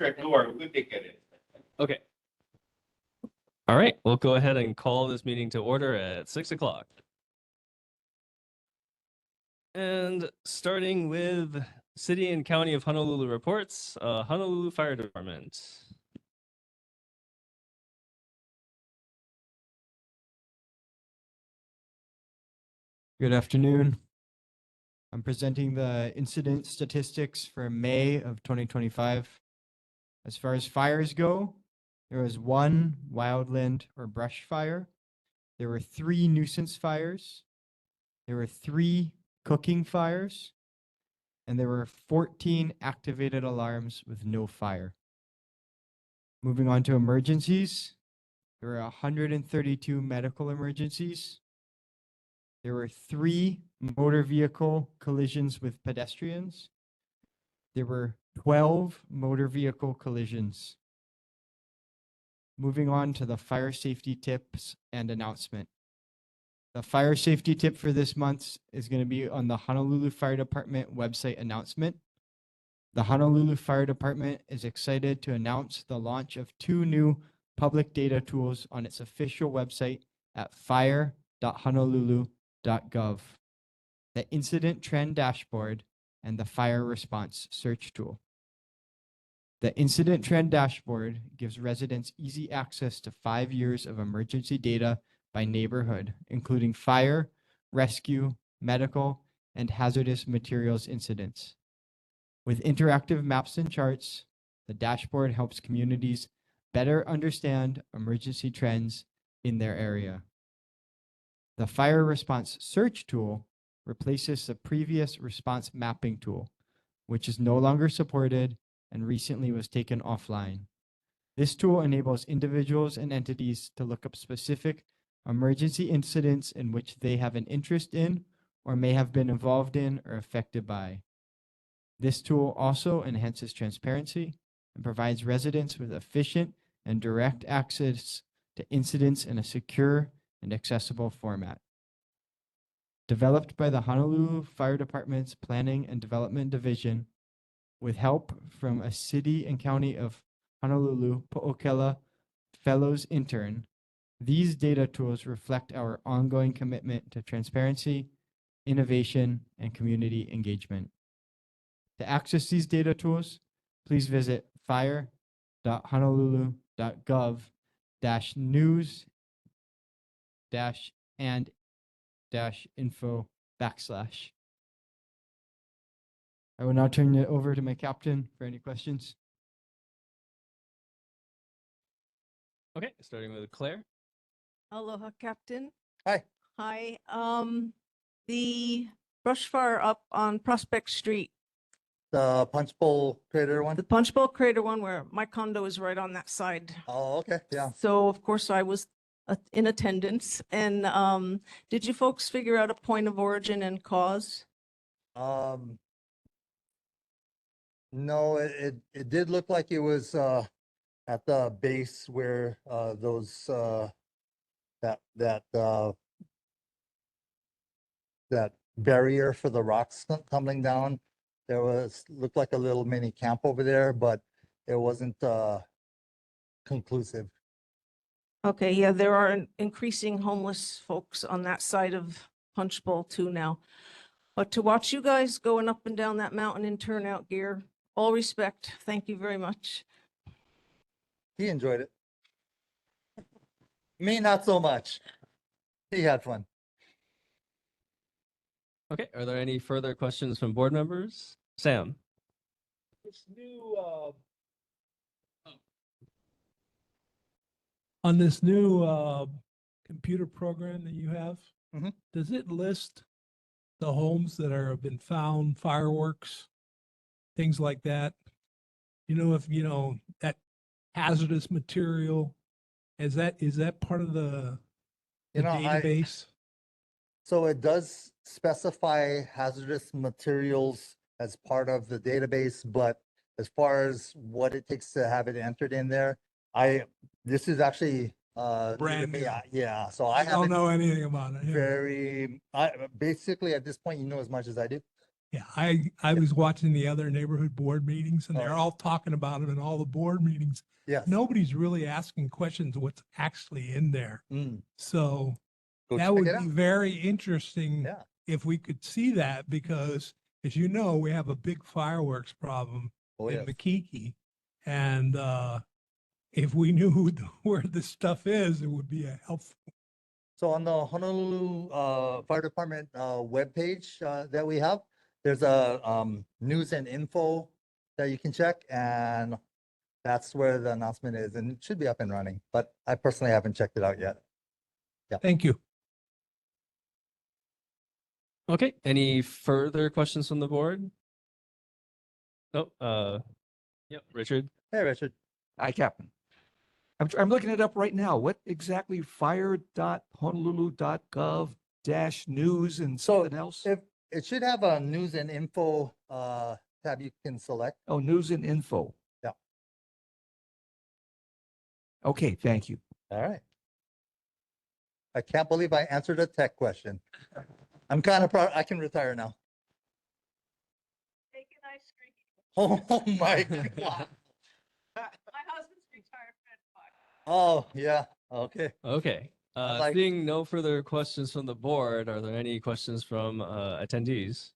Right, don't worry, we'll take care of it. Okay. All right, we'll go ahead and call this meeting to order at 6 o'clock. And starting with City and County of Honolulu reports, Honolulu Fire Department. Good afternoon. I'm presenting the incident statistics for May of 2025. As far as fires go, there was one wildland or brush fire. There were 3 nuisance fires. There were 3 cooking fires. And there were 14 activated alarms with no fire. Moving on to emergencies, there were 132 medical emergencies. There were 3 motor vehicle collisions with pedestrians. There were 12 motor vehicle collisions. Moving on to the fire safety tips and announcement. The fire safety tip for this month is going to be on the Honolulu Fire Department website announcement. The Honolulu Fire Department is excited to announce the launch of 2 new public data tools on its official website at fire.honolulu.gov. The Incident Trend Dashboard and the Fire Response Search Tool. The Incident Trend Dashboard gives residents easy access to 5 years of emergency data by neighborhood, including fire, rescue, medical, and hazardous materials incidents. With interactive maps and charts, the dashboard helps communities better understand emergency trends in their area. The Fire Response Search Tool replaces the previous response mapping tool, which is no longer supported and recently was taken offline. This tool enables individuals and entities to look up specific emergency incidents in which they have an interest in or may have been involved in or affected by. This tool also enhances transparency and provides residents with efficient and direct access to incidents in a secure and accessible format. Developed by the Honolulu Fire Department's Planning and Development Division, with help from a City and County of Honolulu Po'okela Fellows intern, these data tools reflect our ongoing commitment to transparency, innovation, and community engagement. To access these data tools, please visit fire.honolulu.gov-news-and-info/. I will now turn it over to my captain for any questions. Okay, starting with Claire. Aloha, Captain. Hi. Hi. The brush fire up on Prospect Street, The Punchbowl crater one? the Punchbowl Crater one where my condo is right on that side. Oh, okay, yeah. So of course I was in attendance. And did you folks figure out a point of origin and cause? No, it did look like it was at the base where those that barrier for the rocks tumbling down. There looked like a little mini camp over there, but it wasn't conclusive. Okay, yeah, there are increasing homeless folks on that side of Punchbowl too now. But to watch you guys going up and down that mountain in turnout gear, all respect. Thank you very much. He enjoyed it. Me, not so much. He had fun. Okay, are there any further questions from board members? Sam. This new, on this new computer program that you have, Mhm. does it list the homes that have been found, fireworks, things like that? If that hazardous material, is that part of the database? So it does specify hazardous materials as part of the database, but as far as what it takes to have it entered in there, this is actually new to Brand me. new. Yeah, so I I don't haven't know anything about it. Yeah. basically at this point, you know as much as I do. Yeah, I was watching the other neighborhood board meetings and they're Oh. all talking about it in all the board meetings. Yes. Nobody's really asking questions what's actually in there. Mm, So Go that check would it be out. very interesting Yeah. if we could see that because as you know, we have a big fireworks problem Oh, in yes. Makiki. And if we knew where this stuff is, it would be a helpful. So on the Honolulu Fire Department webpage that we have, there's a news and info that you can check, and that's where the announcement is, and it should be up and running. But I personally haven't checked it out yet. Thank you. Okay, any further questions from the board? Oh, yep, Richard. Hey, Richard. Hi, Captain. I'm looking it up right now. What exactly fire.honolulu.gov-news and So something else? if it should have a news and info tab you can select. Oh, news and info. Yeah. Okay, thank you. All right. I can't believe I answered a tech question. I'm kind of proud. I can retire now. Take an ice cream. Oh my God. My husband's retired. Oh, yeah. Okay. Okay, like- seeing no further questions from the board, are there any questions from attendees?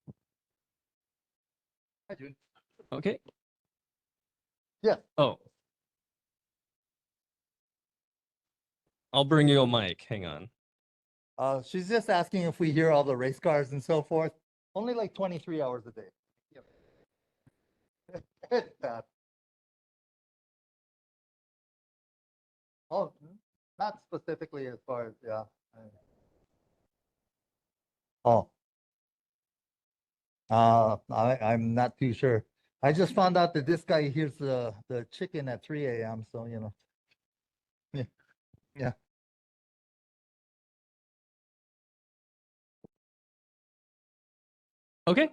Hi, June. Okay. Yeah. Oh. I'll bring you a mic, hang on. She's just asking if we hear all the race cars and so forth. Only like 23 hours a day. It's bad. Oh, not specifically as far as, yeah. Oh. I'm not too sure. I just found out that this guy hears the chicken at 3 a.m. So, you know. Yeah. Yeah. Okay.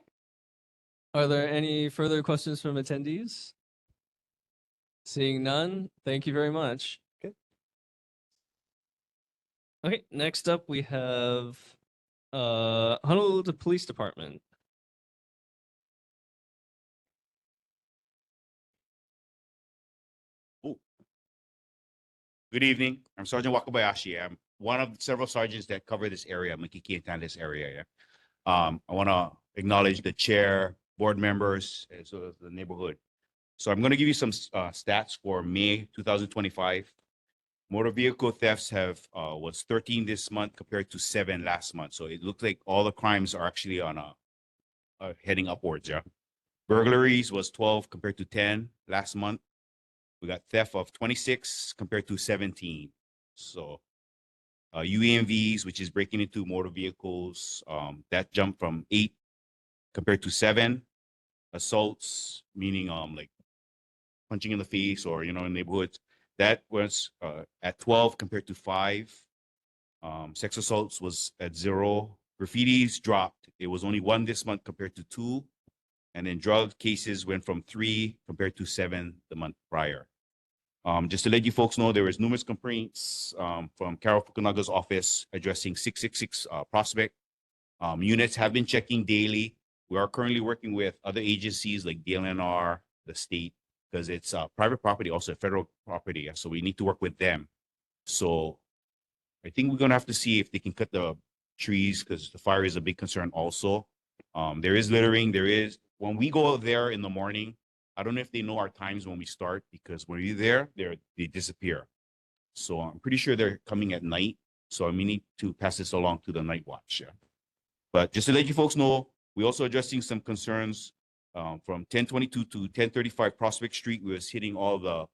Are there any further questions from attendees? Seeing none, thank you very much. Okay. Okay, next up we have Honolulu Police Department. Good evening. I'm Sergeant Wakabayashi. I'm one of several sergeants that cover this area, Makiki and Tantalus area. Yeah. I want to acknowledge the chair, board members, as well as the neighborhood. So I'm going to give you some stats for May 2025. Motor vehicle thefts was 13 this month compared to 7 last month. So it looks like all the crimes are actually on heading upwards. Yeah. Burglaries was 12 compared to 10 last month. We got theft of 26 compared to 17. So UAMVs, which is breaking into motor vehicles, that jumped from 8 compared to 7. Assaults, meaning like punching in the face or, in neighborhoods, that was at 12 compared to 5. Sex assaults was at 0. Graffitis dropped. It was only 1 this month compared to 2. And then drug cases went from 3 compared to 7 the month prior. Just to let you folks know, there was numerous complaints from Carol Fukunaga's office addressing 666 Prospect. Units have been checking daily. We are currently working with other agencies like DLNR, the state, because it's private property, also federal property. So we need to work with them. So I think we're going to have to see if they can cut the trees because the fire is a big concern also. There is littering. When we go there in the morning, I don't know if they know our times when we start because when we're there, they disappear. So I'm pretty sure they're coming at night. So we need to pass this along to the night watch. Yeah. But just to let you folks know, we're also addressing some concerns from 1022 to 1035 Prospect Street. We was hitting all the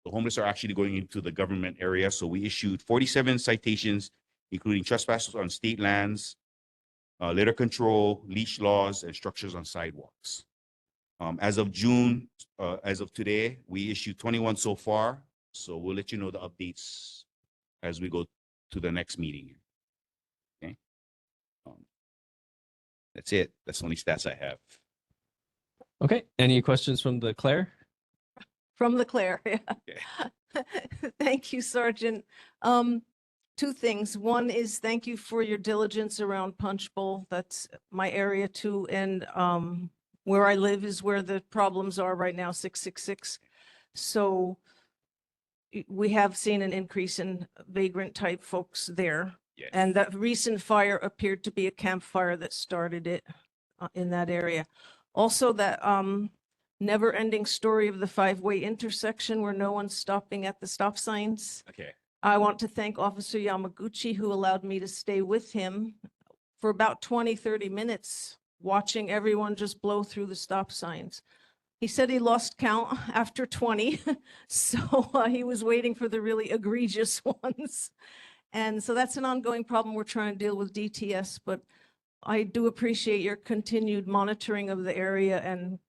homeless are actually going into the government area. So we issued 47 citations, including trespassers on state lands, litter control, leash laws, and structures on sidewalks. As of June, as of today, we issued 21 so far. So we'll let you know the updates as we go to the next meeting. Okay. That's it. That's the only stats I have. Okay, any questions from the Claire? From Leclerc, yeah. Okay. Thank you, Sergeant. two things. One is thank you for your diligence around Punchbowl. That's my area too. And where I live is where the problems are right now, 666. So we have seen an increase in vagrant type folks there. Yes. And that recent fire appeared to be a campfire that started it in that area. Also that never ending story of the 5-way intersection where no one's stopping at the stop signs. Okay. I want to thank Officer Yamaguchi who allowed me to stay with him for about 20, 30 minutes, watching everyone just blow through the stop signs. He said he lost count after 20, so he was waiting for the really egregious ones. And so that's an ongoing problem we're trying to deal with DTS, but I do appreciate your continued monitoring of the area and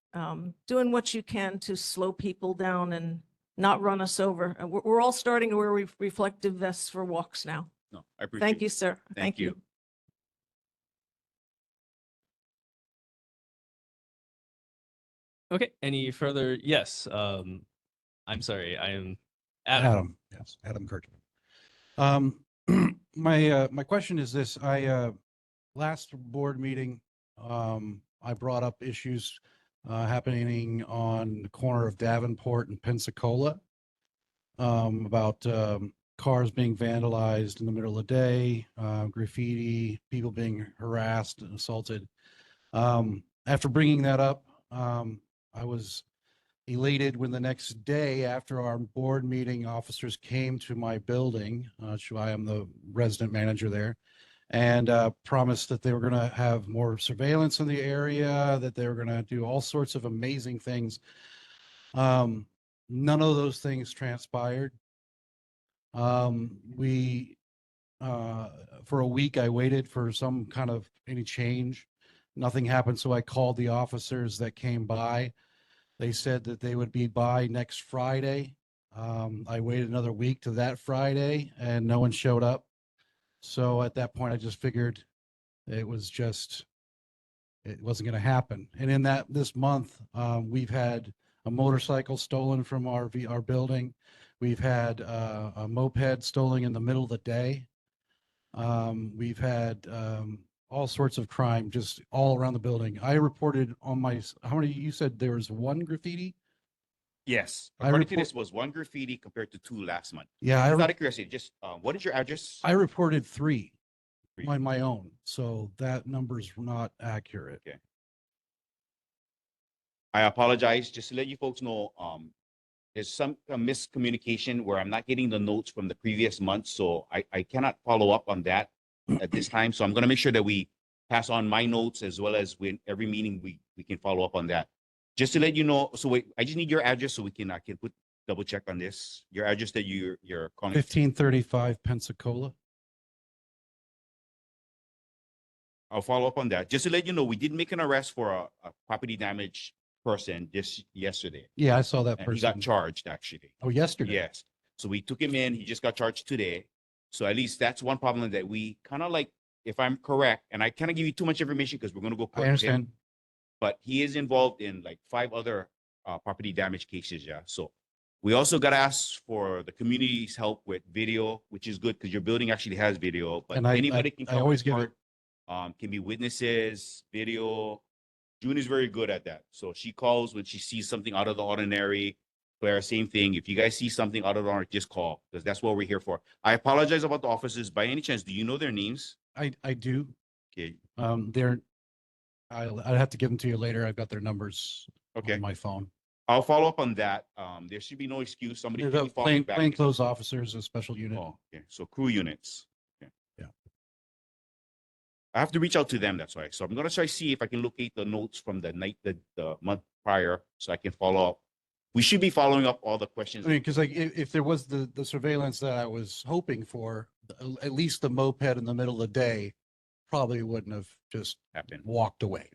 doing what you can to slow people down and not run us over. And we're all starting to wear reflective vests for walks now. No, I appreciate Thank it. you, sir. Thank you. Okay, any further? Yes, I'm sorry, I am Adam. Adam, yes, Adam Kirchman. My question is this, last board meeting, I brought up issues happening on the corner of Davenport and Pensacola, about cars being vandalized in the middle of the day, graffiti, people being harassed and assaulted. After bringing that up, I was elated when the next day after our board meeting, officers came to my building. I am the resident manager there, and promised that they were going to have more surveillance in the area, that they were going to do all sorts of amazing things. None of those things transpired. For a week, I waited for some kind of any change. Nothing happened, so I called the officers that came by. They said that they would be by next Friday. I waited another week to that Friday, and no one showed up. So at that point, I just figured it wasn't going to happen. And in this month, we've had a motorcycle stolen from our building. We've had a moped stolen in the middle of the day. We've had all sorts of crime just all around the building. I reported on how many, you said there was one graffiti? Yes. I According to report- this was one graffiti compared to 2 last month. Yeah, Just out of curiosity, just what is your address? I reported 3 Three. on my own. So that number's not accurate. Okay. I apologize. Just to let you folks know, there's some miscommunication where I'm not getting the notes from the previous month, so I cannot follow up on that at this time. So I'm going to make sure that we pass on my notes as well as when every meeting we can follow up on that. Just to let you know, so wait, I just need your address so I can put double check on this. Your address that you're calling. 1535 Pensacola. I'll follow up on that. Just to let you know, we did make an arrest for a property damage person just yesterday. Yeah, I saw that And he got person. charged actually. Oh, yesterday. Yes. So we took him in. He just got charged today. So at least that's one problem that we kind of like, if I'm correct, and I can't give you too much information because we're going to go I court with him, understand. but he is involved in like 5 other property damage cases. Yeah. So we also got asked for the community's help with video, which is good because your building actually has video, but And I anybody can come always give forward, can be witnesses, video. June is very good at that. So she calls when she sees something out of the ordinary. Claire, same thing. If you guys see something out of the ordinary, just call because that's what we're here for. I apologize about the officers. By any chance, do you know their names? I do. Okay. I'll have to give them to you later. I've got their numbers Okay. on my phone. I'll follow up on that. There should be no excuse. Somebody They're should the be following back. plainclothes officers, a special unit. Oh, okay. So crew units. Okay. Yeah. I have to reach out to them. That's why. So I'm gonna try to see if I can locate the notes from the month prior, so I can follow up. We should be following up all the questions. I mean, because like if there was the surveillance that I was hoping for, at least the moped in the middle of the day probably wouldn't have just Happen. walked away.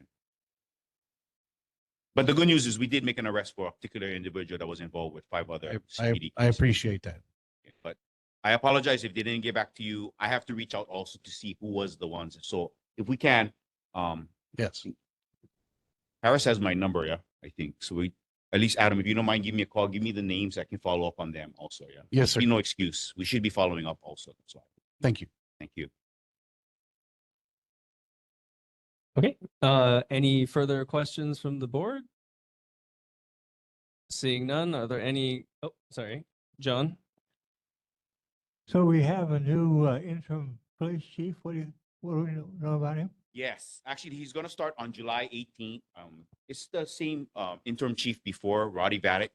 But the good news is we did make an arrest for a particular individual that was involved with 5 other CPD I cases. appreciate that. But I apologize if they didn't get back to you. I have to reach out also to see who was the ones. So if we can, Yes. Harris has my number, yeah, I think. So at least Adam, if you don't mind, give me a call, give me the names. I can follow up on them also, yeah. Yes, sir. Be no excuse. We should be following up also. That's why. Thank you. Thank you. Okay, any further questions from the board? Seeing none, are there any, oh, sorry, John? So we have a new interim police chief. What do we know about him? Yes, actually, he's going to start on July 18th. It's the same interim chief before, Roddy Vatic.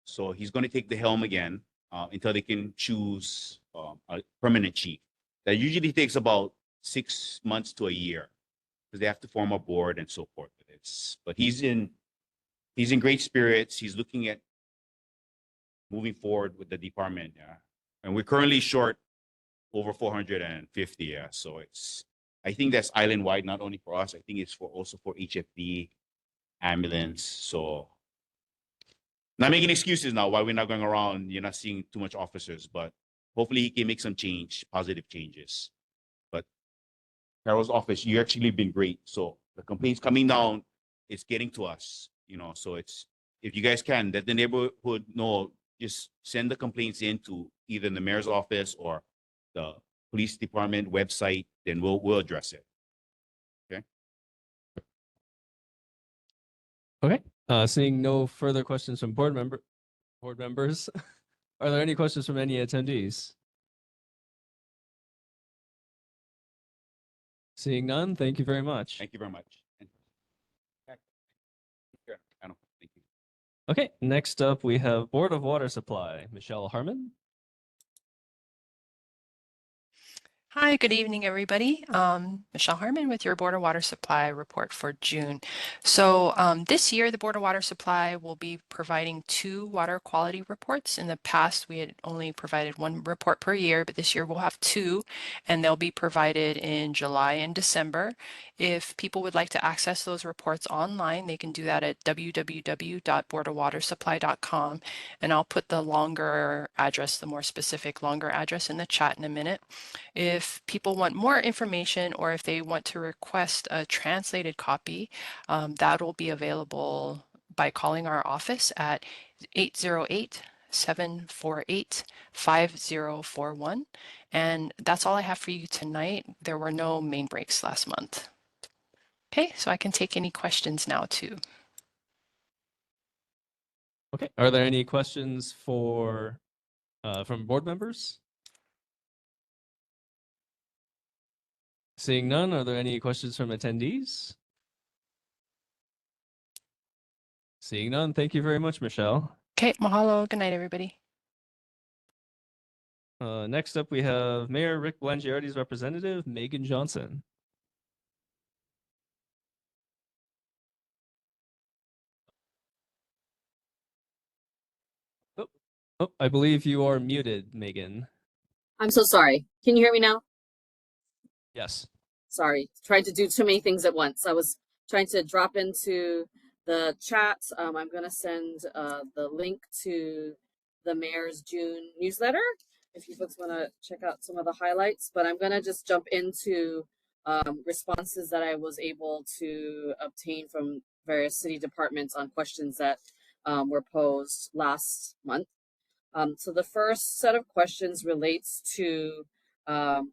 So he's going to take the helm again until they can choose a permanent chief. That usually takes about 6 months to a year because they have to form a board and so forth. But he's in great spirits. He's looking at moving forward with the department. Yeah, and we're currently short over 450. Yeah, so I think that's island wide, not only for us. I think it's also for HFD, ambulance. So not making excuses now why we're not going around. You're not seeing too much officers, but hopefully he can make some positive changes. But Carol's office, you actually been great. So the complaints coming down, it's getting to us. So it's, if you guys can, let the neighborhood know, just send the complaints in to either the mayor's office or the police department website, then we'll address it. Okay, seeing no further questions from board members, are there any questions from any attendees? Seeing none, thank you very much. Thank you very much. Thank you. Okay, next up, we have Board of Water Supply, Michelle Harmon. Hi, good evening, everybody. Michelle Harmon with your Board of Water Supply report for June. So this year, the Board of Water Supply will be providing 2 water quality reports. In the past, we had only provided 1 report per year, but this year we'll have 2, and they'll be provided in July and December. If people would like to access those reports online, they can do that at www.boardofwatersupply.com, and I'll put the longer address, the more specific longer address in the chat in a minute. If people want more information or if they want to request a translated copy, that will be available by calling our office at 808-748-5041. And that's all I have for you tonight. There were no main breaks last month. Okay, so I can take any questions now too. Okay, are there any questions from board members? Seeing none, are there any questions from attendees? Seeing none, thank you very much, Michelle. Okay, mahalo. Good night, everybody. Next up, we have Mayor Rick Blangiardi's representative, Megan Johnson. Oh, I believe you are muted, Megan. I'm so sorry. Can you hear me now? Yes. Sorry, trying to do too many things at once. I was trying to drop into the chat. I'm going to send the link to the mayor's June newsletter if you folks want to check out some of the highlights. But I'm going to just jump into responses that I was able to obtain from various city departments on questions that were posed last month. So the first set of questions relates to the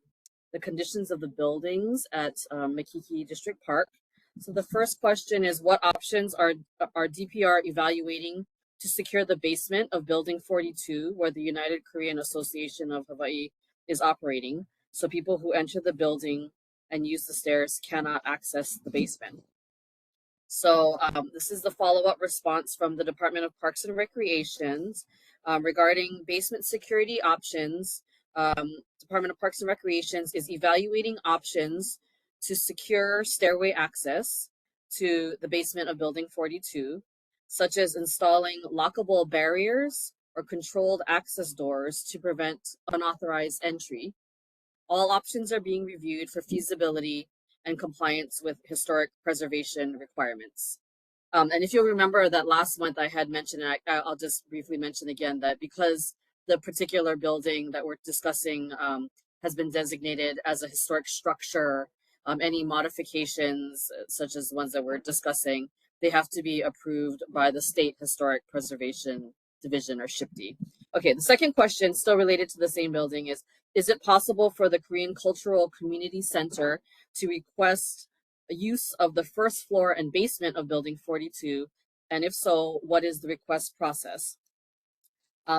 conditions of the buildings at Makiki District Park. So the first question is, what options are DPR evaluating to secure the basement of Building 42, where the United Korean Association of Hawaii is operating, so people who enter the building and use the stairs cannot access the basement? So this is the follow-up response from the Department of Parks and Recreations regarding basement security options. Department of Parks and Recreations is evaluating options to secure stairway access to the basement of Building 42, such as installing lockable barriers or controlled access doors to prevent unauthorized entry. All options are being reviewed for feasibility and compliance with historic preservation requirements. And if you'll remember that last month I had mentioned, and I'll just briefly mention again, that because the particular building that we're discussing has been designated as a historic structure, any modifications, such as the ones that we're discussing, they have to be approved by the State Historic Preservation Division, or SHPD. Okay, the second question, still related to the same building, is Is it possible for the Korean Cultural Community Center to request use of the first floor and basement of Building 42? And if so, what is the request process?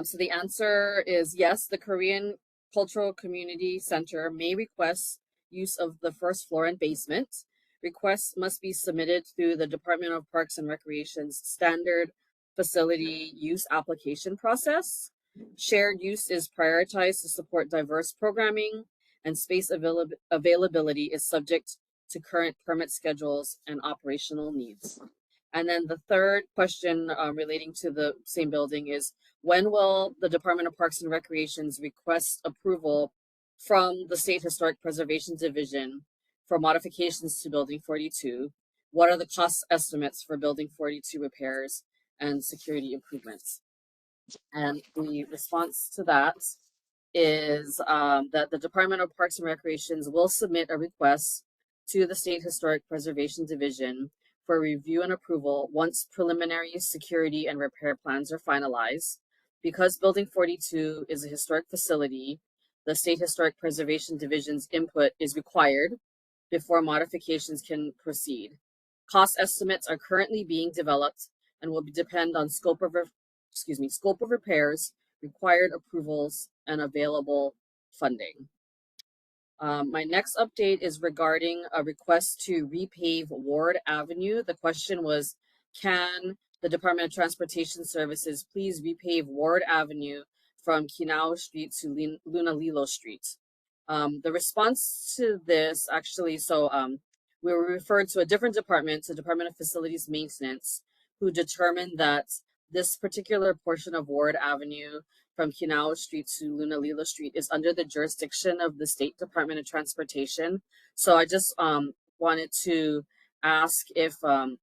So the answer is yes, the Korean Cultural Community Center may request use of the first floor and basement. Requests must be submitted through the Department of Parks and Recreation's standard facility use application process. Shared use is prioritized to support diverse programming, and space availability is subject to current permit schedules and operational needs. And then the third question relating to the same building is, when will the Department of Parks and Recreations request approval from the State Historic Preservation Division for modifications to Building 42? What are the cost estimates for Building 42 repairs and security improvements? And the response to that is that the Department of Parks and Recreations will submit a request to the State Historic Preservation Division for review and approval once preliminary security and repair plans are finalized. Because Building 42 is a historic facility, the State Historic Preservation Division's input is required before modifications can proceed. Cost estimates are currently being developed and will depend on scope of repairs, required approvals, and available funding. My next update is regarding a request to repave Ward Avenue. The question was, can the Department of Transportation Services please repave Ward Avenue from Kinao Street to Lunalilo Street? The response to this actually, we were referred to a different department, the Department of Facilities Maintenance, who determined that this particular portion of Ward Avenue from Kinao Street to Lunalilo Street is under the jurisdiction of the State Department of Transportation. So I just wanted to ask if the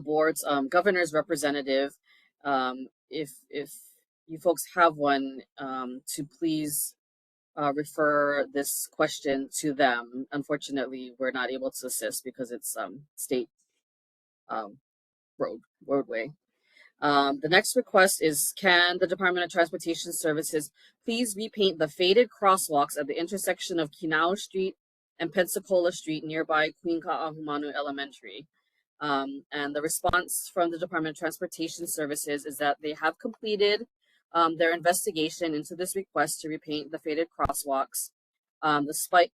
board's governor's representative, if you folks have one, to please refer this question to them. Unfortunately, we're not able to assist because it's state roadway. The next request is, can the Department of Transportation Services please repaint the faded crosswalks at the intersection of Kinao Street and Pensacola Street nearby Queen Ka'ahumanu Elementary? And the response from the Department of Transportation Services is that they have completed their investigation into this request to repaint the faded crosswalks. The site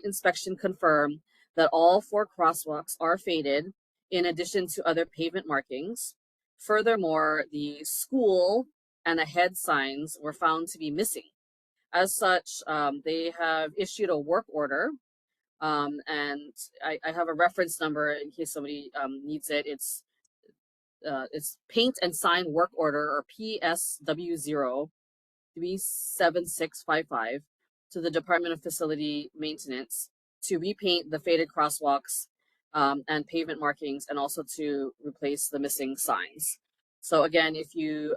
inspection confirmed that all 4 crosswalks are faded, in addition to other pavement markings. Furthermore, the school and ahead signs were found to be missing. As such, they have issued a work order, and I have a reference number in case somebody needs it. It's Paint and Sign Work Order, or PSW0 37655, to the Department of Facility Maintenance to repaint the faded crosswalks and pavement markings, and also to replace the missing signs. So again, if you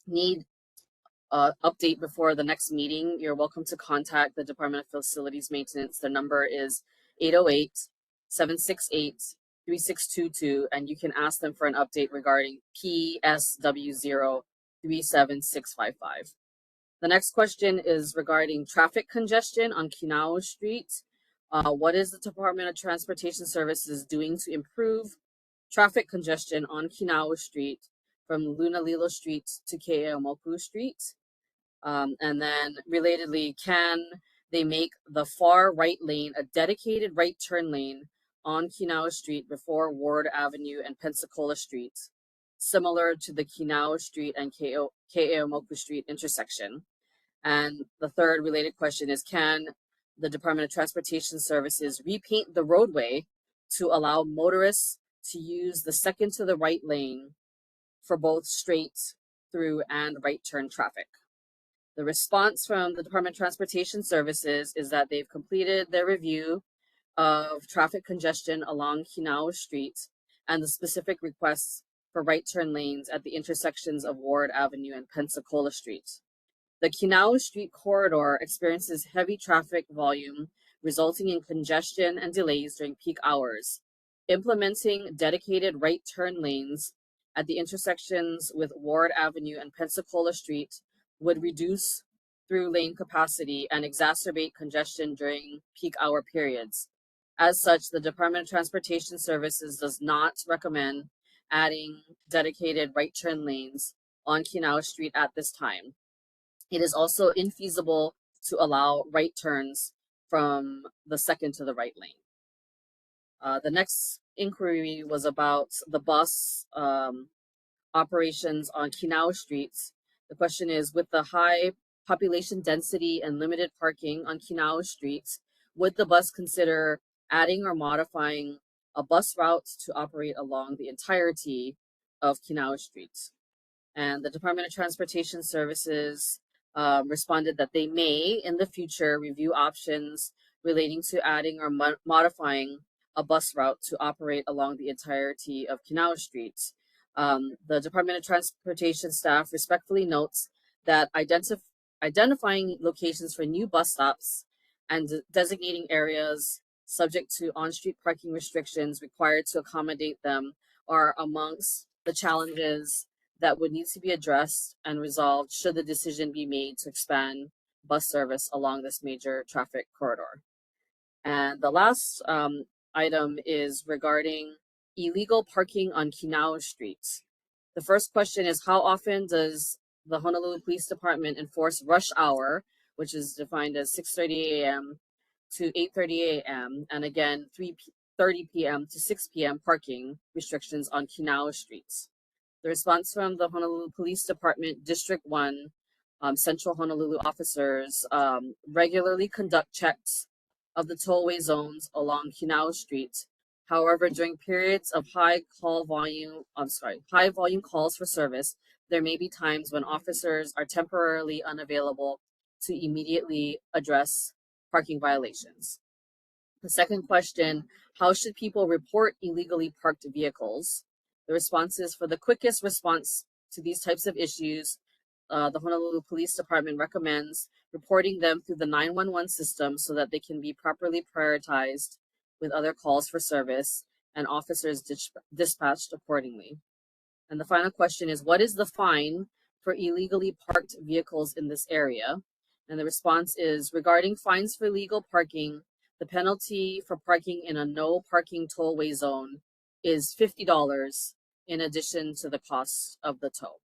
need an update before the next meeting, you're welcome to contact the Department of Facilities Maintenance. The number is 808-768-3622, and you can ask them for an update regarding PSW0 37655. The next question is regarding traffic congestion on Kinao Street. What is the Department of Transportation Services doing to improve traffic congestion on Kinao Street from Lunalilo Street to Keeaumoku Street? And then relatedly, can they make the far right lane a dedicated right turn lane on Kinao Street before Ward Avenue and Pensacola Street, similar to the Kinao Street and Keeaumoku Street intersection? And the third related question is, can the Department of Transportation Services repaint the roadway to allow motorists to use the second to the right lane for both straight through and right turn traffic? The response from the Department of Transportation Services is that they've completed their review of traffic congestion along Kinao Street and the specific requests for right turn lanes at the intersections of Ward Avenue and Pensacola Street. The Kinao Street corridor experiences heavy traffic volume, resulting in congestion and delays during peak hours. Implementing dedicated right turn lanes at the intersections with Ward Avenue and Pensacola Street would reduce through lane capacity and exacerbate congestion during peak hour periods. As such, the Department of Transportation Services does not recommend adding dedicated right turn lanes on Kinau Street at this time. It is also infeasible to allow right turns from the second to the right lane. The next inquiry was about the bus operations on Kinau streets. The question is, with the high population density and limited parking on Kinau streets, would the bus consider adding or modifying a bus route to operate along the entirety of Kinau streets? And the Department of Transportation Services responded that they may, in the future, review options relating to adding or modifying a bus route to operate along the entirety of Kinau Street. The Department of Transportation staff respectfully notes that identifying locations for new bus stops and designating areas subject to on-street parking restrictions required to accommodate them are amongst the challenges that would need to be addressed and resolved should the decision be made to expand bus service along this major traffic corridor. And the last item is regarding illegal parking on Kinau Street. The first question is, how often does the Honolulu Police Department enforce rush hour, which is defined as 6:30 a.m. to 8:30 a.m. and again 3:30 p.m. to 6 p.m. parking restrictions on Kinau Street? The response from the Honolulu Police Department District 1 Central Honolulu officers regularly conduct checks of the tollway zones along Kinau Street. However, during periods of high volume calls for service, there may be times when officers are temporarily unavailable to immediately address parking violations. The second question, how should people report illegally parked vehicles? The response is, for the quickest response to these types of issues, the Honolulu Police Department recommends reporting them through the 911 system so that they can be properly prioritized with other calls for service and officers dispatched accordingly. And the final question is, what is the fine for illegally parked vehicles in this area? And the response is, regarding fines for illegal parking, the penalty for parking in a no parking tollway zone is $50 in addition to the cost of the tow.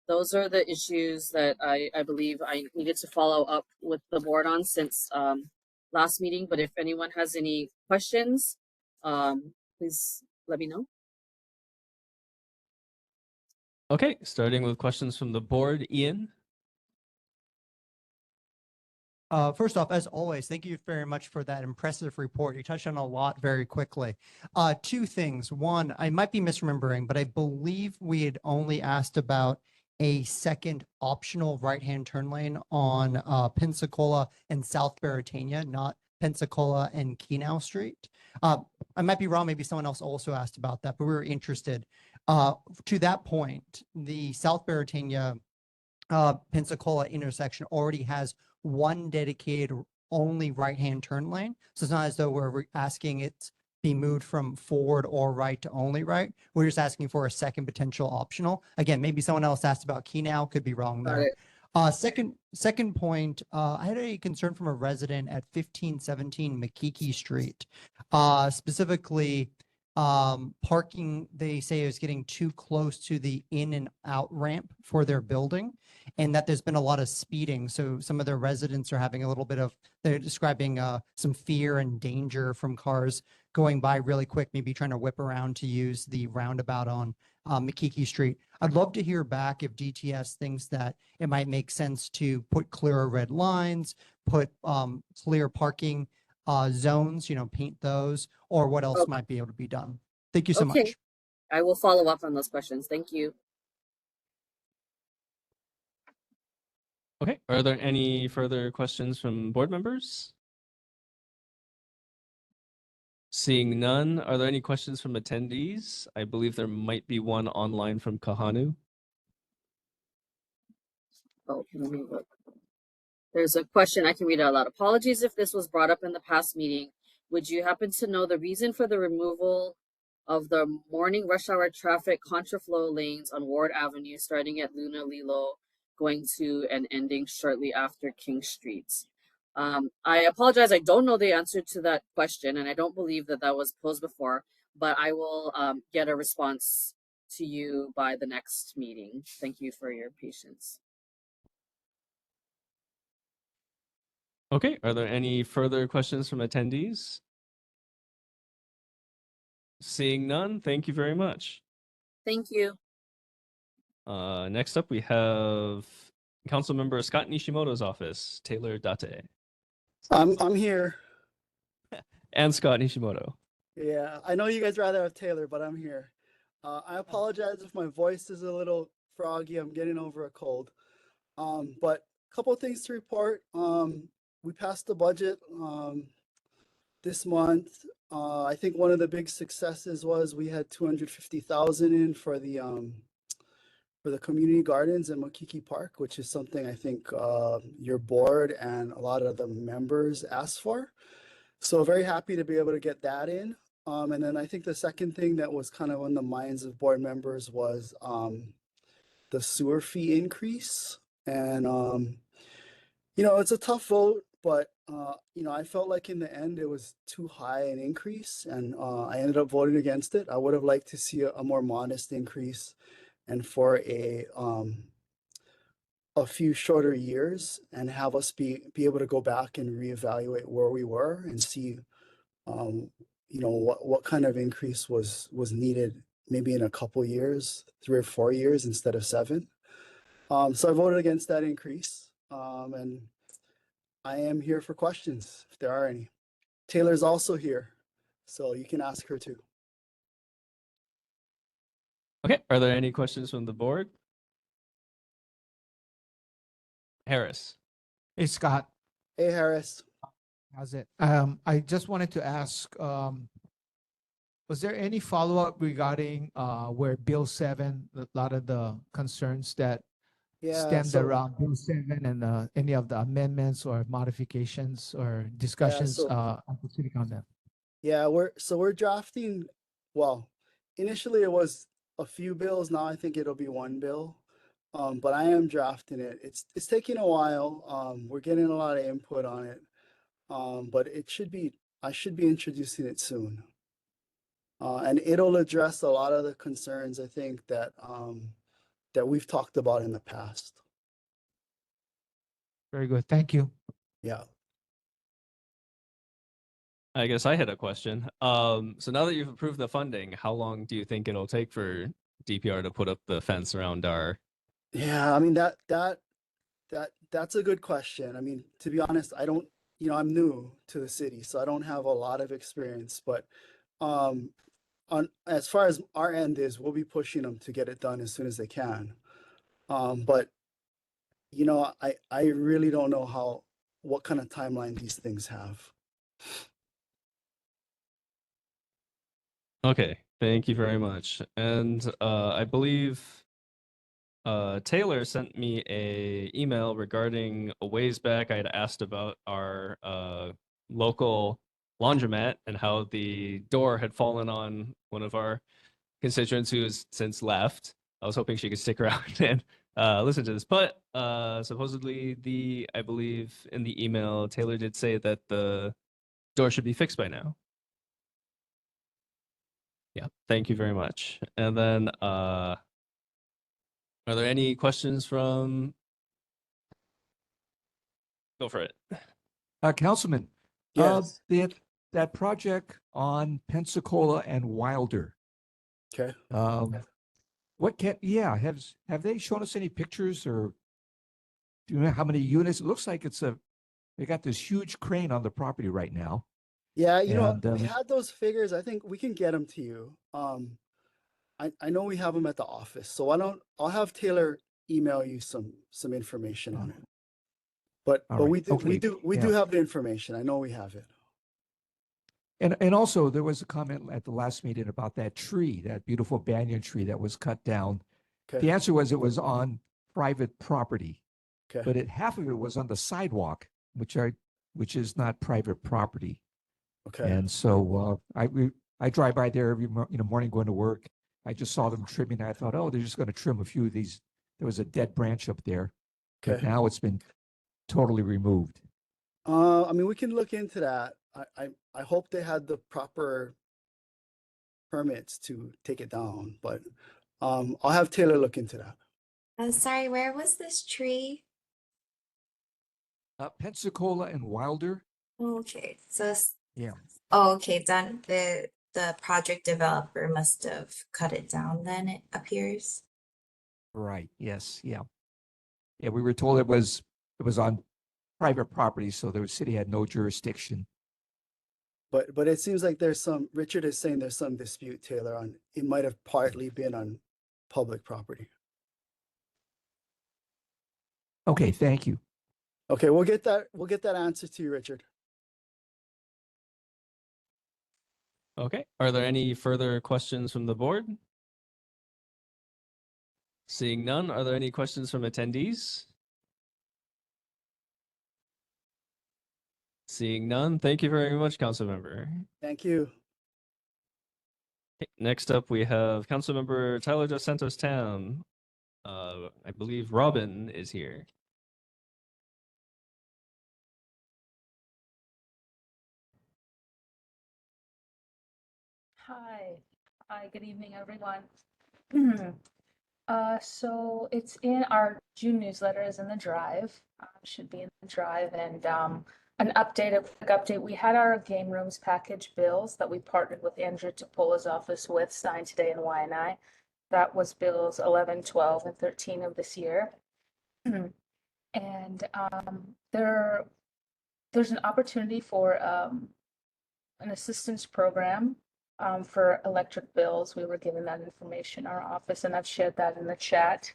Those are the issues that I believe I needed to follow up with the board on since last meeting. But if anyone has any questions, please let me know. Okay, starting with questions from the board. Ian? First off, as always, thank you very much for that impressive report. You touched on a lot very quickly. Two things. One, I might be misremembering, but I believe we had only asked about a second optional right-hand turn lane on Pensacola and South Baratania, not Pensacola and Kinau Street. I might be wrong. Maybe someone else also asked about that, but we were interested. To that point, the South Baratania Pensacola intersection already has one dedicated only right-hand turn lane. So it's not as though we're asking it be moved from forward or right to only right. We're just asking for a second potential optional. Again, maybe someone else asked about Kinau, could be wrong there. Second point, I had a concern from a resident at 1517 Makiki Street. Specifically, parking, they say, is getting too close to the in and out ramp for their building, and that there's been a lot of speeding. So some of their residents are having a little bit of, they're describing some fear and danger from cars going by really quick, maybe trying to whip around to use the roundabout on Makiki Street. I'd love to hear back if DTS thinks that it might make sense to put clearer red lines, put clear parking zones, paint those, or what else might be able to be done. Thank you so much. I will follow up on those questions. Thank you. Okay, are there any further questions from board members? Seeing none, are there any questions from attendees? I believe there might be one online from Kahanu. Oh, let me look. There's a question I can read out loud. Apologies if this was brought up in the past meeting. Would you happen to know the reason for the removal of the morning rush hour traffic contraflow lanes on Ward Avenue starting at Luna Lilo going to and ending shortly after King Street. I apologize. I don't know the answer to that question, and I don't believe that that was posed before, but I will get a response to you by the next meeting. Thank you for your patience. Okay, are there any further questions from attendees? Seeing none, thank you very much. Thank you. Next up, we have Councilmember Scott Nishimoto's office, Taylor Date. I'm here. And Scott Nishimoto. Yeah, I know you guys rather have Taylor, but I'm here. I apologize if my voice is a little froggy. I'm getting over a cold. But a couple of things to report. We passed the budget this month. I think one of the big successes was we had 250,000 in for the community gardens in Makiki Park, which is something I think your board and a lot of the members asked for. So very happy to be able to get that in. And then I think the second thing that was kind of on the minds of board members was the sewer fee increase. And, it's a tough vote, but, I felt like in the end it was too high an increase and I ended up voting against it. I would have liked to see a more modest increase and for a few shorter years and have us be able to go back and reevaluate where we were and see what kind of increase was needed maybe in a couple years, 3 or 4 years instead of 7. So I voted against that increase. And I am here for questions if there are any. Taylor's also here, so you can ask her too. Okay, are there any questions from the board? Harris. Hey, Scott, Hey, Harris. how's it? I just wanted to ask, was there any follow-up regarding where Bill 7, a lot of the concerns that stemmed around Bill 7 and any of the amendments or modifications or discussions on the city council? Yeah, we're drafting. Well, initially it was a few bills. Now I think it'll be one bill. But I am drafting it. It's taking a while. We're getting a lot of input on it. But I should be introducing it soon. And it'll address a lot of the concerns I think that we've talked about in the past. Very good. Thank you. Yeah. I guess I had a question. So now that you've approved the funding, how long do you think it'll take for DPR to put up the fence around our? Yeah, I mean that's a good question. I mean, to be honest, I don't, I'm new to the city, so I don't have a lot of experience, but on as far as our end is, we'll be pushing them to get it done as soon as they can. But I really don't know what kind of timeline these things have. Okay, thank you very much. And I believe Taylor sent me a email regarding a ways back I had asked about our local laundromat and how the door had fallen on one of our constituents who has since left. I was hoping she could stick around and listen to this, but supposedly I believe in the email, Taylor did say that the door should be fixed by now. Yeah, thank you very much. And then are there any questions from? Go for it. Councilman, Yes. that project on Pensacola and Wilder, Okay. have they shown us any pictures or do you know how many units? It looks like they got this huge crane on the property right now. Yeah, And, we had those figures. I think we can get them to you. I know we have them at the office, so I'll have Taylor email you some information on it. But All right. we do Yeah. have the information. I know we have it. And also there was a comment at the last meeting about that tree, that beautiful banyan tree that was cut down. Okay. The answer was it was on private property, Okay. but half of it was on the sidewalk, which is not private property. Okay. And so I drive by there every morning going to work. I just saw them trimming. I thought, oh, they're just going to trim a few of these. There was a dead branch up there. but Okay. now it's been totally removed. I mean, we can look into that. I hope they had the proper permits to take it down, but I'll have Taylor look into that. Sorry, where was this tree? Pensacola and Wilder. Okay, so Yeah. oh, okay, done. The project developer must have cut it down then, it appears. Right. Yes. Yeah. Yeah. We were told it was on private property, so the city had no jurisdiction. But it seems like Richard is saying there's some dispute, Taylor, on it might have partly been on public property. Okay. Thank you. Okay, we'll get that answer to you, Richard. Okay. Are there any further questions from the board? Seeing none, are there any questions from attendees? Seeing none, thank you very much, Councilmember. Thank you. Okay, next up, we have Councilmember Tyler Dos Santos Town. I believe Robin is here. Hi, good evening, everyone. So it's in our June newsletter is in the drive, should be in the drive, and an update, a quick update. We had our game rooms package bills that we partnered with Andrew Topola's office with signed today in YNI. That was bills 11, 12, and 13 of this year. And there's an opportunity for an assistance program for electric bills. We were given that information in our office, and I've shared that in the chat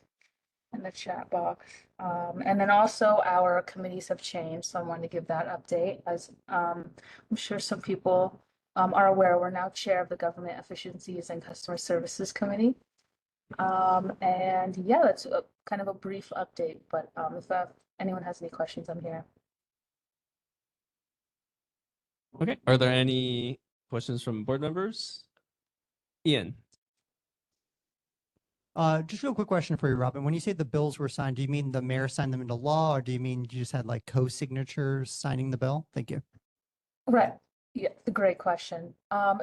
box. And then also our committees have changed, so I wanted to give that update. As I'm sure some people are aware, we're now chair of the Government Efficiencies and Customer Services Committee. And yeah, that's kind of a brief update, but if anyone has any questions, I'm here. Okay, are there any questions from board members? Ian. Just real quick question for you, Robin. When you say the bills were signed, do you mean the mayor signed them into law, or do you mean you just had like co-signatures signing the bill? Thank you. Right. Yeah, the great question.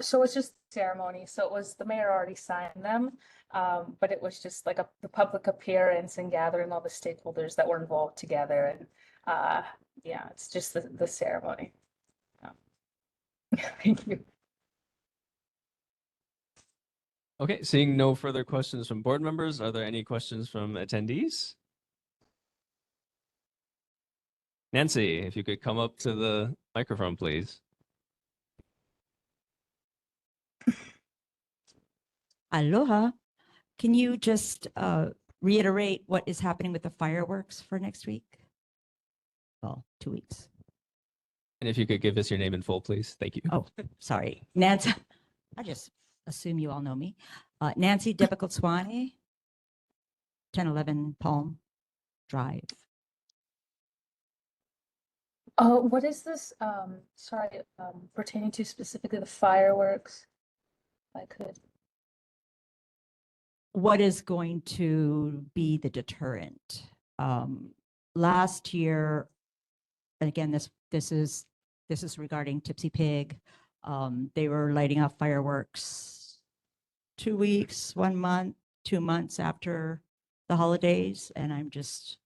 So it's just ceremony. So it was the mayor already signed them, but it was just like the public appearance and gathering all the stakeholders that were involved together. And yeah, it's just the ceremony. Thank you. Okay, seeing no further questions from board members, are there any questions from attendees? Nancy, if you could come up to the microphone, please. Aloha. Can you just reiterate what is happening with the fireworks for next week? Well, 2 weeks. And if you could give us your name in full, please. Thank you. Oh, sorry. Nancy, I just assume you all know me. Nancy Debikotswani, 1011 Palm Drive. What is this? Sorry, pertaining to specifically the fireworks? If I could. What is going to be the deterrent? Last year, and again, this is regarding Tipsy Pig. They were lighting off fireworks 2 weeks, 1 month, 2 months after the holidays, and I'm just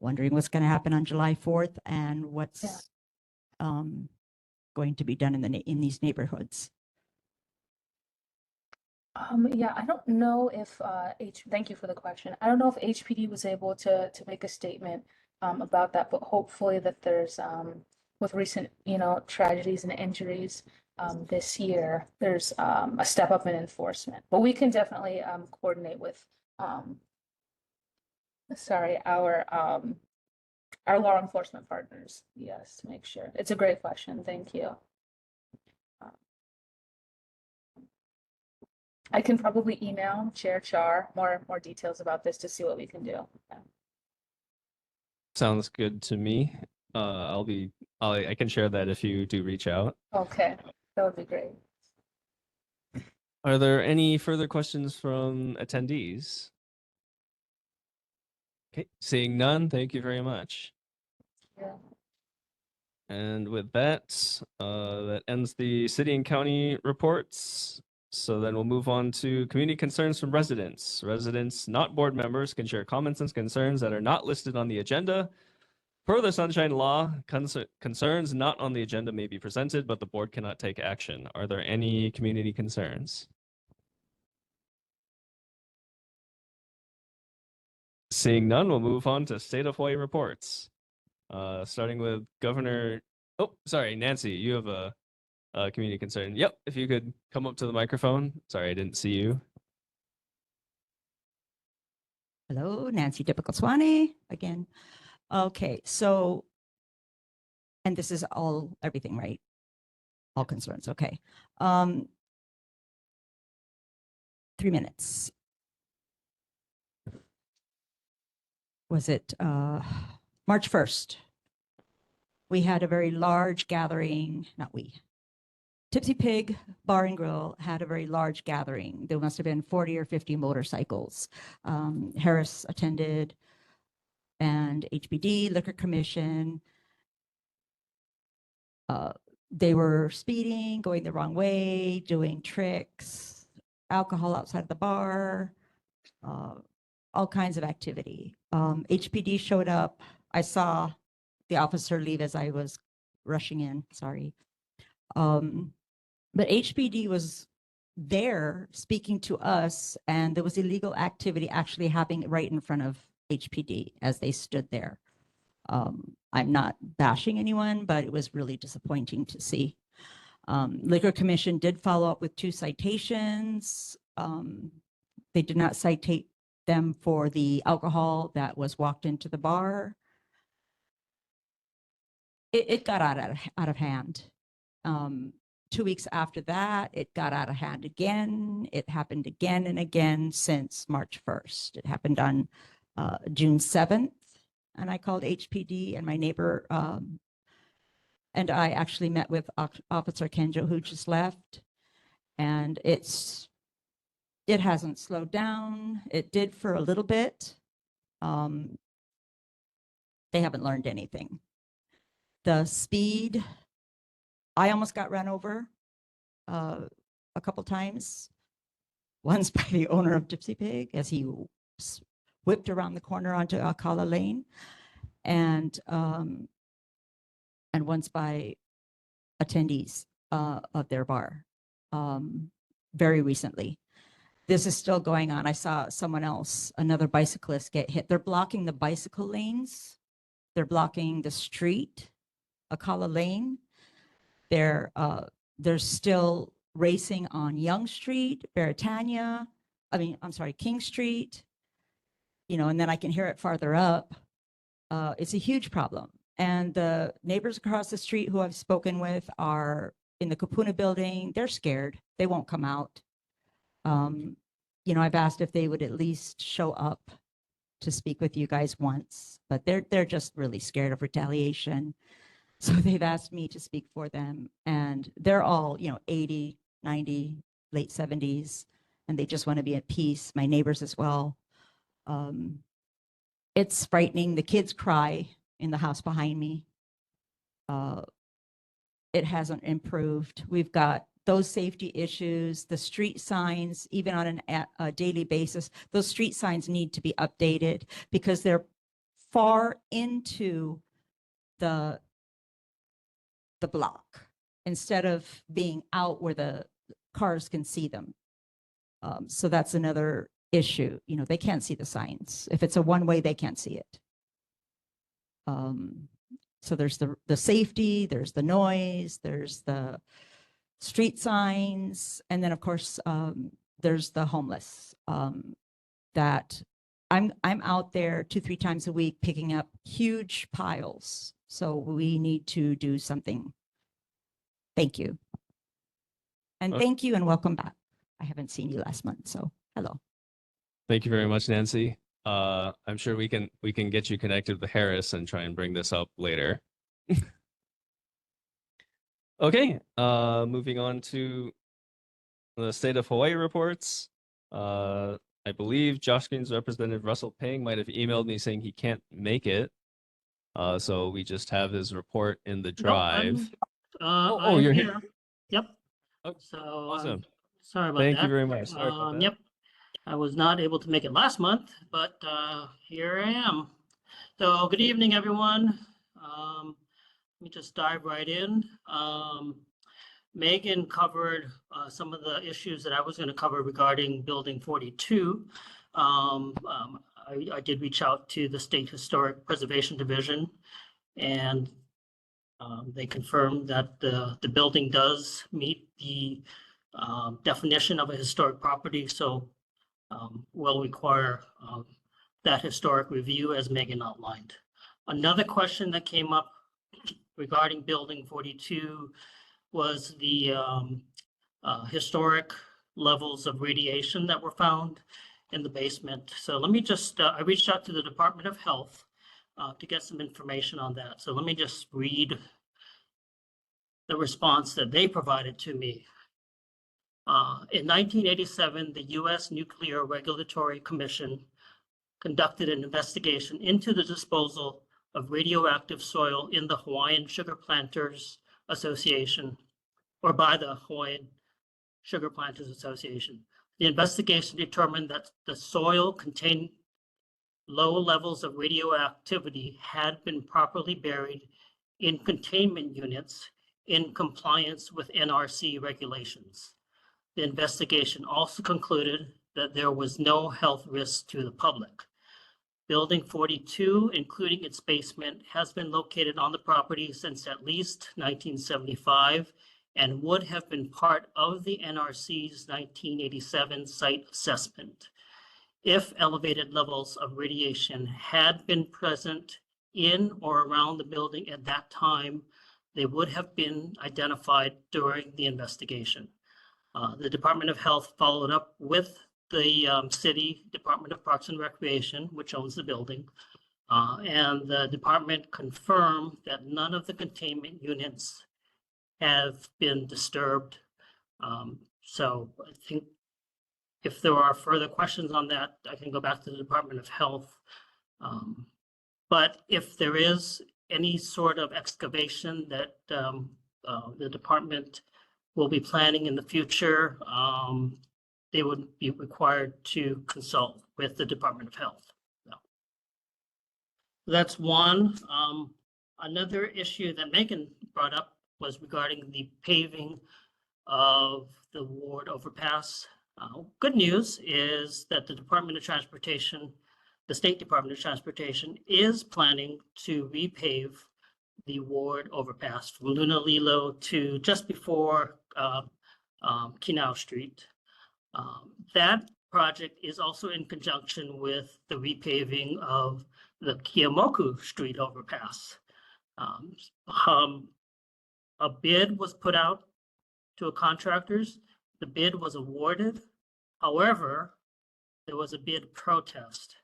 wondering what's going to happen on July 4th and what's going to be done in these neighborhoods. Yeah, I don't know if thank you for the question. I don't know if HPD was able to make a statement about that, but hopefully that there's with recent tragedies and injuries this year, there's a step up in enforcement. But we can definitely coordinate with our law enforcement partners, yes, to make sure. It's a great question. Thank you. I can probably email Chair Char more details about this to see what we can do. Yeah. Sounds good to me. I can share that if you do reach out. Okay, that would be great. Are there any further questions from attendees? Okay, seeing none, thank you very much. Yeah. And with that, that ends the city and county reports. So then we'll move on to community concerns from residents. Residents, not board members, can share comments and concerns that are not listed on the agenda. Per the Sunshine Law, concerns not on the agenda may be presented, but the board cannot take action. Are there any community concerns? Seeing none, we'll move on to State of Hawaii reports. Starting with Governor, oh, sorry, Nancy, you have a community concern. Yep, if you could come up to the microphone. Sorry, I didn't see you. Hello, Nancy Swanee again. Okay, so, and this is all, everything, right? All concerns, okay. 3 minutes. Was it March 1st? We had a very large gathering, not we. Tipsy Pig Bar and Grill had a very large gathering. There must have been 40 or 50 motorcycles. Harris attended, and HBD, Liquor Commission. They were speeding, going the wrong way, doing tricks, alcohol outside of the bar, all kinds of activity. HPD showed up. I saw the officer leave as I was rushing in, sorry. But HPD was there speaking to us, and there was illegal activity actually happening right in front of HPD as they stood there. I'm not bashing anyone, but it was really disappointing to see. Liquor Commission did follow up with 2 citations. They did not cite them for the alcohol that was walked into the bar. It got out of hand. 2 weeks after that, it got out of hand again. It happened again and again since March 1st. It happened on June 7th, and I called HPD, and my neighbor and I actually met with Officer Kenjo, who just left, and it hasn't slowed down. It did for a little bit. They haven't learned anything. The speed, I almost got run over a couple times. Once by the owner of Gypsy Pig as he whipped around the corner onto Akala Lane, and once by attendees of their bar very recently. This is still going on. I saw someone else, another bicyclist, get hit. They're blocking the bicycle lanes. They're blocking the street, Akala Lane. They're still racing on Young Street, King Street, and then I can hear it farther up. It's a huge problem. And the neighbors across the street who I've spoken with are in the Kapuna building. They're scared. They won't come out. I've asked if they would at least show up to speak with you guys once, but they're just really scared of retaliation. So they've asked me to speak for them, and they're all, 80, 90, late 70s, and they just want to be at peace. My neighbors as well. It's frightening. The kids cry in the house behind me. It hasn't improved. We've got those safety issues, the street signs, even on a daily basis. Those street signs need to be updated because they're far into the block instead of being out where the cars can see them. So that's another issue. They can't see the signs. If it's a one-way, they can't see it. So there's the safety, there's the noise, there's the street signs, and then of course there's the homeless. That I'm out there 2-3 times a week picking up huge piles. So we need to do something. Thank you. And thank you and welcome back. I haven't seen you last month, so hello. Thank you very much, Nancy. I'm sure we can get you connected with Harris and try and bring this up later. Okay, moving on to the State of Hawaii reports. I I believe Josh Green's representative Russell Pang might have emailed me saying he can't make it. So we just have his report in the drive. I'm you're here. here. Yep. Oh, So, awesome. sorry about Thank you that. very much. Sorry about that. Yep. I was not able to make it last month, but here I am. So good evening, everyone. Let me just dive right in. Megan covered some of the issues that I was going to cover regarding Building 42. I did reach out to the State Historic Preservation Division, and they confirmed that the building does meet the definition of a historic property, so will require that historic review as Megan outlined. Another question that came up regarding Building 42 was the historic levels of radiation that were found in the basement. So let me just, I reached out to the Department of Health to get some information on that. So let me just read the response that they provided to me. In 1987, the U.S. Nuclear Regulatory Commission conducted an investigation into the disposal of radioactive soil in the Hawaiian Sugar Planters Association, or by the Hawaiian Sugar Planters Association. The investigation determined that the soil contained low levels of radioactivity had been properly buried in containment units in compliance with NRC regulations. The investigation also concluded that there was no health risk to the public. Building 42, including its basement, has been located on the property since at least 1975 and would have been part of the NRC's 1987 site assessment. If elevated levels of radiation had been present in or around the building at that time, they would have been identified during the investigation. The Department of Health followed up with the City Department of Parks and Recreation, which owns the building, and the department confirmed that none of the containment units have been disturbed. So I think if there are further questions on that, I can go back to the Department of Health. But if there is any sort of excavation that the department will be planning in the future, they would be required to consult with the Department of Health. So that's one. Another issue that Megan brought up was regarding the paving of the Ward overpass. Good news is that the Department of Transportation, the State Department of Transportation, is planning to repave the Ward overpass from Lunalilo to just before Kinau Street. That project is also in conjunction with the repaving of the Kiamoku Street overpass. A bid was put out to contractors. The bid was awarded. However, there was a bid protest.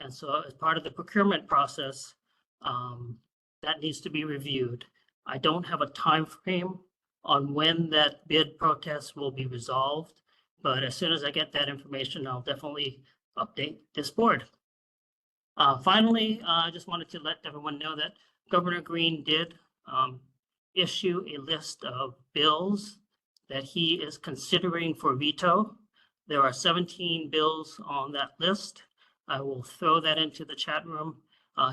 And so as part of the procurement process, that needs to be reviewed. I don't have a time frame on when that bid protest will be resolved, but as soon as I get that information, I'll definitely update this board. Finally, I just wanted to let everyone know that Governor Green did issue a list of bills that he is considering for veto. There are 17 bills on that list. I will throw that into the chat room.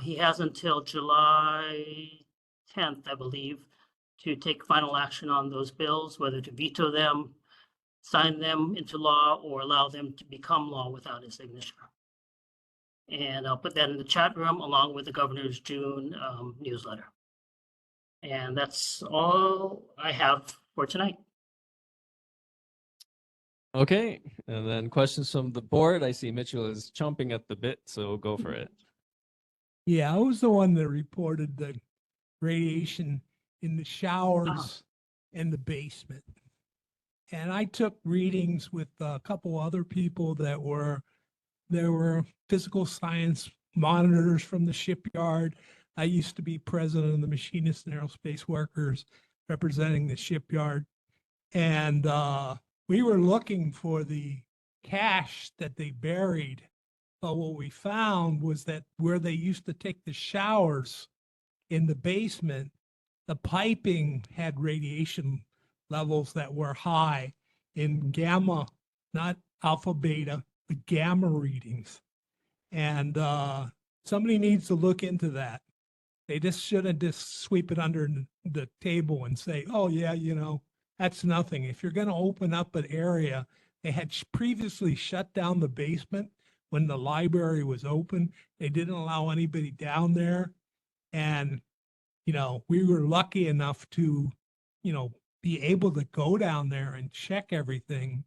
He has until July 10th, I believe, to take final action on those bills, whether to veto them, sign them into law, or allow them to become law without his signature. And I'll put that in the chat room along with the governor's June newsletter. And that's all I have for tonight. Okay, and then questions from the board. I see Mitchell is chomping at the bit, so go for it. Yeah, I was the one that reported the radiation in the showers and the basement. And I took readings with a couple other people that were, there were physical science monitors from the shipyard. I used to be president of the Machinist and Aerospace Workers representing the shipyard. And we were looking for the cache that they buried. But what we found was that where they used to take the showers in the basement, the piping had radiation levels that were high in gamma, not alpha beta, but gamma readings. And somebody needs to look into that. They just shouldn't just sweep it under the table and say, oh, yeah, you know, that's nothing. If you're going to open up an area, they had previously shut down the basement when the library was open. They didn't allow anybody down there. And, you know, we were lucky enough to, you know, be able to go down there and check everything.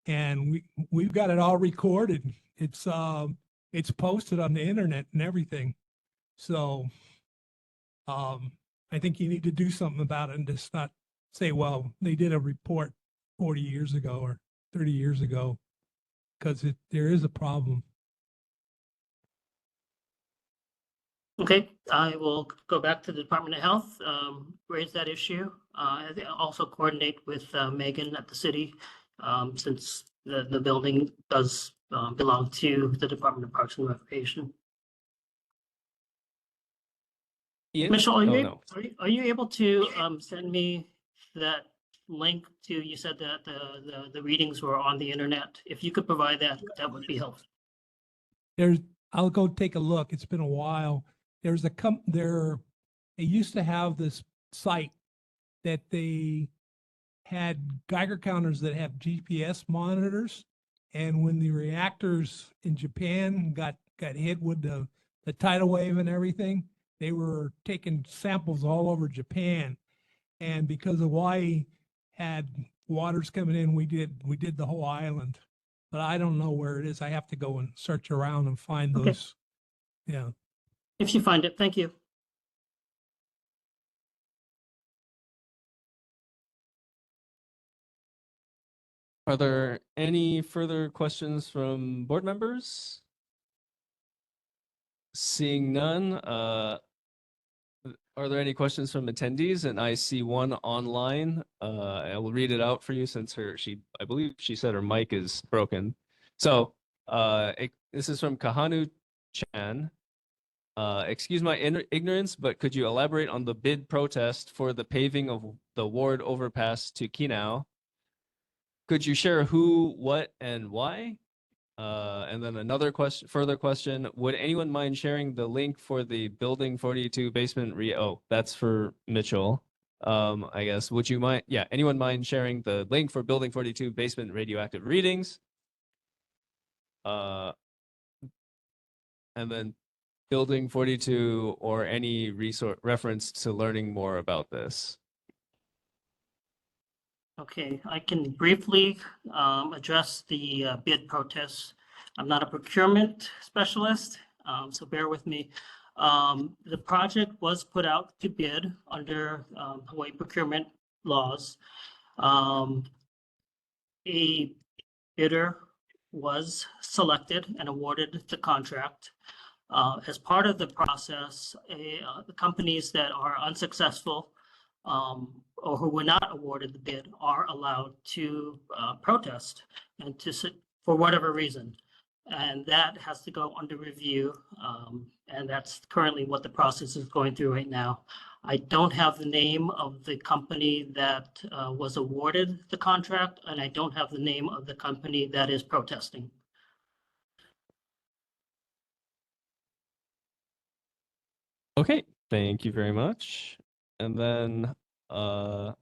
And we've got it all recorded. It's posted on the internet and everything. So I think you need to do something about it and just not say, well, they did a report 40 years ago or 30 years ago, because there is a problem. Okay, I will go back to the Department of Health, raise that issue. Also coordinate with Megan at the city, since the building does belong to the Department of Parks and Recreation. Ian? Michelle, Oh, no. are you able to send me that link to, you said that the readings were on the internet. If you could provide that, that would be helpful. I'll go take a look. It's been a while. They used to have this site that they had Geiger counters that have GPS monitors. And when the reactors in Japan got hit with the tidal wave and everything, they were taking samples all over Japan. And because Hawaii had waters coming in, we did the whole island. But I don't know where it is. I have to go and search around and find Okay. those. Yeah. If you find it, thank you. Are there any further questions from board members? Seeing none, are there any questions from attendees? And I see one online. I will read it out for you since I believe she said her mic is broken. So this is from Kahanu Chan. Excuse my ignorance, but could you elaborate on the bid protest for the paving of the Ward overpass to Kinau? Could you share who, what, and why? And then another further question, would anyone mind sharing the link for the Building 42 basement oh, that's for Mitchell. I guess, would you mind, yeah, anyone mind sharing the link for Building 42 basement radioactive readings? And then Building 42 or any reference to learning more about this. Okay, I can briefly address the bid protests. I'm not a procurement specialist, so bear with me. The project was put out to bid under Hawaii procurement laws. A bidder was selected and awarded the contract. As part of the process, the companies that are unsuccessful or who were not awarded the bid are allowed to protest and for whatever reason. And that has to go under review. And that's currently what the process is going through right now. I don't have the name of the company that was awarded the contract, and I don't have the name of the company that is protesting. Okay, thank you very much. And then, are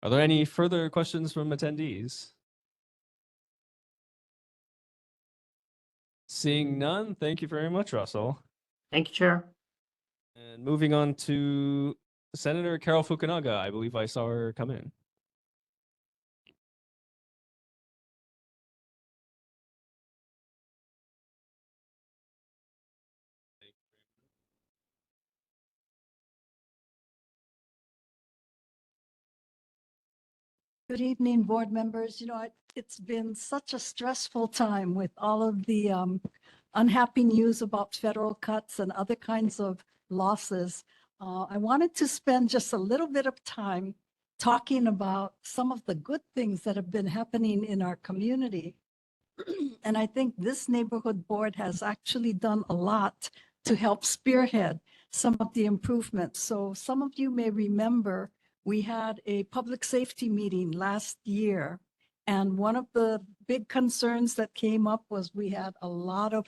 there any further questions from attendees? Seeing none, thank you very much, Russell. Thank you, Chair. And moving on to Senator Carol Fukunaga. I believe I saw her come in. Good evening, board members. You know, it's been such a stressful time with all of the unhappy news about federal cuts and other kinds of losses. I wanted to spend just a little bit of time talking about some of the good things that have been happening in our community. And I think this neighborhood board has actually done a lot to help spearhead some of the improvements. So some of you may remember we had a public safety meeting last year. And one of the big concerns that came up was we had a lot of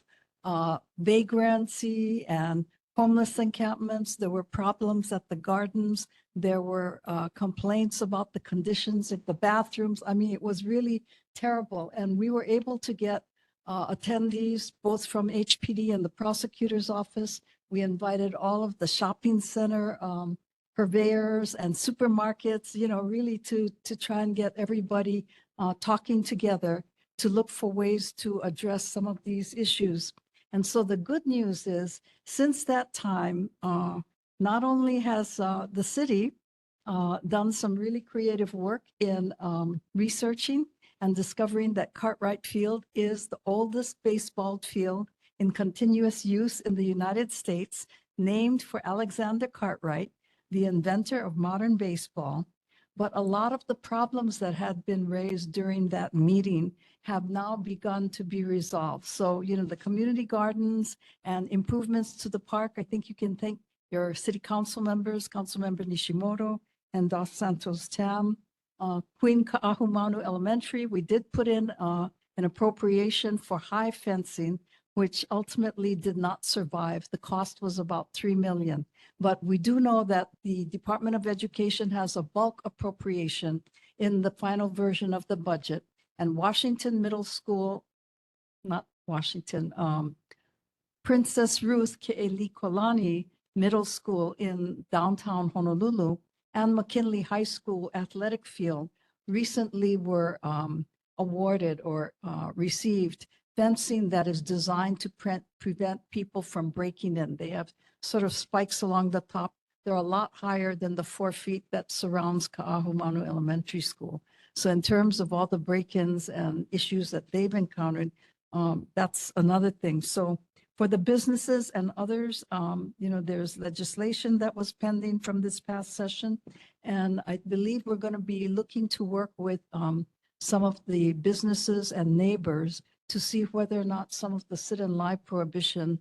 vagrancy and homeless encampments. There were problems at the gardens. There were complaints about the conditions of the bathrooms. I mean, it was really terrible. And we were able to get attendees both from HPD and the prosecutor's office. We invited all of the shopping center purveyors and supermarkets, you know, really to try and get everybody talking together to look for ways to address some of these issues. And so the good news is, since that time, not only has the city done some really creative work in researching and discovering that Cartwright Field is the oldest baseball field in continuous use in the United States, named for Alexander Cartwright, the inventor of modern baseball. But a lot of the problems that had been raised during that meeting have now begun to be resolved. So, you know, the community gardens and improvements to the park, I think you can thank your city council members, Councilmember Nishimoto and Dos Santos Tam. Queen Ka'ahumanu Elementary, we did put in an appropriation for high fencing, which ultimately did not survive. The cost was about $3 million. But we do know that the Department of Education has a bulk appropriation in the final version of the budget. And Washington Middle School, not Washington, Princess Ruth Ke'elikolani Middle School in downtown Honolulu and McKinley High School athletic field recently were awarded or received fencing that is designed to prevent people from breaking in. They have sort of spikes along the top. They're a lot higher than the 4 feet that surrounds Ka'ahumanu Elementary School. So in terms of all the break-ins and issues that they've encountered, that's another thing. So for the businesses and others, you know, there's legislation that was pending from this past session. And I believe we're going to be looking to work with some of the businesses and neighbors to see whether or not some of the sit and lie prohibition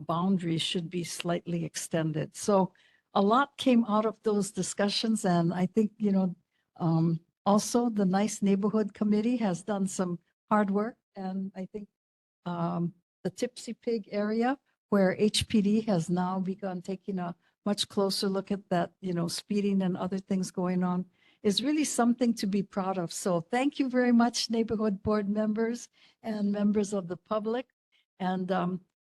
boundaries should be slightly extended. So a lot came out of those discussions. And I think, you know, also the Nice Neighborhood Committee has done some hard work. And I think the Tipsy Pig area, where HPD has now begun taking a much closer look at that, you know, speeding and other things going on, is really something to be proud of. So thank you very much, neighborhood board members and members of the public. And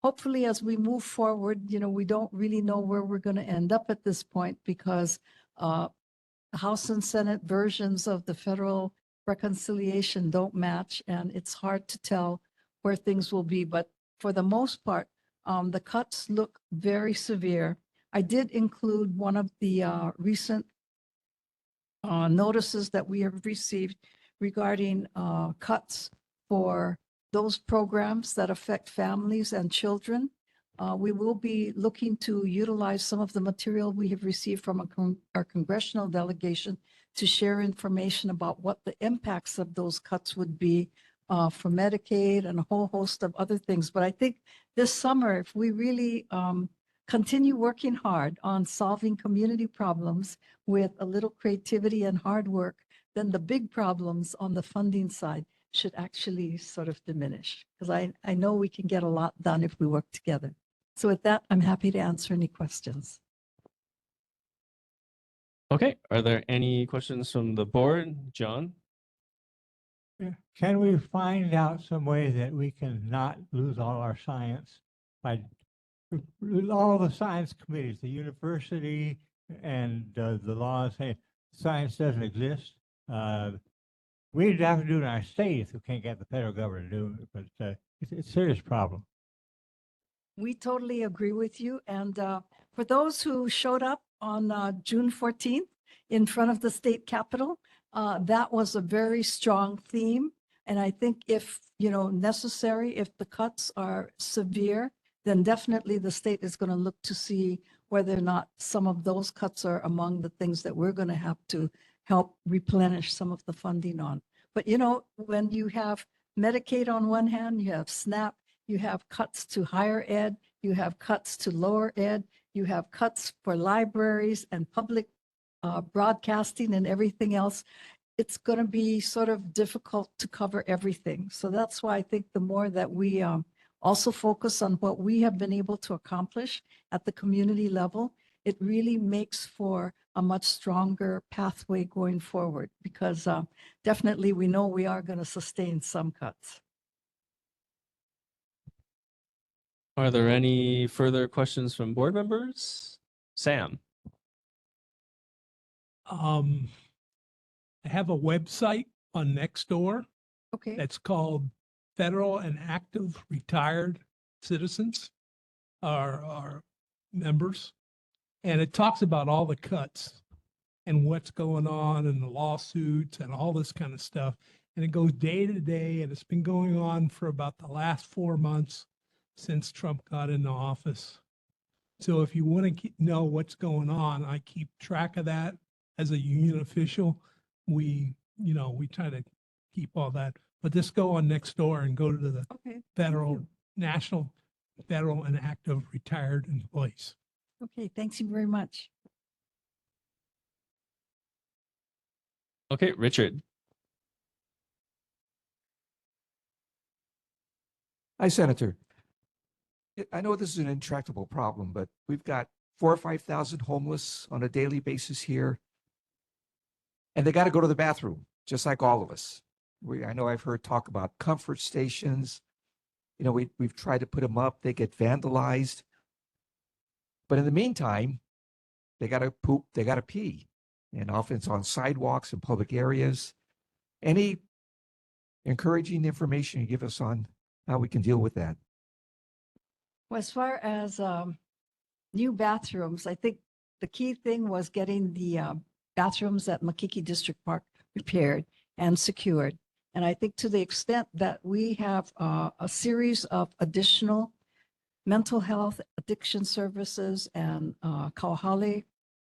hopefully as we move forward, you know, we don't really know where we're going to end up at this point, because House and Senate versions of the federal reconciliation don't match, and it's hard to tell where things will be. But for the most part, the cuts look very severe. I did include one of the recent notices that we have received regarding cuts for those programs that affect families and children. We will be looking to utilize some of the material we have received from our congressional delegation to share information about what the impacts of those cuts would be for Medicaid and a whole host of other things. But I think this summer, if we really continue working hard on solving community problems with a little creativity and hard work, then the big problems on the funding side should actually sort of diminish. Because I know we can get a lot done if we work together. So with that, I'm happy to answer any questions. Okay, are there any questions from the board? John? Yeah. Can we find out some way that we can not lose all our science by all the science committees, the university and the law say science doesn't exist? We'd have to do it in our state if we can't get the federal government to do it, but it's a serious problem. We totally agree with you. And for those who showed up on June 14th in front of the state capitol, that was a very strong theme. And I think if, you know, necessary, if the cuts are severe, then definitely the state is going to look to see whether or not some of those cuts are among the things that we're going to have to help replenish some of the funding on. But, you know, when you have Medicaid on one hand, you have SNAP, you have cuts to higher ed, you have cuts to lower ed, you have cuts for libraries and public broadcasting and everything else. It's going to be sort of difficult to cover everything. So that's why I think the more that we also focus on what we have been able to accomplish at the community level, it really makes for a much stronger pathway going forward, because definitely we know we are going to sustain some cuts. Are there any further questions from board members? Sam? I have a website on Nextdoor. Okay. That's called Federal and Active Retired Citizens, our members. And it talks about all the cuts and what's going on and the lawsuits and all this kind of stuff. And it goes day to day, and it's been going on for about the last 4 months since Trump got into office. So if you want to know what's going on, I keep track of that as a union official. We try to keep all that. But just go on Nextdoor and go to the National Federal and Active Retired Employees. Okay, thanks you very much. Okay, Richard. Hi, Senator. I know this is an intractable problem, but we've got 4,000 or 5,000 homeless on a daily basis here. And they got to go to the bathroom, just like all of us. I know I've heard talk about comfort stations. You know, we've tried to put them up. They get vandalized. But in the meantime, they got to poop, they got to pee. And often it's on sidewalks and public areas. Any encouraging information you give us on how we can deal with that? Well, as far as new bathrooms, I think the key thing was getting the bathrooms at Makiki District Park repaired and secured. And I think to the extent that we have a series of additional mental health addiction services and Kauhale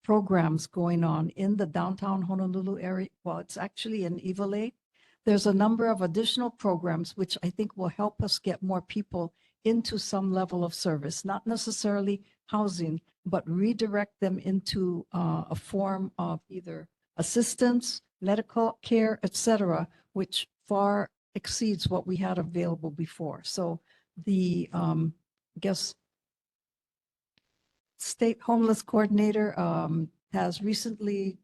programs going on in the downtown Honolulu area, well, it's actually in Iwalei. There's a number of additional programs which I think will help us get more people into some level of service, not necessarily housing, but redirect them into a form of either assistance, medical care, etc., which far exceeds what we had available before. So the, I guess, state homeless coordinator has recently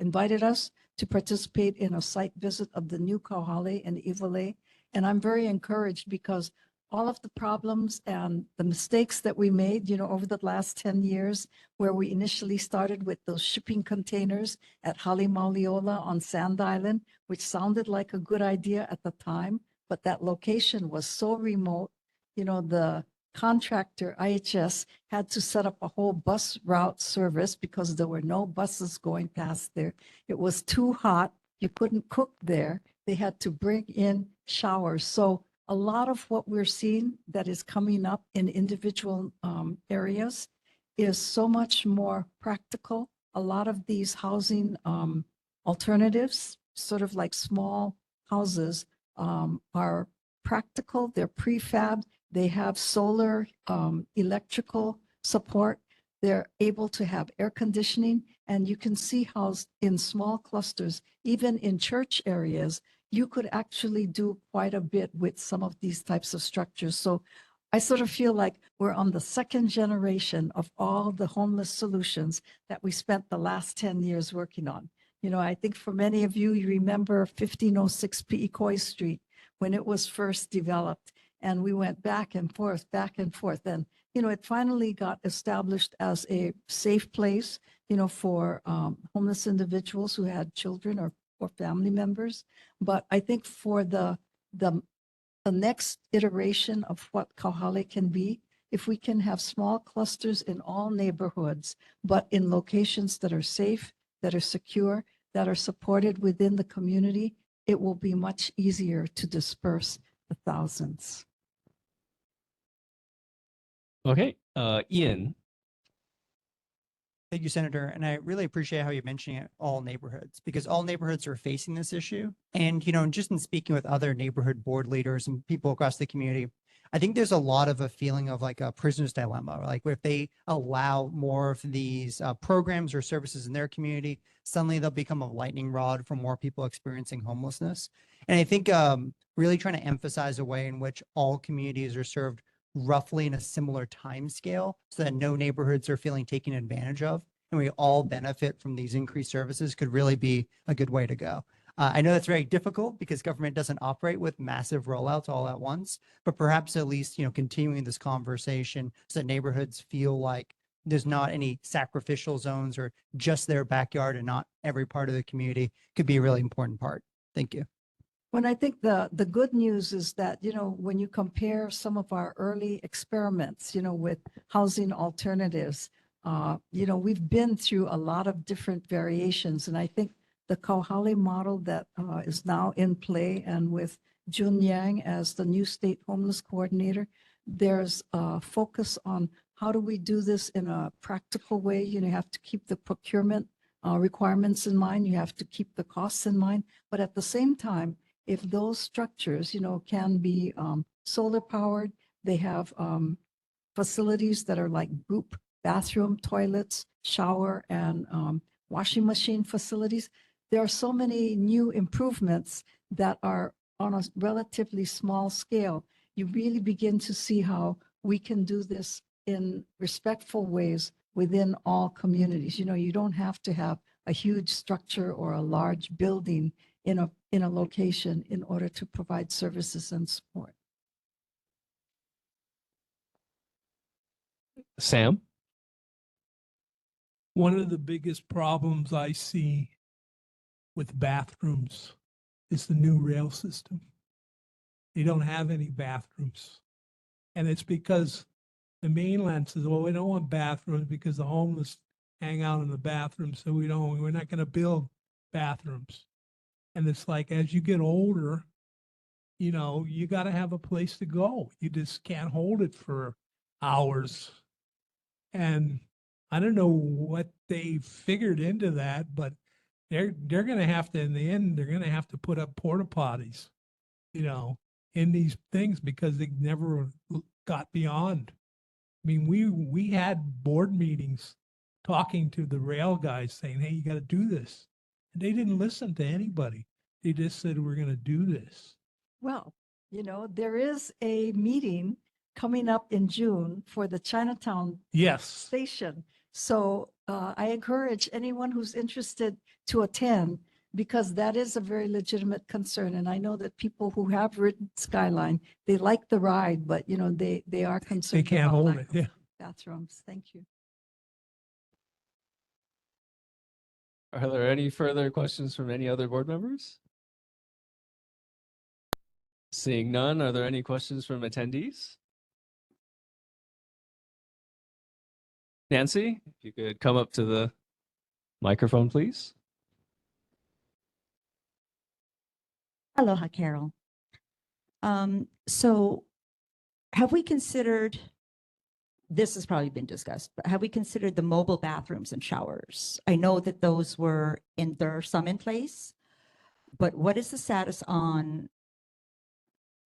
invited us to participate in a site visit of the new Kauhale and Iwalei. And I'm very encouraged because all of the problems and the mistakes that we made, over the last 10 years, where we initially started with those shipping containers at Halemaliola on Sand Island, which sounded like a good idea at the time, but that location was so remote, the contractor, IHS, had to set up a whole bus route service because there were no buses going past there. It was too hot. You couldn't cook there. They had to bring in showers. So a lot of what we're seeing that is coming up in individual areas is so much more practical. A lot of these housing alternatives, sort of like small houses, are practical. They're prefabbed. They have solar, electrical support. They're able to have air conditioning. And you can see how in small clusters, even in church areas, you could actually do quite a bit with some of these types of structures. So I sort of feel like we're on the second generation of all the homeless solutions that we spent the last 10 years working on. I think for many of you, you remember 1506 Pi'ikoi Street when it was first developed. And we went back and forth. And, it finally got established as a safe place, for homeless individuals who had children or family members. But I think for the next iteration of what Kauhale can be, if we can have small clusters in all neighborhoods, but in locations that are safe, that are secure, that are supported within the community, it will be much easier to disperse the thousands. Okay, Ian. Thank you, Senator. And I really appreciate how you're mentioning it, all neighborhoods, because all neighborhoods are facing this issue. And, just in speaking with other neighborhood board leaders and people across the community, I think there's a lot of a feeling of like a prisoner's dilemma. Like if they allow more of these programs or services in their community, suddenly they'll become a lightning rod for more people experiencing homelessness. And I think really trying to emphasize a way in which all communities are served roughly in a similar time scale so that no neighborhoods are feeling taken advantage of and we all benefit from these increased services could really be a good way to go. I know that's very difficult because government doesn't operate with massive rollouts all at once, but perhaps at least, continuing this conversation so that neighborhoods feel like there's not any sacrificial zones or just their backyard and not every part of the community could be a really important part. Thank you. When I think the good news is that, when you compare some of our early experiments, with housing alternatives, we've been through a lot of different variations. And I think the Kauhale model that is now in play and with Jun Yang as the new state homeless coordinator, there's a focus on how do we do this in a practical way. You have to keep the procurement requirements in mind. You have to keep the costs in mind. But at the same time, if those structures, can be solar powered, they have facilities that are like group bathroom, toilets, shower, and washing machine facilities. There are so many new improvements that are on a relatively small scale. You really begin to see how we can do this in respectful ways within all communities. You don't have to have a huge structure or a large building in a location in order to provide services and support. Sam? One of the biggest problems I see with bathrooms is the new rail system. They don't have any bathrooms. And it's because the mainland says, well, we don't want bathrooms because the homeless hang out in the bathrooms, so we're not going to build bathrooms. And it's like, as you get older, you got to have a place to go. You just can't hold it for hours. And I don't know what they figured into that, but they're going to have to, in the end, they're going to have to put up porta potties, in these things because they never got beyond. I mean, we had board meetings talking to the rail guys saying, hey, you got to do this. And they didn't listen to anybody. They just said, we're going to do this. Well, there is a meeting coming up in June for the Chinatown Yes. station. So I encourage anyone who's interested to attend because that is a very legitimate concern. And I know that people who have ridden Skyline, they like the ride, but they are concerned. They can't about hold lack it. of Yeah. bathrooms. Thank you. Are there any further questions from any other board members? Seeing none, are there any questions from attendees? Nancy, if you could come up to the microphone, please. Aloha, Carol. So have we considered, this has probably been discussed, but have we considered the mobile bathrooms and showers? I know that those there are some in place, but what is the status on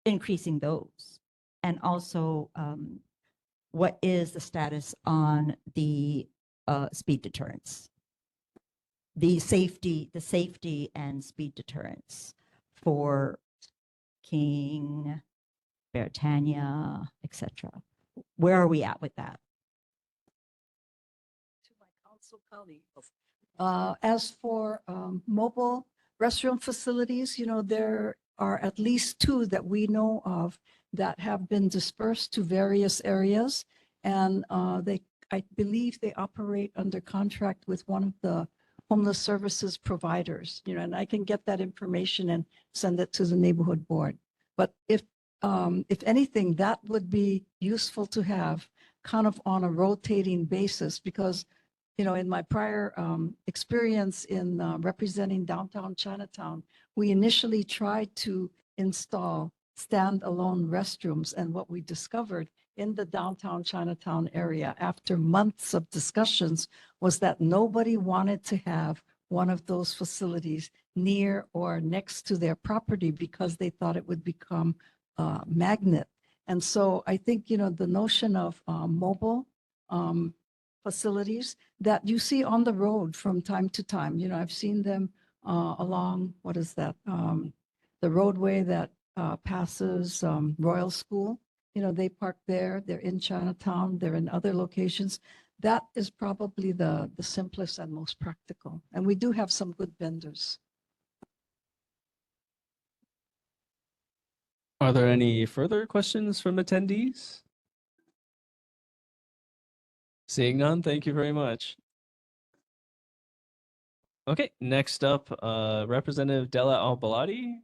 increasing those? And also, what is the status on the speed deterrence? The safety and speed deterrence for King, Beretania, etc. Where are we at with that? To my council colleagues. As for mobile restroom facilities, there are at least 2 that we know of that have been dispersed to various areas. And I believe they operate under contract with one of the homeless services providers, and I can get that information and send it to the neighborhood board. But if anything, that would be useful to have kind of on a rotating basis because, in my prior experience in representing downtown Chinatown, we initially tried to install standalone restrooms. And what we discovered in the downtown Chinatown area after months of discussions was that nobody wanted to have one of those facilities near or next to their property because they thought it would become a magnet. And so I think, the notion of mobile facilities that you see on the road from time to time, I've seen them along, what is that? The roadway that passes Royal School. They park there, they're in Chinatown, they're in other locations. That is probably the simplest and most practical. And we do have some good vendors. Are there any further questions from attendees? Seeing none, thank you very much. Okay, next up, Representative Della Albalati.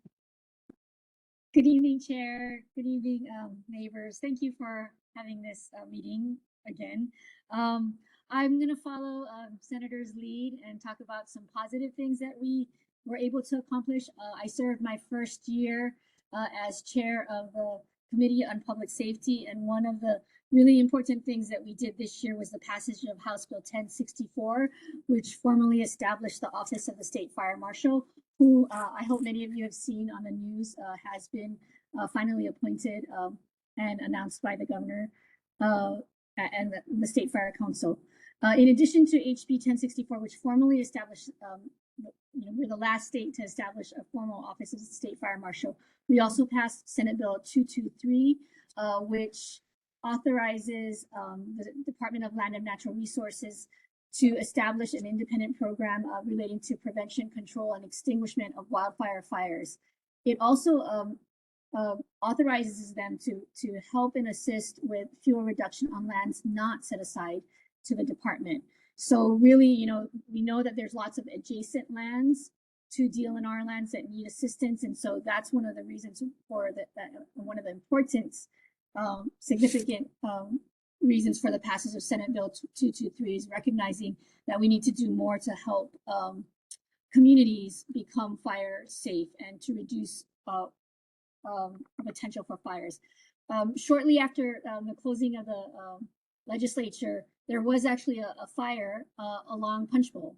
Good evening, Chair. Good evening, neighbors. Thank you for having this meeting again. I'm going to follow Senator's lead and talk about some positive things that we were able to accomplish. I served my first year as chair of the Committee on Public Safety, and one of the really important things that we did this year was the passage of House Bill 1064, which formally established the Office of the State Fire Marshal, who I hope many of you have seen on the news, has been finally appointed and announced by the governor and the State Fire Council. In addition to HB 1064, which formally established, we're the last state to establish a formal Office of the State Fire Marshal, we also passed Senate Bill 223, which authorizes the Department of Land and Natural Resources to establish an independent program relating to prevention, control, and extinguishment of wildfire fires. It also authorizes them to help and assist with fuel reduction on lands not set aside to the department. So really, we know that there's lots of adjacent lands to DLNR lands that need assistance. And so that's one of the reasons for one of the important, significant reasons for the passage of Senate Bill 223 is recognizing that we need to do more to help communities become fire safe and to reduce potential for fires. Shortly after the closing of the legislature, there was actually a fire along Punchbowl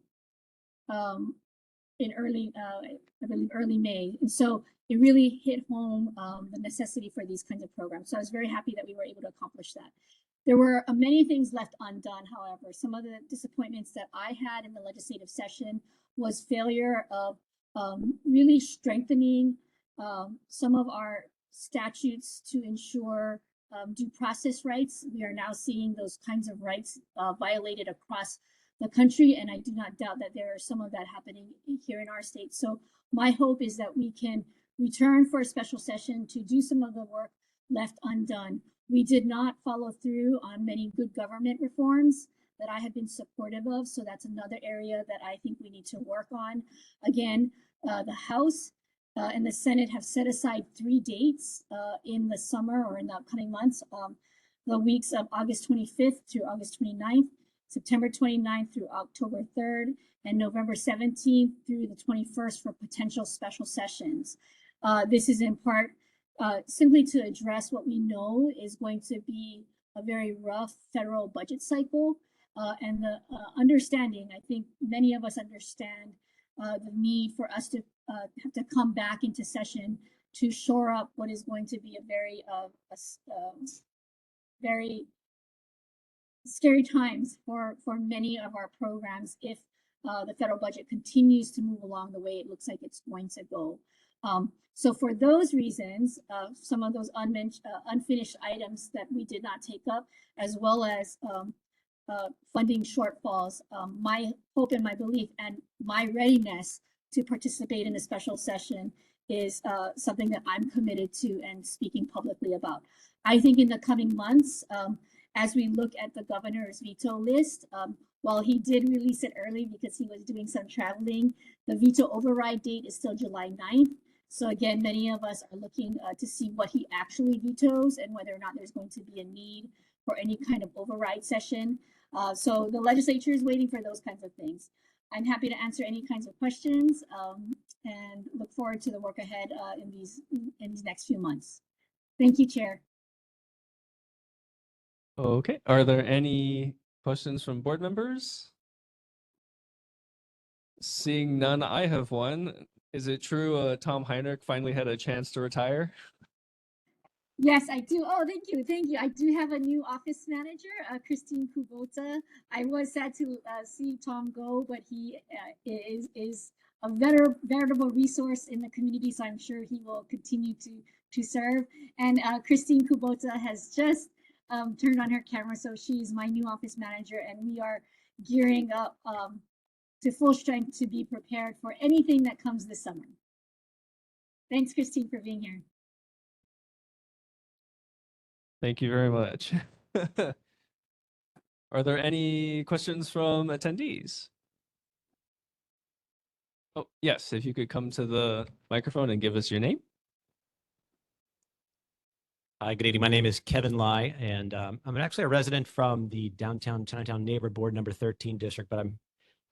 in early, I believe early May. And so it really hit home the necessity for these kinds of programs. So I was very happy that we were able to accomplish that. There were many things left undone, however. Some of the disappointments that I had in the legislative session was failure of really strengthening some of our statutes to ensure due process rights. We are now seeing those kinds of rights violated across the country, and I do not doubt that there are some of that happening here in our state. So my hope is that we can return for a special session to do some of the work left undone. We did not follow through on many good government reforms that I have been supportive of, so that's another area that I think we need to work on. Again, the House and the Senate have set aside 3 dates in the summer or in the upcoming months, the weeks of August 25th through August 29th, September 29th through October 3rd, and November 17th through the 21st for potential special sessions. This is in part simply to address what we know is going to be a very rough federal budget cycle and the understanding, I think many of us understand the need for us to have to come back into session to shore up what is going to be a very, very scary times for many of our programs if the federal budget continues to move along the way it looks like it's going to go. So for those reasons, some of those unfinished items that we did not take up, as well as funding shortfalls, my hope and my belief and my readiness to participate in a special session is something that I'm committed to and speaking publicly about. I think in the coming months, as we look at the governor's veto list, while he did release it early because he was doing some traveling, the veto override date is still July 9th. So again, many of us are looking to see what he actually vetoes and whether or not there's going to be a need for any kind of override session. So the legislature is waiting for those kinds of things. I'm happy to answer any kinds of questions and look forward to the work ahead in these next few months. Thank you, Chair. Okay, are there any questions from board members? Seeing none, I have one. Is it true Tom Heinrich finally had a chance to retire? Yes, I do. Oh, thank you. Thank you. I do have a new office manager, Christine Kubota. I was sad to see Tom go, but he is a veritable resource in the community, so I'm sure he will continue to serve. And Christine Kubota has just turned on her camera, so she's my new office manager, and we are gearing up to full strength to be prepared for anything that comes this summer. Thanks, Christine, for being here. Thank you very much. Are there any questions from attendees? Oh, yes, if you could come to the microphone and give us your name. Hi, good evening. My name is Kevin Lai, and I'm actually a resident from the downtown Chinatown Neighborhood Board number 13 district, but I'm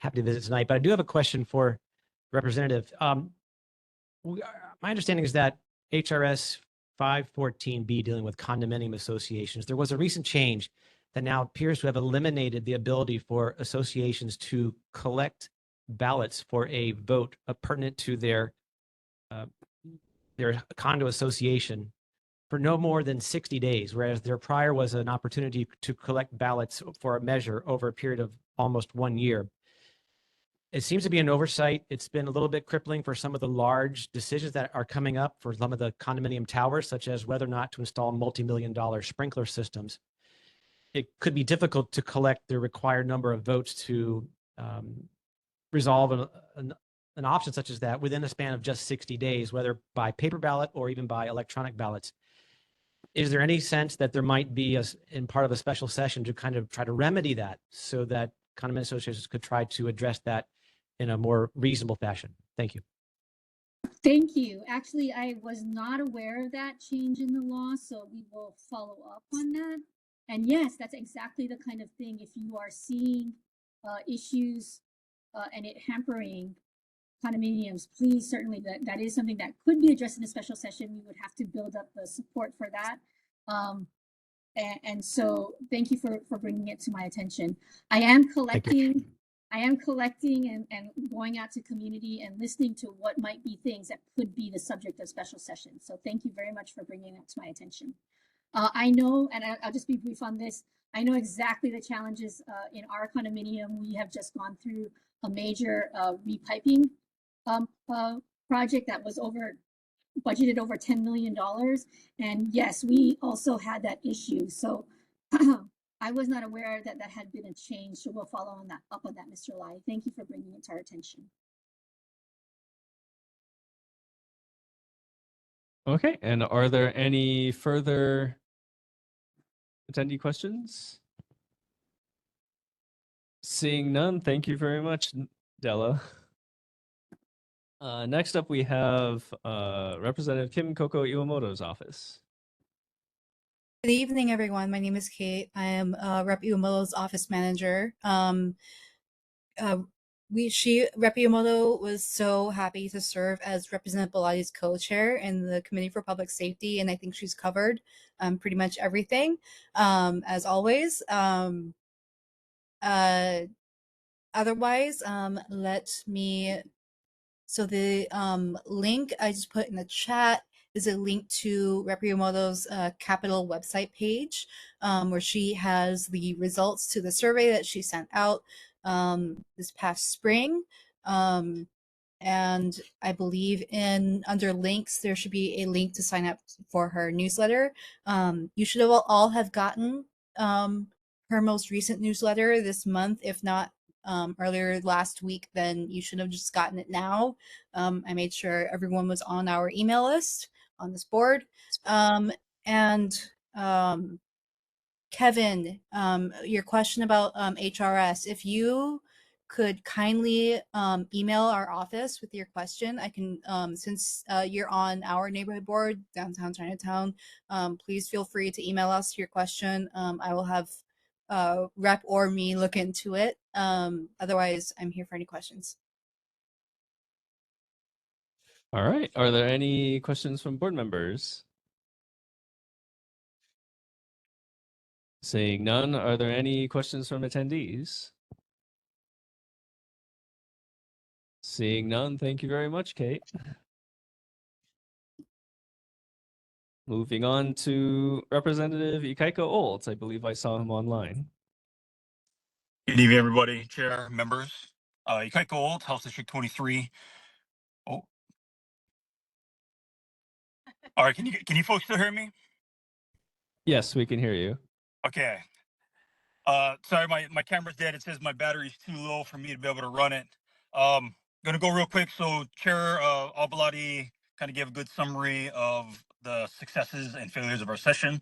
happy to visit tonight. But I do have a question for Representative. My understanding is that HRS 514B dealing with condominium associations, there was a recent change that now appears to have eliminated the ability for associations to collect ballots for a vote pertinent to their condo association for no more than 60 days, whereas there prior was an opportunity to collect ballots for a measure over a period of almost 1 year. It seems to be an oversight. It's been a little bit crippling for some of the large decisions that are coming up for some of the condominium towers, such as whether or not to install multi-million-dollar sprinkler systems. It could be difficult to collect the required number of votes to resolve an option such as that within a span of just 60 days, whether by paper ballot or even by electronic ballots. Is there any sense that there might be in part of a special session to kind of try to remedy that so that condominium associations could try to address that in a more reasonable fashion? Thank you. Thank you. Actually, I was not aware of that change in the law, so we will follow up on that. And yes, that's exactly the kind of thing, if you are seeing issues and it hampering condominiums, please, certainly that is something that could be addressed in a special session. We would have to build up the support for that. And so thank you for bringing it to my attention. I am collecting and going out to community and listening to what might be things that could be the subject of special sessions. So thank you very much for bringing that to my attention. I know, and I'll just be brief on this, I know exactly the challenges in our condominium. We have just gone through a major repiping project that was budgeted over $10 million. And yes, we also had that issue. So I was not aware that that had been a change. So we'll follow up on that, Mr. Lai. Thank you for bringing it to our attention. Okay, and are there any further attendee questions? Seeing none, thank you very much, Della. Next up, we have Representative Kim Coco Iwamoto's office. Good evening, everyone. My name is Kate. I am Rep. Iwamoto's office manager. Rep. Iwamoto was so happy to serve as Representative Belotti's co-chair in the Committee for Public Safety, and I think she's covered pretty much everything, as always. Otherwise, so the link I just put in the chat is a link to Rep. Iwamoto's Capitol website page, where she has the results to the survey that she sent out this past spring. And I believe under links, there should be a link to sign up for her newsletter. You should all have gotten her most recent newsletter this month. If not earlier last week, then you should have just gotten it now. I made sure everyone was on our email list on this board. Kevin, your question about HRS, if you could kindly email our office with your question, I can, since you're on our neighborhood board, downtown Chinatown, please feel free to email us your question. I will have Rep or me look into it. Otherwise, I'm here for any questions. All right, are there any questions from board members? Seeing none, are there any questions from attendees? Seeing none, thank you very much, Kate. Moving on to Representative Ikaika Olds. I believe I saw him online. Good evening, everybody, chair, members. Ikaika Old, House District 23. Oh, all right. Can you folks still hear me? Yes, we can hear you. Okay. Sorry, my camera's dead. It says my battery's too low for me to be able to run it. Gonna go real quick. So Chair Albaladi kind of gave a good summary of the successes and failures of our session.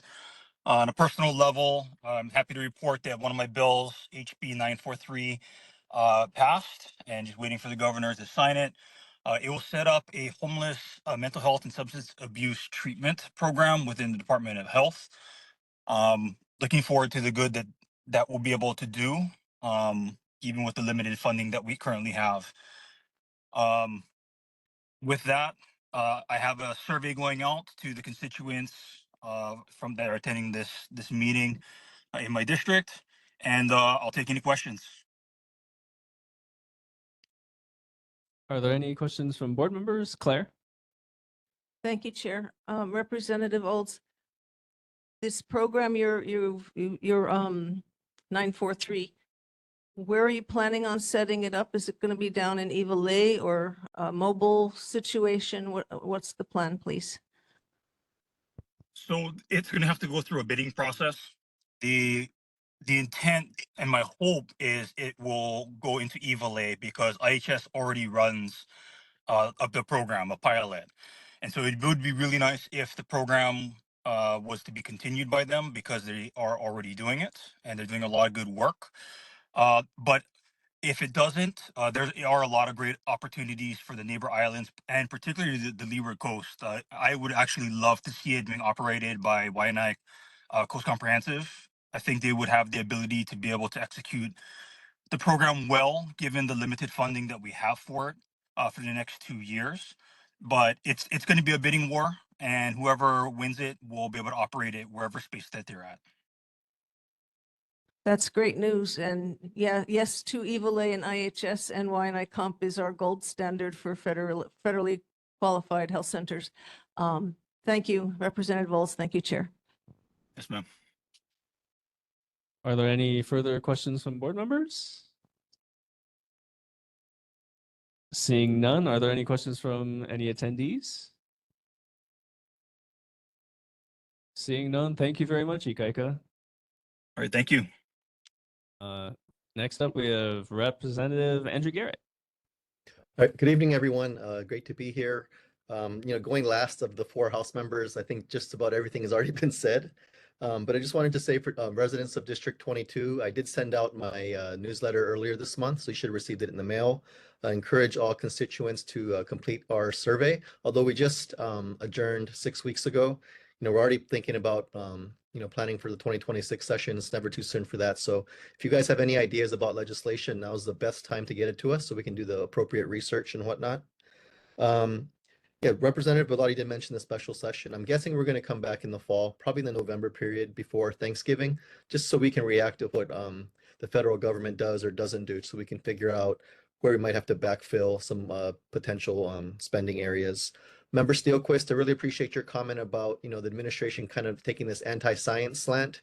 On a personal level, I'm happy to report that one of my bills, HB 943, passed and just waiting for the governor to sign it. It will set up a homeless mental health and substance abuse treatment program within the Department of Health. Looking forward to the good that we'll be able to do, even with the limited funding that we currently have. With that, I have a survey going out to the constituents from that are attending this meeting in my district, and I'll take any questions. Are there any questions from board members? Claire? Thank you, Chair. Representative Olds, this program you're 943, where are you planning on setting it up? Is it going to be down in Eva Lay or a mobile situation? What's the plan, please? So it's going to have to go through a bidding process. The intent and my hope is it will go into Eva Lay because IHS already runs of the program, a pilot. And so it would be really nice if the program was to be continued by them because they are already doing it and they're doing a lot of good work. But if it doesn't, there are a lot of great opportunities for the neighbor islands and particularly the Leeward Coast. I would actually love to see it being operated by Waianae Coast Comprehensive. I think they would have the ability to be able to execute the program well, given the limited funding that we have for it for the next 2 years. But it's going to be a bidding war, and whoever wins it will be able to operate it wherever space that they're at. That's great news. And yeah, yes to Eva Lay and IHS, and Waianae Comp is our gold standard for federally qualified health centers. Thank you, Representative Olds. Thank you, Chair. Yes, ma'am. Are there any further questions from board members? Seeing none, are there any questions from any attendees? Seeing none, thank you very much, Ikaika. All right, thank you. Next up, we have Representative Andrew Garrett. All right, good evening, everyone. Great to be here. Going last of the 4 House members, I think just about everything has already been said. But I just wanted to say for residents of District 22, I did send out my newsletter earlier this month, so you should have received it in the mail. I encourage all constituents to complete our survey. Although we just adjourned 6 weeks ago, we're already thinking about planning for the 2026 session. It's never too soon for that. So if you guys have any ideas about legislation, now's the best time to get it to us so we can do the appropriate research and whatnot. Yeah, Representative Bellotti did mention the special session. I'm guessing we're going to come back in the fall, probably in the November period before Thanksgiving, just so we can react to what the federal government does or doesn't do, so we can figure out where we might have to backfill some potential spending areas. Member Steelquist, I really appreciate your comment about, the administration kind of taking this anti-science slant.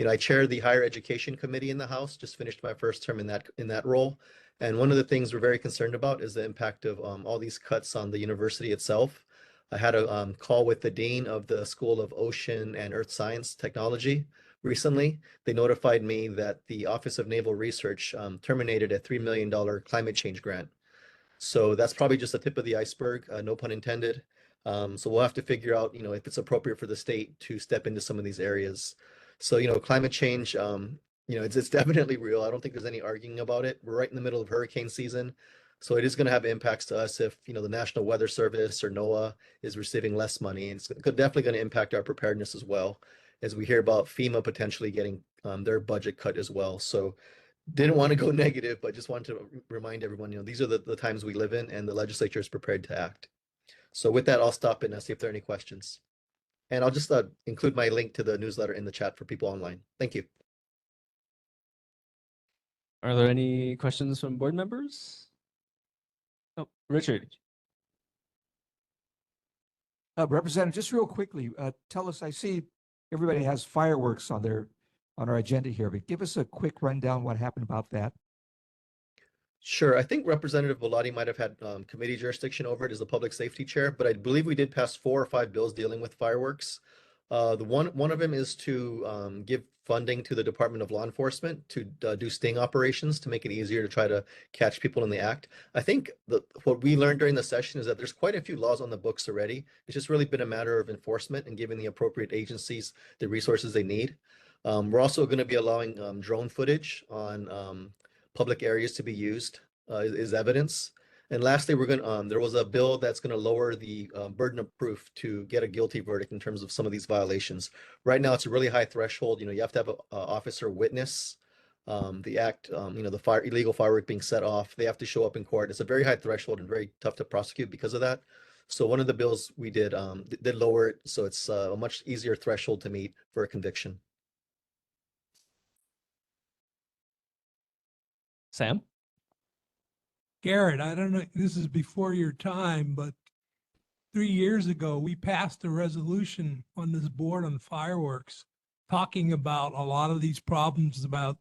I chair the Higher Education Committee in the House, just finished my first term in that role. And one of the things we're very concerned about is the impact of all these cuts on the university itself. I had a call with the dean of the School of Ocean and Earth Science Technology recently. They notified me that the Office of Naval Research terminated a $3 million climate change grant. So that's probably just the tip of the iceberg, no pun intended. So we'll have to figure out, if it's appropriate for the state to step into some of these areas. So, climate change, it's definitely real. I don't think there's any arguing about it. We're right in the middle of hurricane season. So it is going to have impacts to us if, the National Weather Service or NOAA is receiving less money. And it's definitely going to impact our preparedness as well, as we hear about FEMA potentially getting their budget cut as well. So didn't want to go negative, but just wanted to remind everyone, these are the times we live in and the legislature is prepared to act. So with that, I'll stop and see if there are any questions. And I'll just include my link to the newsletter in the chat for people online. Thank you. Are there any questions from board members? Oh, Richard. Representative, just real quickly, tell us, I see everybody has fireworks on our agenda here, but give us a quick rundown what happened about that. Sure. I think Representative Bellotti might have had committee jurisdiction over it as the public safety chair, but I believe we did pass 4 or 5 bills dealing with fireworks. The one of them is to give funding to the Department of Law Enforcement to do sting operations to make it easier to try to catch people in the act. I think what we learned during the session is that there's quite a few laws on the books already. It's just really been a matter of enforcement and giving the appropriate agencies the resources they need. We're also going to be allowing drone footage on public areas to be used is evidence. And lastly, we're going to, there was a bill that's going to lower the burden of proof to get a guilty verdict in terms of some of these violations. Right now, it's a really high threshold. You have to have an officer witness the act, the illegal firework being set off. They have to show up in court. It's a very high threshold and very tough to prosecute because of that. So one of the bills we did lower it, so it's a much easier threshold to meet for a conviction. Sam? Garrett, I don't know, this is before your time, but 3 years ago, we passed a resolution on this board on fireworks, talking about a lot of these problems about,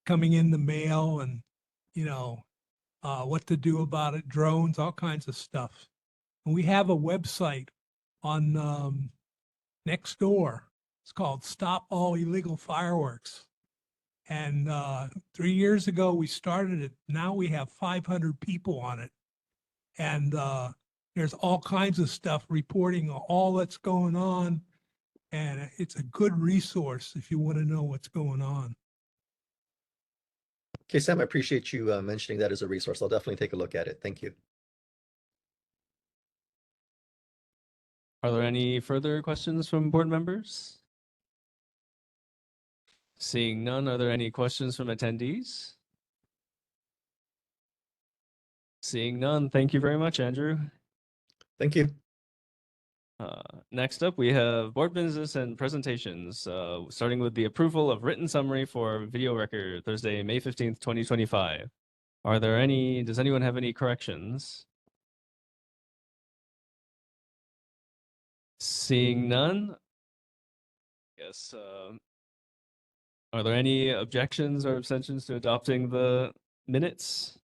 coming in the mail and, what to do about it, drones, all kinds of stuff. And we have a website on Nextdoor. It's called Stop All Illegal Fireworks. And 3 years ago, we started it. Now we have 500 people on it. And there's all kinds of stuff reporting all that's going on. And it's a good resource if you want to know what's going on. Okay, Sam, I appreciate you mentioning that as a resource. I'll definitely take a look at it. Thank you. Are there any further questions from board members? Seeing none, are there any questions from attendees? Seeing none, thank you very much, Andrew. Thank you. Next up, we have board business and presentations, starting with the approval of written summary for video record Thursday, May 15th, 2025. Does anyone have any corrections? Seeing none, yes. Are there any objections or abstentions to adopting the minutes?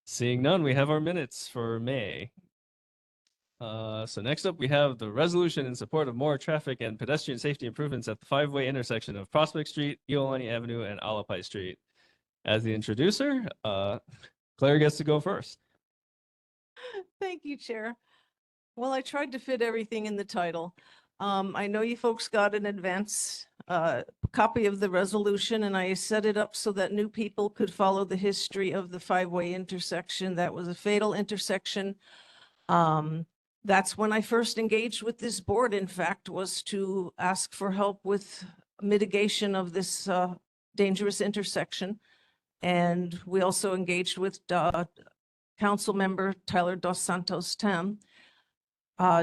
Seeing none, we have our minutes for May. So next up, we have the resolution in support of more traffic and pedestrian safety improvements at the 5-way intersection of Prospect Street, Iolani Avenue, and Alapai Street. As the introducer, Claire gets to go first. Thank you, Chair. Well, I tried to fit everything in the title. I know you folks got an advance copy of the resolution, and I set it up so that new people could follow the history of the 5-way intersection. That was a fatal intersection. That's when I first engaged with this board, in fact, was to ask for help with mitigation of this dangerous intersection. And we also engaged with Council Member Tyler Dos Santos Tam.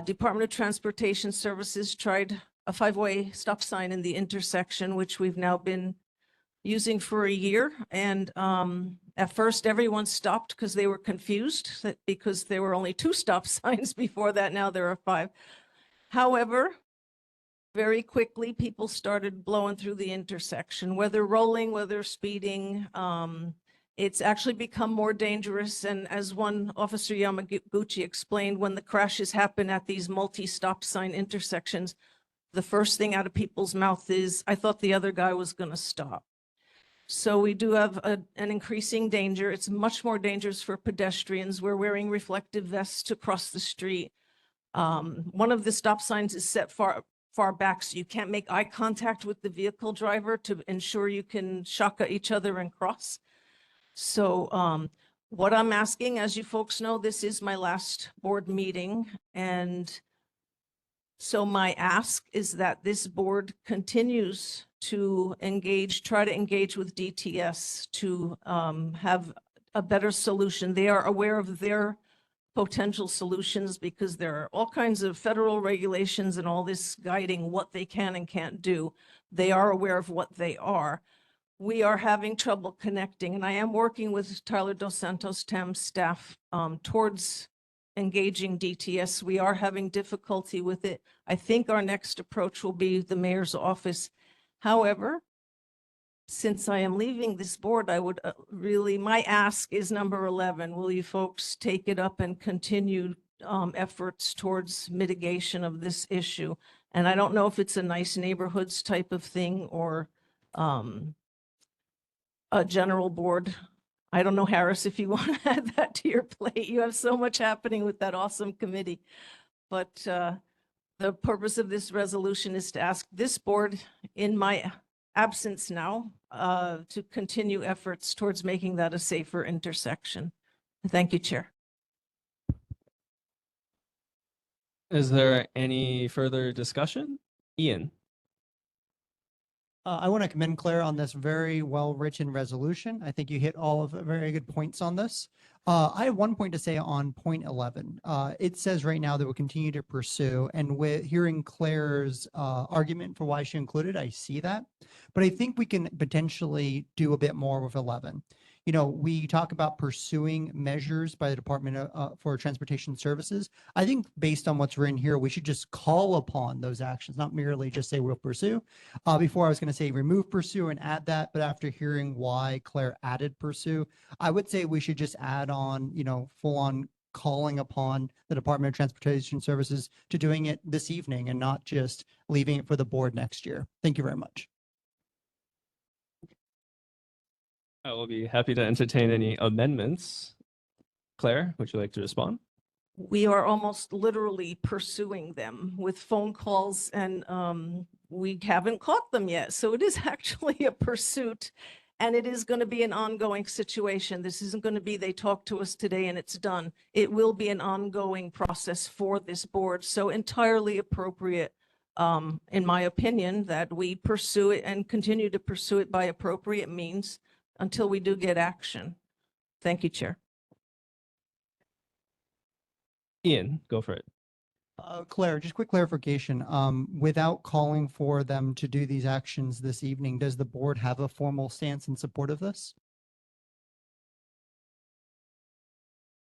Department of Transportation Services tried a 5-way stop sign in the intersection, which we've now been using for a year. And at first, everyone stopped because they were confused because there were only 2 stop signs before that. Now there are 5. However, very quickly, people started blowing through the intersection, whether rolling, whether speeding. It's actually become more dangerous. And as one Officer Yamaguchi explained, when the crashes happen at these multi-stop sign intersections, the first thing out of people's mouth is, I thought the other guy was going to stop. So we do have an increasing danger. It's much more dangerous for pedestrians. We're wearing reflective vests to cross the street. One of the stop signs is set far back, so you can't make eye contact with the vehicle driver to ensure you can shaka each other and cross. So what I'm asking, as you folks know, this is my last board meeting. And so my ask is that this board continues to try to engage with DTS to have a better solution. They are aware of their potential solutions because there are all kinds of federal regulations and all this guiding what they can and can't do. They are aware of what they are. we are having trouble connecting, and I am working with Tyler Dos Santos TAM's staff towards engaging DTS. We are having difficulty with it. I think our next approach will be the mayor's office. However, since I am leaving this board, I would my ask is number 11. Will you folks take it up and continue efforts towards mitigation of this issue? And I don't know if it's a nice neighborhoods type of thing or a general board. I don't know, Harris, if you want to add that to your plate. You have so much happening with that awesome committee. But the purpose of this resolution is to ask this board, in my absence now, to continue efforts towards making that a safer intersection. Thank you, Chair. Is there any further discussion? Ian? I want to commend Claire on this very well-written resolution. I think you hit all of the very good points on this. I have one point to say on point 11. It says right now that we'll continue to pursue, and with hearing Claire's argument for why she included, I see that. But I think we can potentially do a bit more with 11. You know, we talk about pursuing measures by the Department for Transportation Services. I think based on what's written here, we should just call upon those actions, not merely just say we'll pursue. Before I was going to say remove pursue and add that, but after hearing why Claire added pursue, I would say we should just add on, you know, full on calling upon the Department of Transportation Services to doing it this evening and not just leaving it for the board next year. Thank you very much. I will be happy to entertain any amendments. Claire, would you like to respond? We are almost literally pursuing them with phone calls, and we haven't caught them yet. So it is actually a pursuit, and it is going to be an ongoing situation. This isn't going to be they talk to us today and it's done. It will be an ongoing process for this board. So entirely appropriate, in my opinion, that we pursue it and continue to pursue it by appropriate means until we do get action. Thank you, Chair. Ian, go for it. Claire, just quick clarification. Without calling for them to do these actions this evening, does the board have a formal stance in support of this?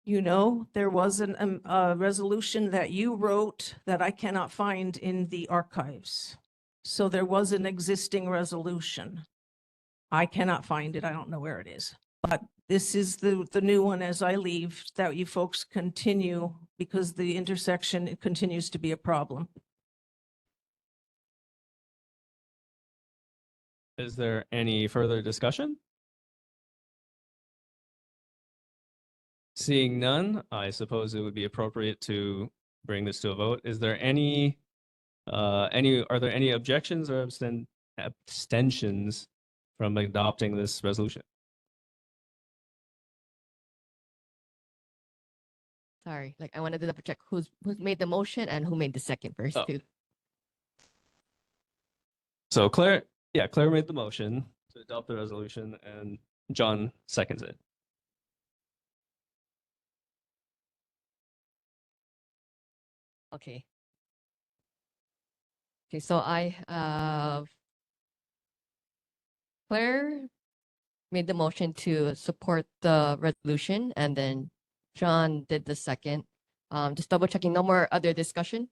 You know, there was a resolution that you wrote that I cannot find in the archives. So there was an existing resolution. I cannot find it. I don't know where it is. But this is the new one as I leave, that you folks continue, because the intersection, it continues to be a problem. Is there any further discussion? Seeing none, I suppose it would be appropriate to bring this to a vote. Is there are there any objections or abstentions from adopting this resolution? Sorry, like I wanted to double check who's made the motion and who made the second first too. So Claire made the motion to adopt the resolution and John seconds it. Okay. Okay, so I have Claire made the motion to support the resolution, and then John did the second. Just double checking, no more other discussion?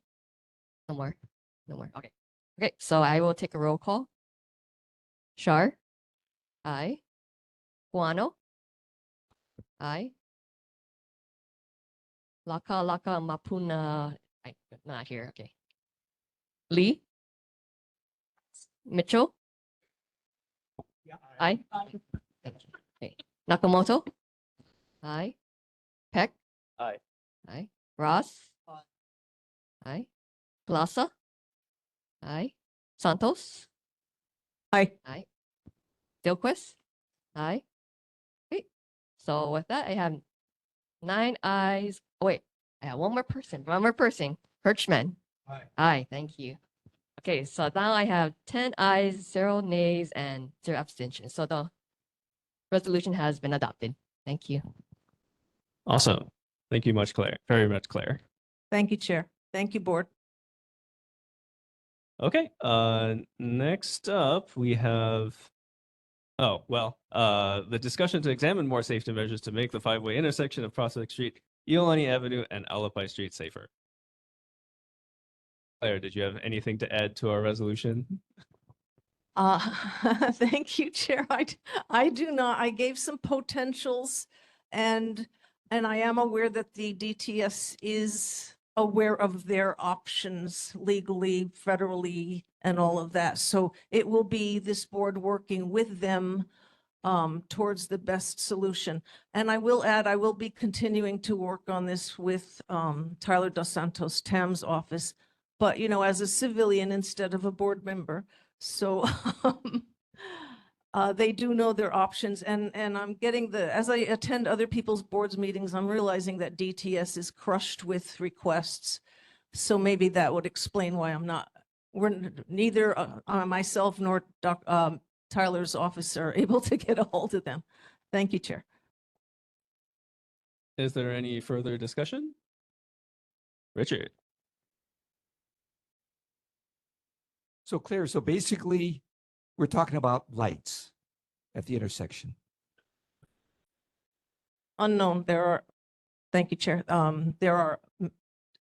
No more? No more, okay. Okay, so I will take a roll call. Shar? Aye. Guano? Aye. Laka Mapuna, not here, okay. Lee? Mitchell? Aye. Thank you. Okay. Nakamoto? Aye. Peck? Aye. Aye. Ross? Aye. Plaza? Aye. Santos? Aye. Aye. Dilquist? Aye. Okay. So with that, I have 9 ayes. Oh, wait, I have one more person. Hirschman? Aye. Aye, thank you. Okay, so now I have 10 ayes, 0 nays, and 0 abstentions. So the resolution has been adopted. Thank you. Awesome. Thank you much, Claire. Very much, Claire. Thank you, Chair. Thank you, Board. Okay, next up we have Oh, well, the discussion to examine more safety measures to make the five-way intersection of Prospect Street, Iolani Avenue, and Alapai Street safer. Claire, did you have anything to add to our resolution? Thank you, Chair. I do not. I gave some potentials and I am aware that the DTS is aware of their options legally, federally, and all of that. So it will be this board working with them towards the best solution. And I will add, I will be continuing to work on this with Tyler Dos Santos, Tam's office, but you know, as a civilian instead of a board member. So they do know their options, and I'm getting as I attend other people's boards meetings, I'm realizing that DTS is crushed with requests. So maybe that would explain why we're neither myself nor Tyler's office are able to get a hold of them. Thank you, Chair. Is there any further discussion? Richard. So Claire, so basically, we're talking about lights at the intersection. Unknown. Thank you, Chair. There are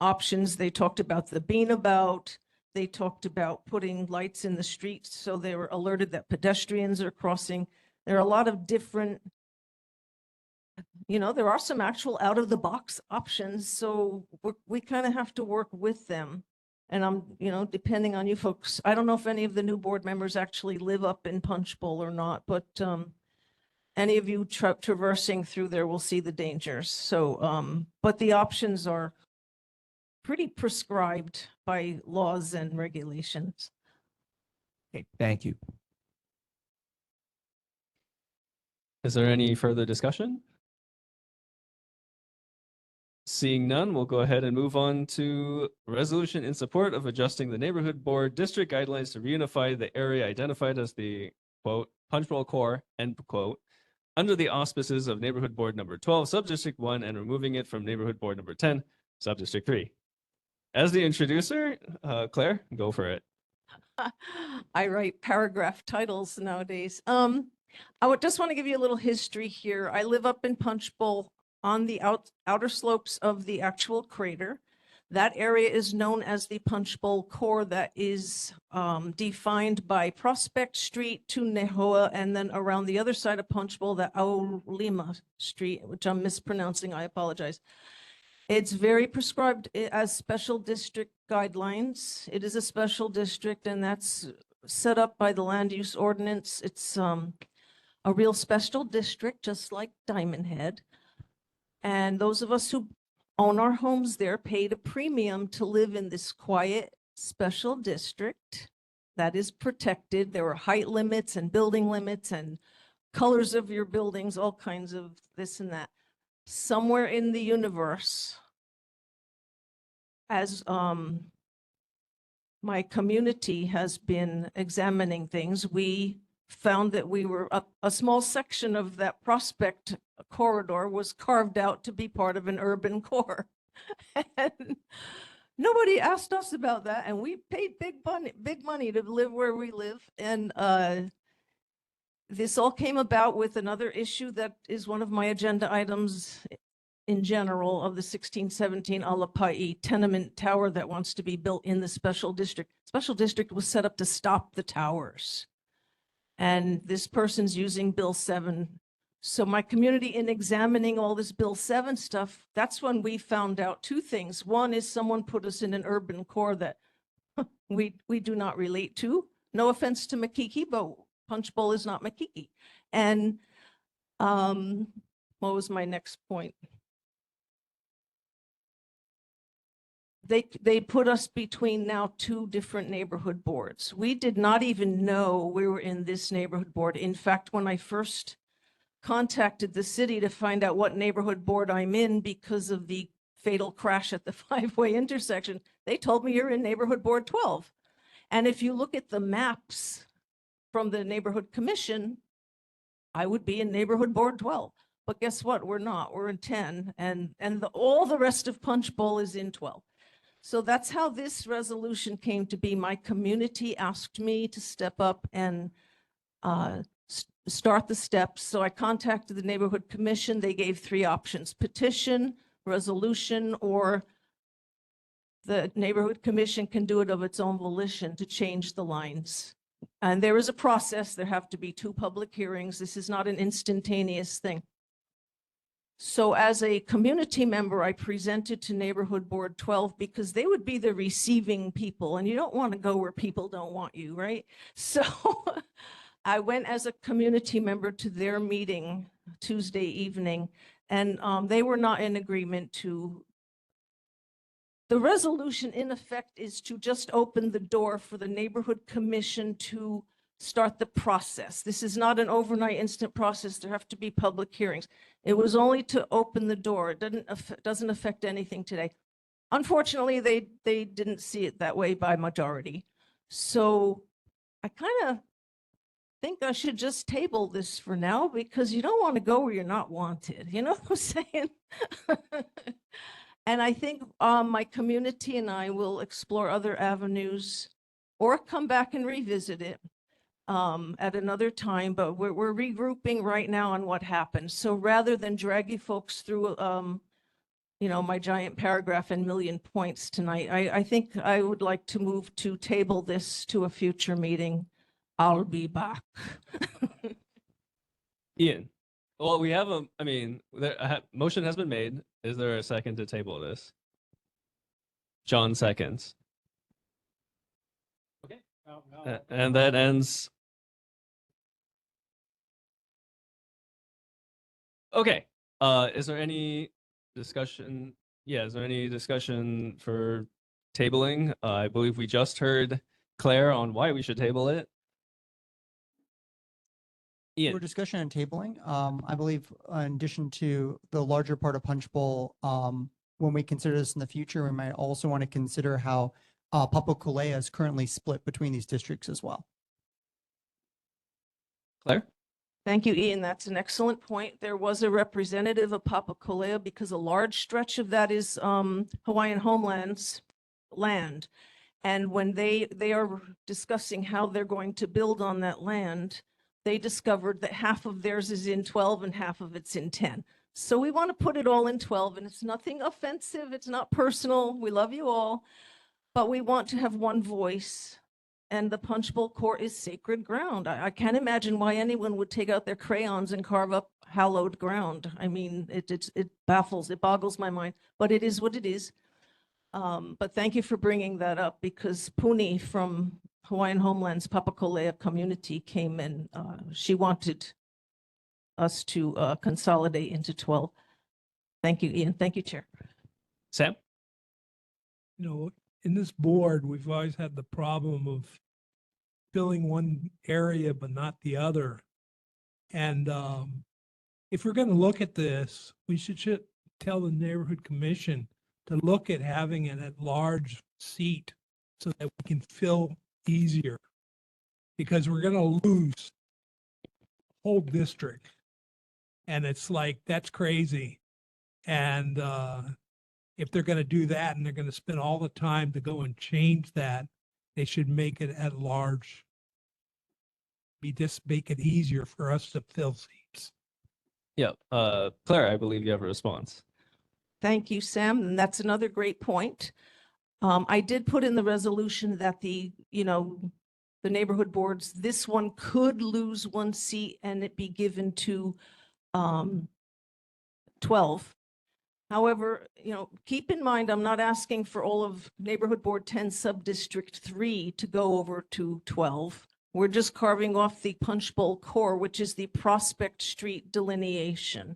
options. They talked about the beanabout. They talked about putting lights in the streets so they were alerted that pedestrians are crossing. There are a lot of different, there are some actual out of the box options. So we kind of have to work with them. And I'm, depending on you folks, I don't know if any of the new board members actually live up in Punchbowl or not, but any of you traversing through there will see the dangers. So, but the options are pretty prescribed by laws and regulations. Okay, thank you. Is there any further discussion? Seeing none, we'll go ahead and move on to resolution in support of adjusting the neighborhood board district guidelines to reunify the area identified as the quote Punchbowl core end quote under the auspices of neighborhood board number 12 subdistrict 1 and removing it from neighborhood board number 10 subdistrict 3. As the introducer, Claire, go for it. I write paragraph titles nowadays. I would just want to give you a little history here. I live up in Punchbowl on the outer slopes of the actual crater. That area is known as the Punchbowl core that is defined by Prospect Street to Nehoa and then around the other side of Punchbowl, the Aulima Street, which I'm mispronouncing, I apologize. It's very prescribed as special district guidelines. It is a special district and that's set up by the land use ordinance. It's a real special district, just like Diamond Head. And those of us who own our homes there paid a premium to live in this quiet special district that is protected. There were height limits and building limits and colors of your buildings, all kinds of this and that. Somewhere in the universe, as my community has been examining things, we found that we were a small section of that Prospect corridor was carved out to be part of an urban core. And nobody asked us about that. And we paid big money to live where we live. And this all came about with another issue that is one of my agenda items in general of the 1617 Alapai tenement tower that wants to be built in the special district. Special district was set up to stop the towers. And this person's using Bill 7. So my community, in examining all this Bill 7 stuff, that's when we found out two things. One is someone put us in an urban core that we do not relate to. No offense to Makiki, but Punchbowl is not Makiki. And what was my next point? They put us between now two different neighborhood boards. We did not even know we were in this neighborhood board. In fact, when I first contacted the city to find out what neighborhood board I'm in because of the fatal crash at the five-way intersection, they told me you're in neighborhood board 12. And if you look at the maps from the neighborhood commission, I would be in neighborhood board 12. But guess what? We're not. We're in 10. And all the rest of Punchbowl is in 12. So that's how this resolution came to be. My community asked me to step up and start the steps. So I contacted the neighborhood commission. They gave 3 options: petition, resolution, or the neighborhood commission can do it of its own volition to change the lines. And there is a process. There have to be 2 public hearings. This is not an instantaneous thing. So as a community member, I presented to Neighborhood Board 12 because they would be the receiving people, and you don't want to go where people don't want you, right? So I went as a community member to their meeting Tuesday evening, and they were not in agreement to. The resolution in effect is to just open the door for the neighborhood commission to start the process. This is not an overnight instant process. There have to be public hearings. It was only to open the door. It doesn't affect anything today. Unfortunately, they didn't see it that way by majority. So I kind of think I should just table this for now, because you don't want to go where you're not wanted. You know what I'm saying? And I think my community and I will explore other avenues or come back and revisit it at another time, but we're regrouping right now on what happened. So rather than drag you folks through, my giant paragraph and million points tonight, I think I would like to move to table this to a future meeting. I'll be back. Ian, well, we have motion has been made. Is there a second to table this? John seconds. Okay. And that ends. Okay. Is there any discussion? Yeah, is there any discussion for tabling? I believe we just heard Claire on why we should table it. Ian. For discussion and tabling, I believe in addition to the larger part of Punchbowl, when we consider this in the future, we might also want to consider how Papakolea is currently split between these districts as well. Claire? Thank you, Ian. That's an excellent point. There was a representative of Papakolea because a large stretch of that is Hawaiian Homeland's land. And when they are discussing how they're going to build on that land, they discovered that half of theirs is in 12 and half of it's in 10. So we want to put it all in 12, and it's nothing offensive. It's not personal. We love you all, but we want to have one voice. And the Punchbowl Court is sacred ground. I can't imagine why anyone would take out their crayons and carve up hallowed ground. I mean, it boggles my mind, but it is what it is. But thank you for bringing that up, because Puni from Hawaiian Homeland's Papakolea community came and she wanted us to consolidate into 12. Thank you, Ian. Thank you, Chair. Sam? In this board, we've always had the problem of filling one area but not the other. And if we're going to look at this, we should tell the neighborhood commission to look at having an at-large seat so that we can fill easier, because we're going to lose whole district. And it's like, that's crazy. And if they're going to do that and they're going to spend all the time to go and change that, they should make it at large. Make it easier for us to fill seats. Yeah. Claire, I believe you have a response. Thank you, Sam. And that's another great point. I did put in the resolution that the neighborhood boards, this one could lose 1 seat and it be given to 12. However, keep in mind, I'm not asking for all of Neighborhood Board 10 Subdistrict 3 to go over to 12. We're just carving off the Punchbowl core, which is the Prospect Street delineation.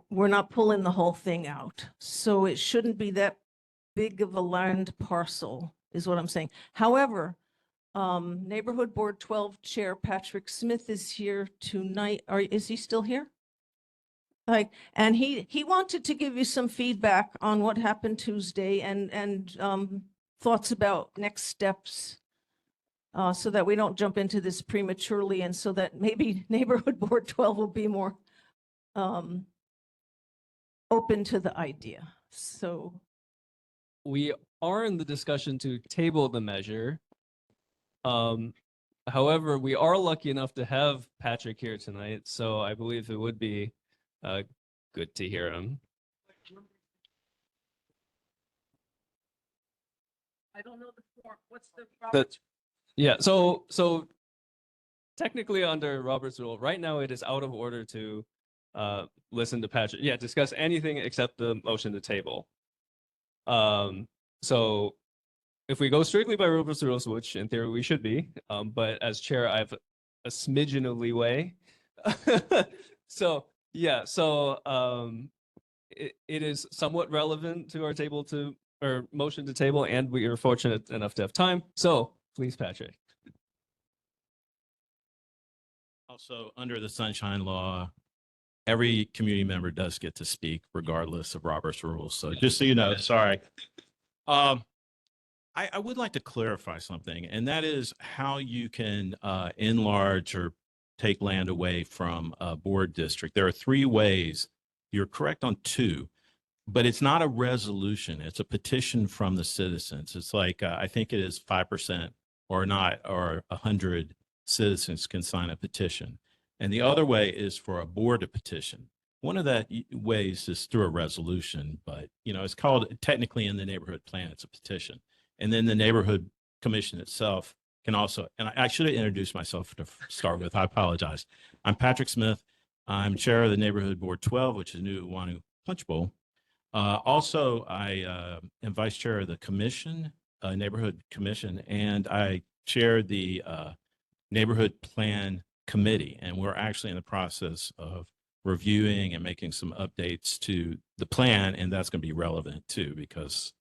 We're not pulling the whole thing out. So it shouldn't be that big of a land parcel, is what I'm saying. However, Neighborhood Board 12 Chair Patrick Smith is here tonight. Is he still here? And he wanted to give you some feedback on what happened Tuesday and thoughts about next steps, so that we don't jump into this prematurely, and so that maybe Neighborhood Board 12 will be more open to the idea. So We are in the discussion to table the measure. I However, we are lucky enough to have Patrick here tonight, so I believe it would be good to hear him. I don't know the form. What's the Yeah, so technically under Robert's rule, right now it is out of order to listen to Patrick. Yeah, discuss anything except the motion to table. So if we go strictly by Robert's rules, which in theory we should be, but as chair, I have a smidgen of leeway. So yeah, so it is somewhat relevant to our table to or motion to table, and we are fortunate enough to have time. So please, Patrick. Also, under the Sunshine Law, every community member does get to speak regardless of Robert's rules. So just so you know, sorry. I would like to clarify something, and that is how you can enlarge or take land away from a board district. There are 3 ways. You're correct on 2, but it's not a resolution. It's a petition from the citizens. It's like, I think it is 5% or not, or 100 citizens can sign a petition. And the other way is for a board to petition. One of the ways is through a resolution, but it's called technically in the neighborhood plan, it's a petition. And then the neighborhood commission itself can also, and I should have introduced myself to start with, I apologize. I'm Patrick Smith. I'm chair of the neighborhood board 12, which is New Iwanu Punchbowl. Also, I am vice chair of the commission, neighborhood commission, and I chair the neighborhood plan committee. And we're actually in the process of reviewing and making some updates to the plan, and that's going to be relevant too, because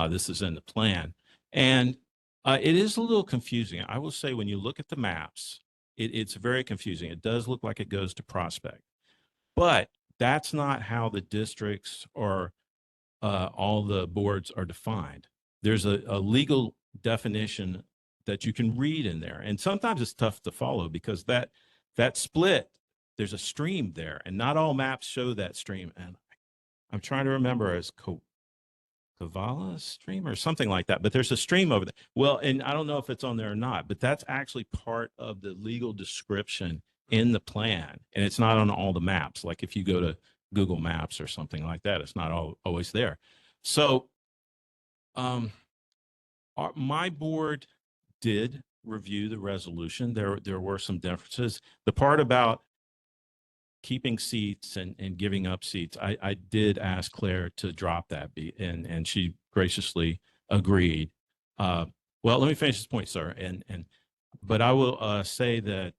this is in the plan. And it is a little confusing. I will say when you look at the maps, it's very confusing. It does look like it goes to Prospect, but that's not how the districts or all the boards are defined. There's a legal definition that you can read in there. And sometimes it's tough to follow because that split, there's a stream there, and not all maps show that stream. And I'm trying to remember as Kavala stream or something like that, but there's a stream over there. Well, and I don't know if it's on there or not, but that's actually part of the legal description in the plan. And it's not on all the maps. Like if you go to Google Maps or something like that, it's not always there. So my board did review the resolution. There were some differences. The part about keeping seats and giving up seats, I did ask Claire to drop that, and she graciously agreed. Well, let me finish this point, sir. But I will say that,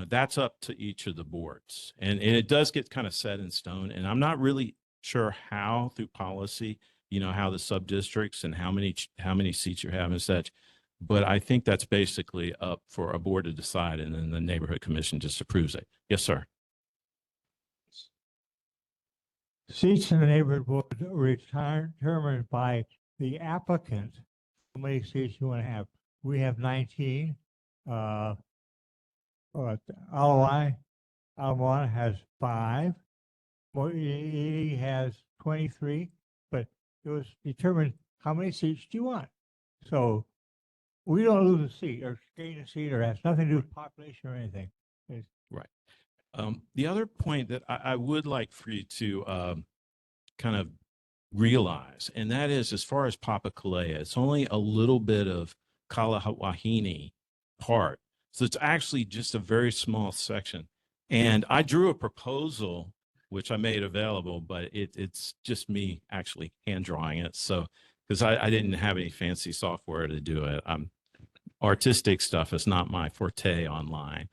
that's up to each of the boards. And it does get kind of set in stone. And I'm not really sure how through policy, how the sub-districts and how many seats you have and such. But I think that's basically up for a board to decide, and then the neighborhood commission just approves it. Yes, sir. Seats in the neighborhood board are determined by the applicant, how many seats you want to have. We have 19. Alawai has 5. Mo'ili has 23, but it was determined how many seats do you want. So we don't lose a seat or gain a seat, or has nothing to do with population or anything. Right. The other point that I would like for you to kind of realize, and that is, as far as Papakalea, it's only a little bit of Kalahawahini part. So it's actually just a very small section. And I drew a proposal, which I made available, but it's just me actually hand drawing it. So, because I didn't have any fancy software to do it. Artistic stuff is not my forte online.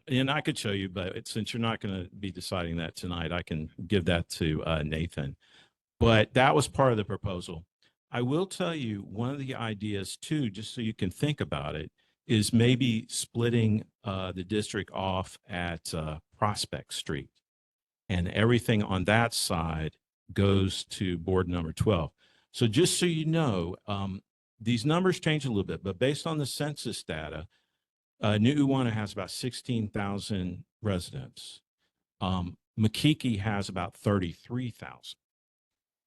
And I could show you, but since you're not going to be deciding that tonight, I can give that to Nathan. But that was part of the proposal. I will tell you one of the ideas too, just so you can think about it, is maybe splitting the district off at Prospect Street, and everything on that side goes to board number 12. So just so you know, these numbers change a little bit, but based on the census data, New Iwanu has about 16,000 residents. Makiki has about 33,000.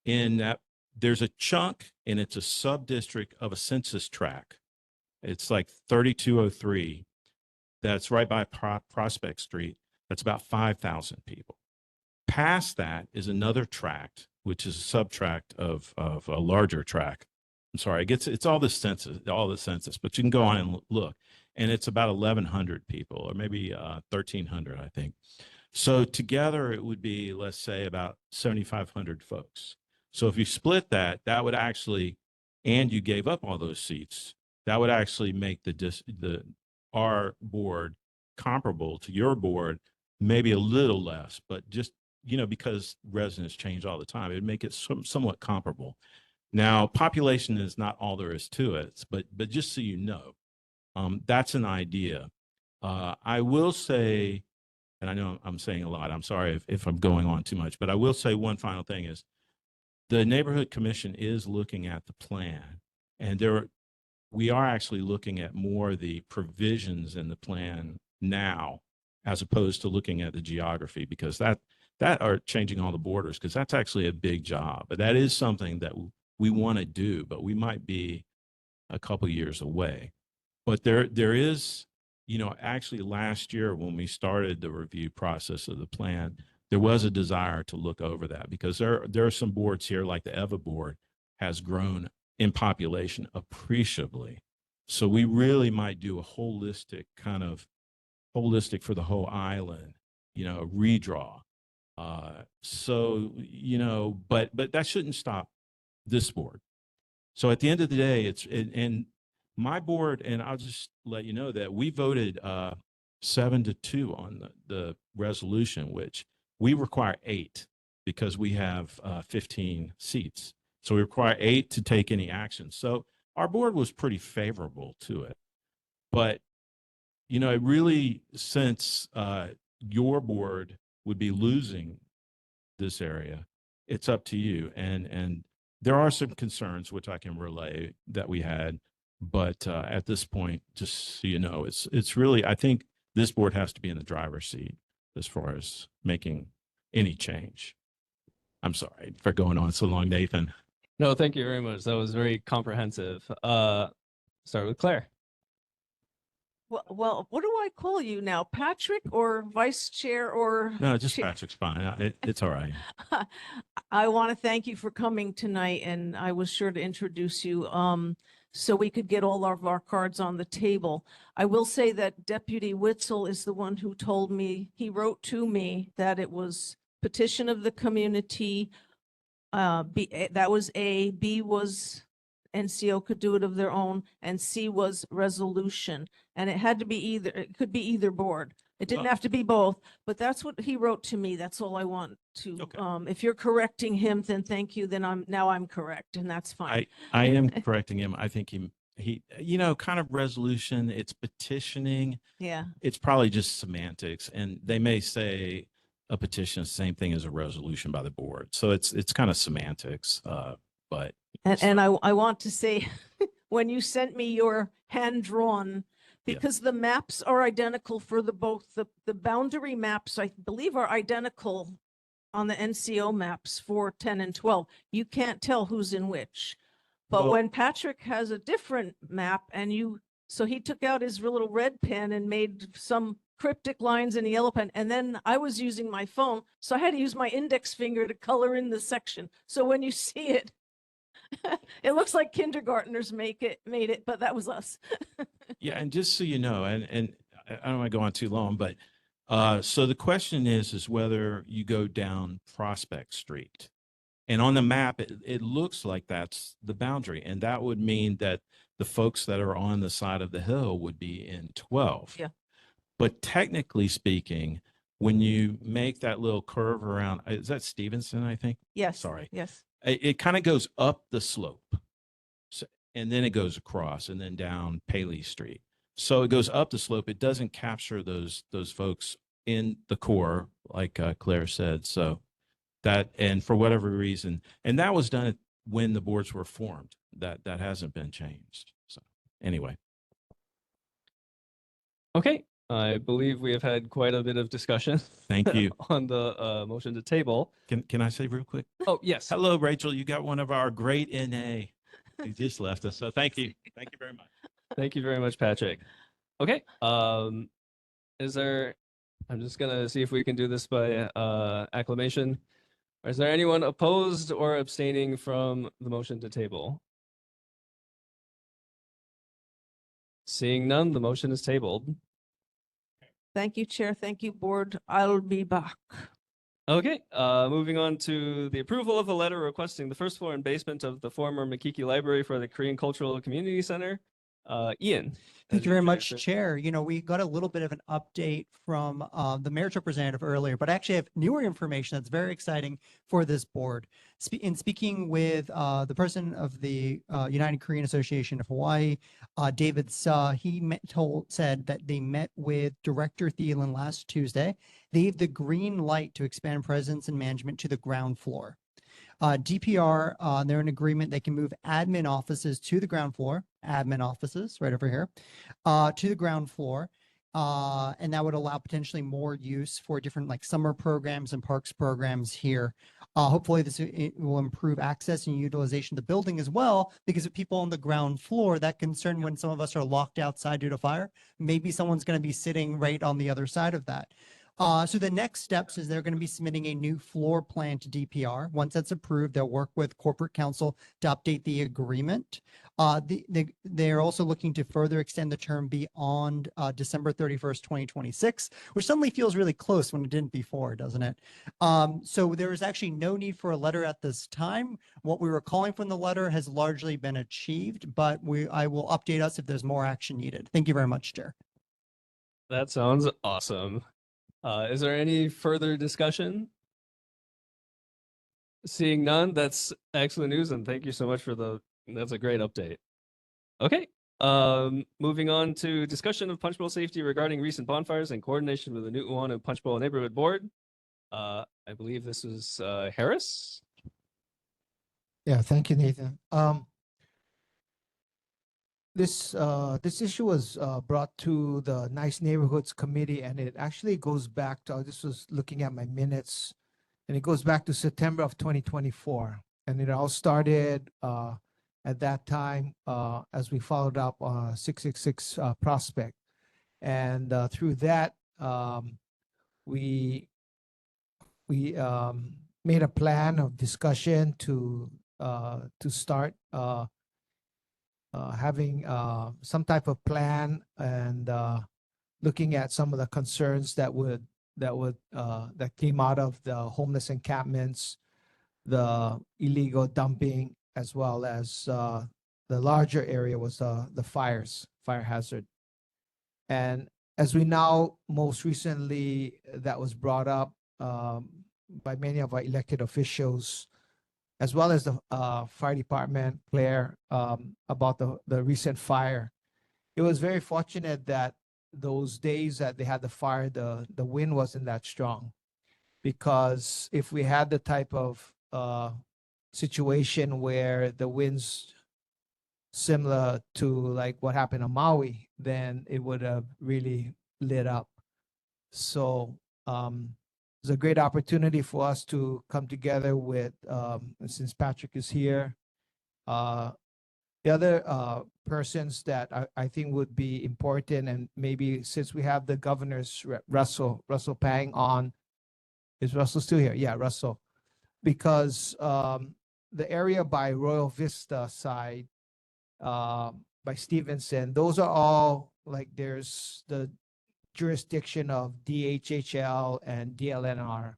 In that, there's a chunk, and it's a sub-district of a census tract. It's like 3203. That's right by Prospect Street. That's about 5,000 people. Past that is another tract, which is a subtract of a larger tract. I'm sorry, it's all the census, but you can go on and look, and it's about 1,100 people, or maybe 1,300, I think. So together it would be, let's say, about 7,500 folks. So if you split that, that would actually, and you gave up all those seats, that would actually make our board comparable to your board, maybe a little less, but just, because residents change all the time, it'd make it somewhat comparable. Now, population is not all there is to it, but just so you know, that's an idea. I will say, and I know I'm saying a lot, I'm sorry if I'm going on too much, but I will say one final thing is the neighborhood commission is looking at the plan, and we are actually looking at more of the provisions in the plan now, as opposed to looking at the geography, because that are changing all the borders, because that's actually a big job. But that is something that we want to do, but we might be a couple years away. But there is, actually last year when we started the review process of the plan, there was a desire to look over that, because there are some boards here, like the EVA board has grown in population appreciably. So we really might do a holistic for the whole island, redraw. But that shouldn't stop this board. So at the end of the day, and my board, and I'll just let you know that we voted 7-2 on the resolution, which we require 8 because we have 15 seats. So we require 8 to take any action. So our board was pretty favorable to it. But, it really, since your board would be losing this area, it's up to you. And there are some concerns, which I can relay, that we had. But at this point, just so you know, it's really, I think this board has to be in the driver's seat as far as making any change. I'm sorry for going on so long, Nathan. No, thank you very much. That was very comprehensive. Start with Claire. Well, what do I call you now? Patrick or vice chair or? No, just Patrick's fine. It's all right. I want to thank you for coming tonight, and I was sure to introduce you so we could get all of our cards on the table. I will say that Deputy Witzel is the one who told me, he wrote to me that it was petition of the community. That was A. B was NCO could do it of their own, and C was resolution. And it had to be either, it could be either board. It didn't have to be both, but that's what he wrote to me. That's all I want to, if you're correcting him, then thank you. Then I'm correct, and that's fine. I am correcting him. I think he, kind of resolution, it's petitioning. Yeah. It's probably just semantics, and they may say a petition is the same thing as a resolution by the board. So it's kind of semantics, but. And I want to say, when you sent me your hand-drawn, because the maps are identical for both the boundary maps, I believe, are identical on the NCO maps for 10 and 12. You can't tell who's in which. But when Patrick has a different map so he took out his little red pen and made some cryptic lines in the yellow pen. And then I was using my phone, so I had to use my index finger to color in the section. So when you see it, it looks like kindergartners made it, but that was us. Yeah, and just so you know, and I don't want to go on too long, but so the question is whether you go down Prospect Street. And on the map, it looks like that's the boundary. And that would mean that the folks that are on the side of the hill would be in 12. Yeah. But technically speaking, when you make that little curve around, is that Stevenson, I think? Yes. Sorry. Yes. It kind of goes up the slope. So, and then it goes across and then down Paley Street. So it goes up the slope. It doesn't capture those folks in the core, like Claire said. So that, and for whatever reason, and that was done when the boards were formed. That hasn't been changed. So anyway. Okay. I believe we have had quite a bit of discussion. Thank you. On the motion to table. Can I say real quick? Oh, yes. Hello, Rachel. You got one of our great NA. You just left us. So thank you. Thank you very much. Thank you very much, Patrick. Okay. Is there? I'm just gonna see if we can do this by acclamation. Is there anyone opposed or abstaining from the motion to table? Seeing none, the motion is tabled. Thank you, Chair. Thank you, Board. I'll be back. Okay, moving on to the approval of the letter requesting the first floor and basement of the former Makiki Library for the Korean Cultural Community Center. Ian. Thank you very much, Chair. You know, we got a little bit of an update from the mayor's representative earlier, but I actually have newer information that's very exciting for this board. In speaking with the president of the United Korean Association of Hawaii, David Suh, he said that they met with Director Thielen last Tuesday. They have the green light to expand presence and management to the ground floor. DPR, they're in agreement. They can move admin offices to the ground floor, admin offices right over here, to the ground floor. And that would allow potentially more use for different like summer programs and parks programs here. Hopefully this will improve access and utilization of the building as well, because of people on the ground floor, that concern when some of us are locked outside due to fire, maybe someone's going to be sitting right on the other side of that. So the next steps is they're going to be submitting a new floor plan to DPR. Once that's approved, they'll work with corporate counsel to update the agreement. They're also looking to further extend the term beyond December 31st, 2026, which suddenly feels really close when it didn't before, doesn't it? So there is actually no need for a letter at this time. What we were calling from the letter has largely been achieved, but I will update us if there's more action needed. Thank you very much, Chair. That sounds awesome. Is there any further discussion? Seeing none, that's excellent news, and thank you so much for that's a great update. Okay, moving on to discussion of Punchbowl safety regarding recent bonfires in coordination with the Nu'uanu Punchbowl Neighborhood Board. I believe this is Harris. Yeah, thank you, Nathan. This issue was brought to the Nice Neighborhoods Committee, and it actually goes back to, I just was looking at my minutes, and it goes back to September of 2024. And it all started at that time as we followed up 666 Prospect. And through that, we made a plan of discussion to start having some type of plan and looking at some of the concerns that came out of the homeless encampments, the illegal dumping, as well as the larger area was the fire hazard. And as we now most recently, that was brought up by many of our elected officials, as well as the fire department, Claire, about the recent fire. It was very fortunate that those days that they had the fire, the wind wasn't that strong, because if we had the type of situation where the winds similar to like what happened on Maui, then it would have really lit up. So it's a great opportunity for us to come together with, since Patrick is here, the other persons that I think would be important, and maybe since we have the governor's Russell Pang on, is Russell still here? Yeah, Russell, because the area by Royal Vista side, by Stevenson, those are all like there's the jurisdiction of DHHL and DLNR.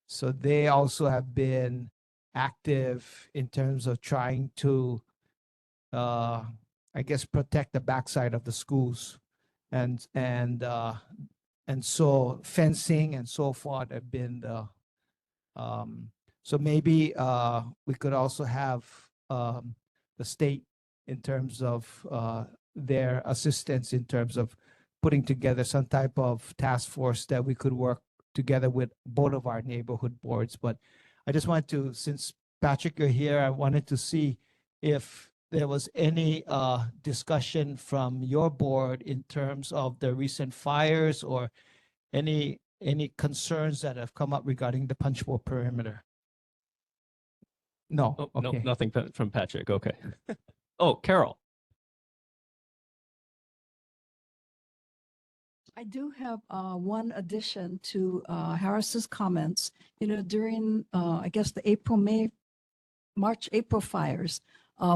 So they also have been active in terms of trying to, I guess, protect the backside of the schools. And so fencing and so forth have been the, so maybe we could also have the state in terms of their assistance in terms of putting together some type of task force that we could work together with both of our neighborhood boards. But I just wanted to, since Patrick, you're here, I wanted to see if there was any discussion from your board in terms of the recent fires or any concerns that have come up regarding the Punchbowl perimeter. No, Oh, okay. no, nothing from Patrick. Okay. Oh, Carol. I do have one addition to Harris's comments. You know, during I guess the March, April fires,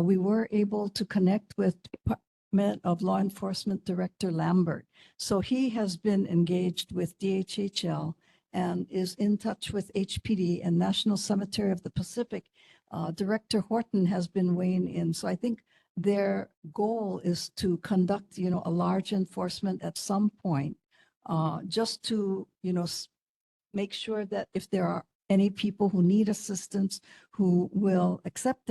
we were able to connect with Department of Law Enforcement Director Lambert. So he has been engaged with DHHL and is in touch with HPD and National Cemetery of the Pacific. Director Horton has been weighing in. So I think their goal is to conduct, you know, a large enforcement at some point, just to, you know, make sure that if there are any people who need assistance, who will accept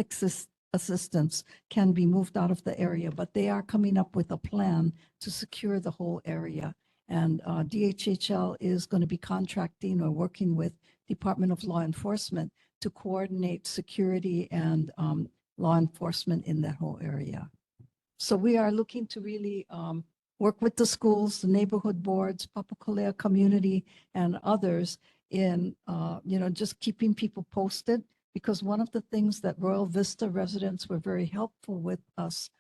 assistance, can be moved out of the area. But they are coming up with a plan to secure the whole area. And DHHL is going to be contracting or working with Department of Law Enforcement to coordinate security and law enforcement in that whole area. So we are looking to really work with the schools, the neighborhood boards, Papakolea community, and others in, you know, just keeping people posted. Because one of the things that Royal Vista residents were very helpful with us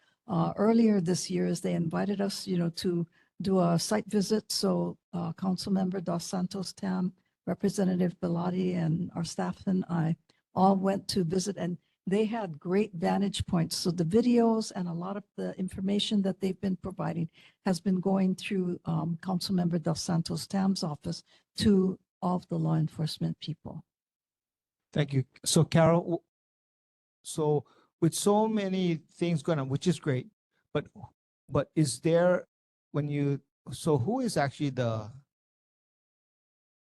earlier this year is they invited us, you know, to do a site visit. So Councilmember Dos Santos Tam, Representative Bellotti, and our staff and I all went to visit, and they had great vantage points. So the videos and a lot of the information that they've been providing has been going through Councilmember Dos Santos Tam's office to all of the law enforcement people. Thank you. So Carol, so with so many things going on, which is great, but is there, when you, so who is actually the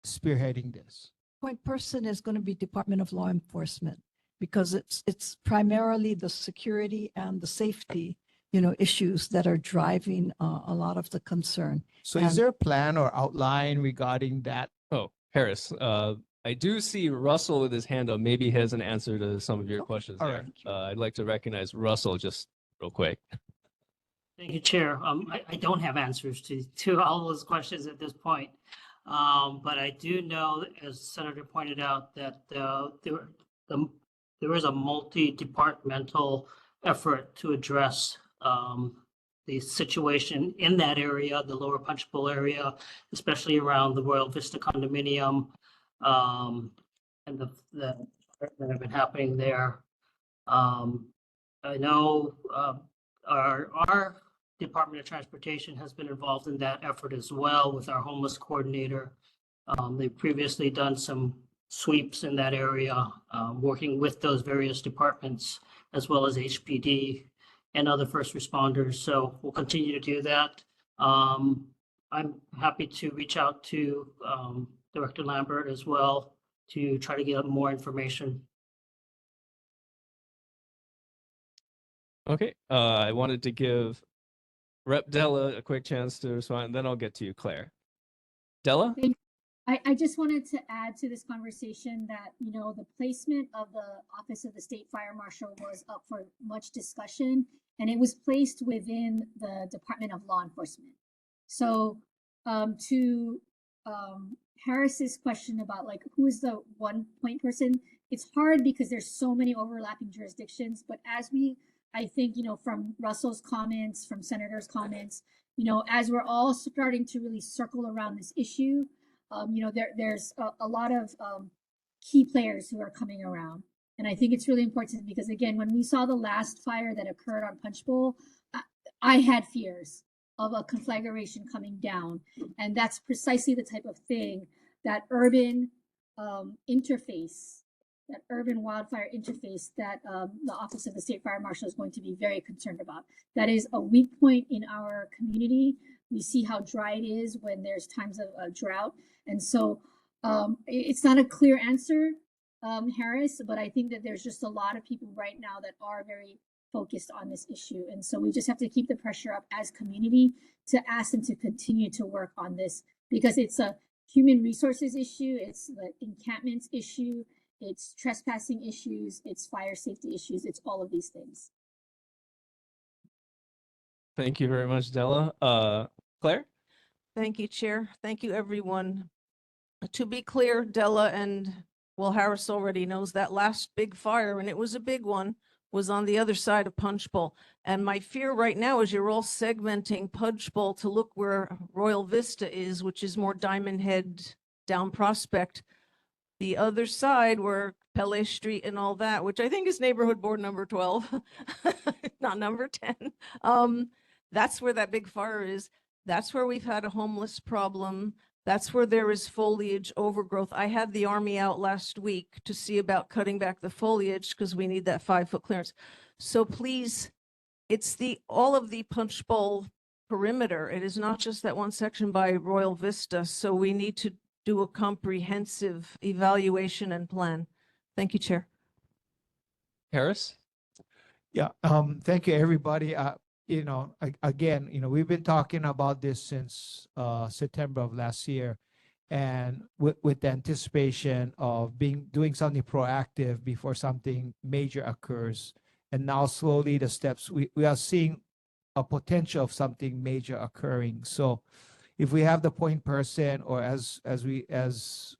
spearheading this? Point person is going to be Department of Law Enforcement, because it's primarily the security and the safety, you know, issues that are driving a lot of the concern. So is there a plan or outline regarding that? Oh, Harris, I do see Russell with his hand up. Maybe he has an answer to some of your questions all there. right. I'd like to recognize Russell just real quick. Thank you, Chair. I don't have answers to all those questions at this point. But I do know, as Senator pointed out, that there is a multi-departmental effort to address the situation in that area, the lower Punchbowl area, especially around the Royal Vista condominium, and that have been happening there. I know our Department of Transportation has been involved in that effort as well with our homeless coordinator. They've previously done some sweeps in that area, working with those various departments, as well as HPD and other first responders. So we'll continue to do that. I'm happy to reach out to Director Lambert as well to try to get more information. Okay, I wanted to give Rep. Della a quick chance to respond, and then I'll get to you, Claire. Della? I just wanted to add to this conversation that, you know, the placement of the Office of the State Fire Marshal was up for much discussion, and it was placed within the Department of Law Enforcement. So to Harris's question about like who is the one point person, it's hard because there's so many overlapping jurisdictions. But as I think, you know, from Russell's comments, from Senator's comments, you know, as we're all starting to really circle around this issue, you know, there's a lot of key players who are coming around. And I think it's really important because, again, when we saw the last fire that occurred on Punchbowl, I had fears of a conflagration coming down. And that's precisely the type of thing that urban interface, that urban wildfire interface that the Office of the State Fire Marshal is going to be very concerned about. That is a weak point in our community. We see how dry it is when there's times of drought. And so it's not a clear answer, Harris, but I think that there's just a lot of people right now that are very focused on this issue. And so we just have to keep the pressure up as community to ask them to continue to work on this, because it's a human resources issue, it's the encampments issue, it's trespassing issues, it's fire safety issues, it's all of these things. Thank you very much, Della. Claire? Thank you, Chair. Thank you, everyone. To be clear, Della and, well, Harris already knows that last big fire, and it was a big one, was on the other side of Punchbowl. And my fear right now is you're all segmenting Punchbowl to look where Royal Vista is, which is more Diamond Head down Prospect. The other side where Pele Street and all that, which I think is neighborhood board number 12, not number 10. That's where that big fire is. That's where we've had a homeless problem. That's where there is foliage overgrowth. I had the army out last week to see about cutting back the foliage because we need that 5-foot clearance. So please, it's all of the Punchbowl perimeter. It is not just that one section by Royal Vista. So we need to do a comprehensive evaluation and plan. Thank you, Chair. Harris? Yeah, thank you, everybody. Again, we've been talking about this since September of last year, and with the anticipation of doing something proactive before something major occurs. And now slowly the steps, we are seeing a potential of something major occurring. So if we have the point person, or as we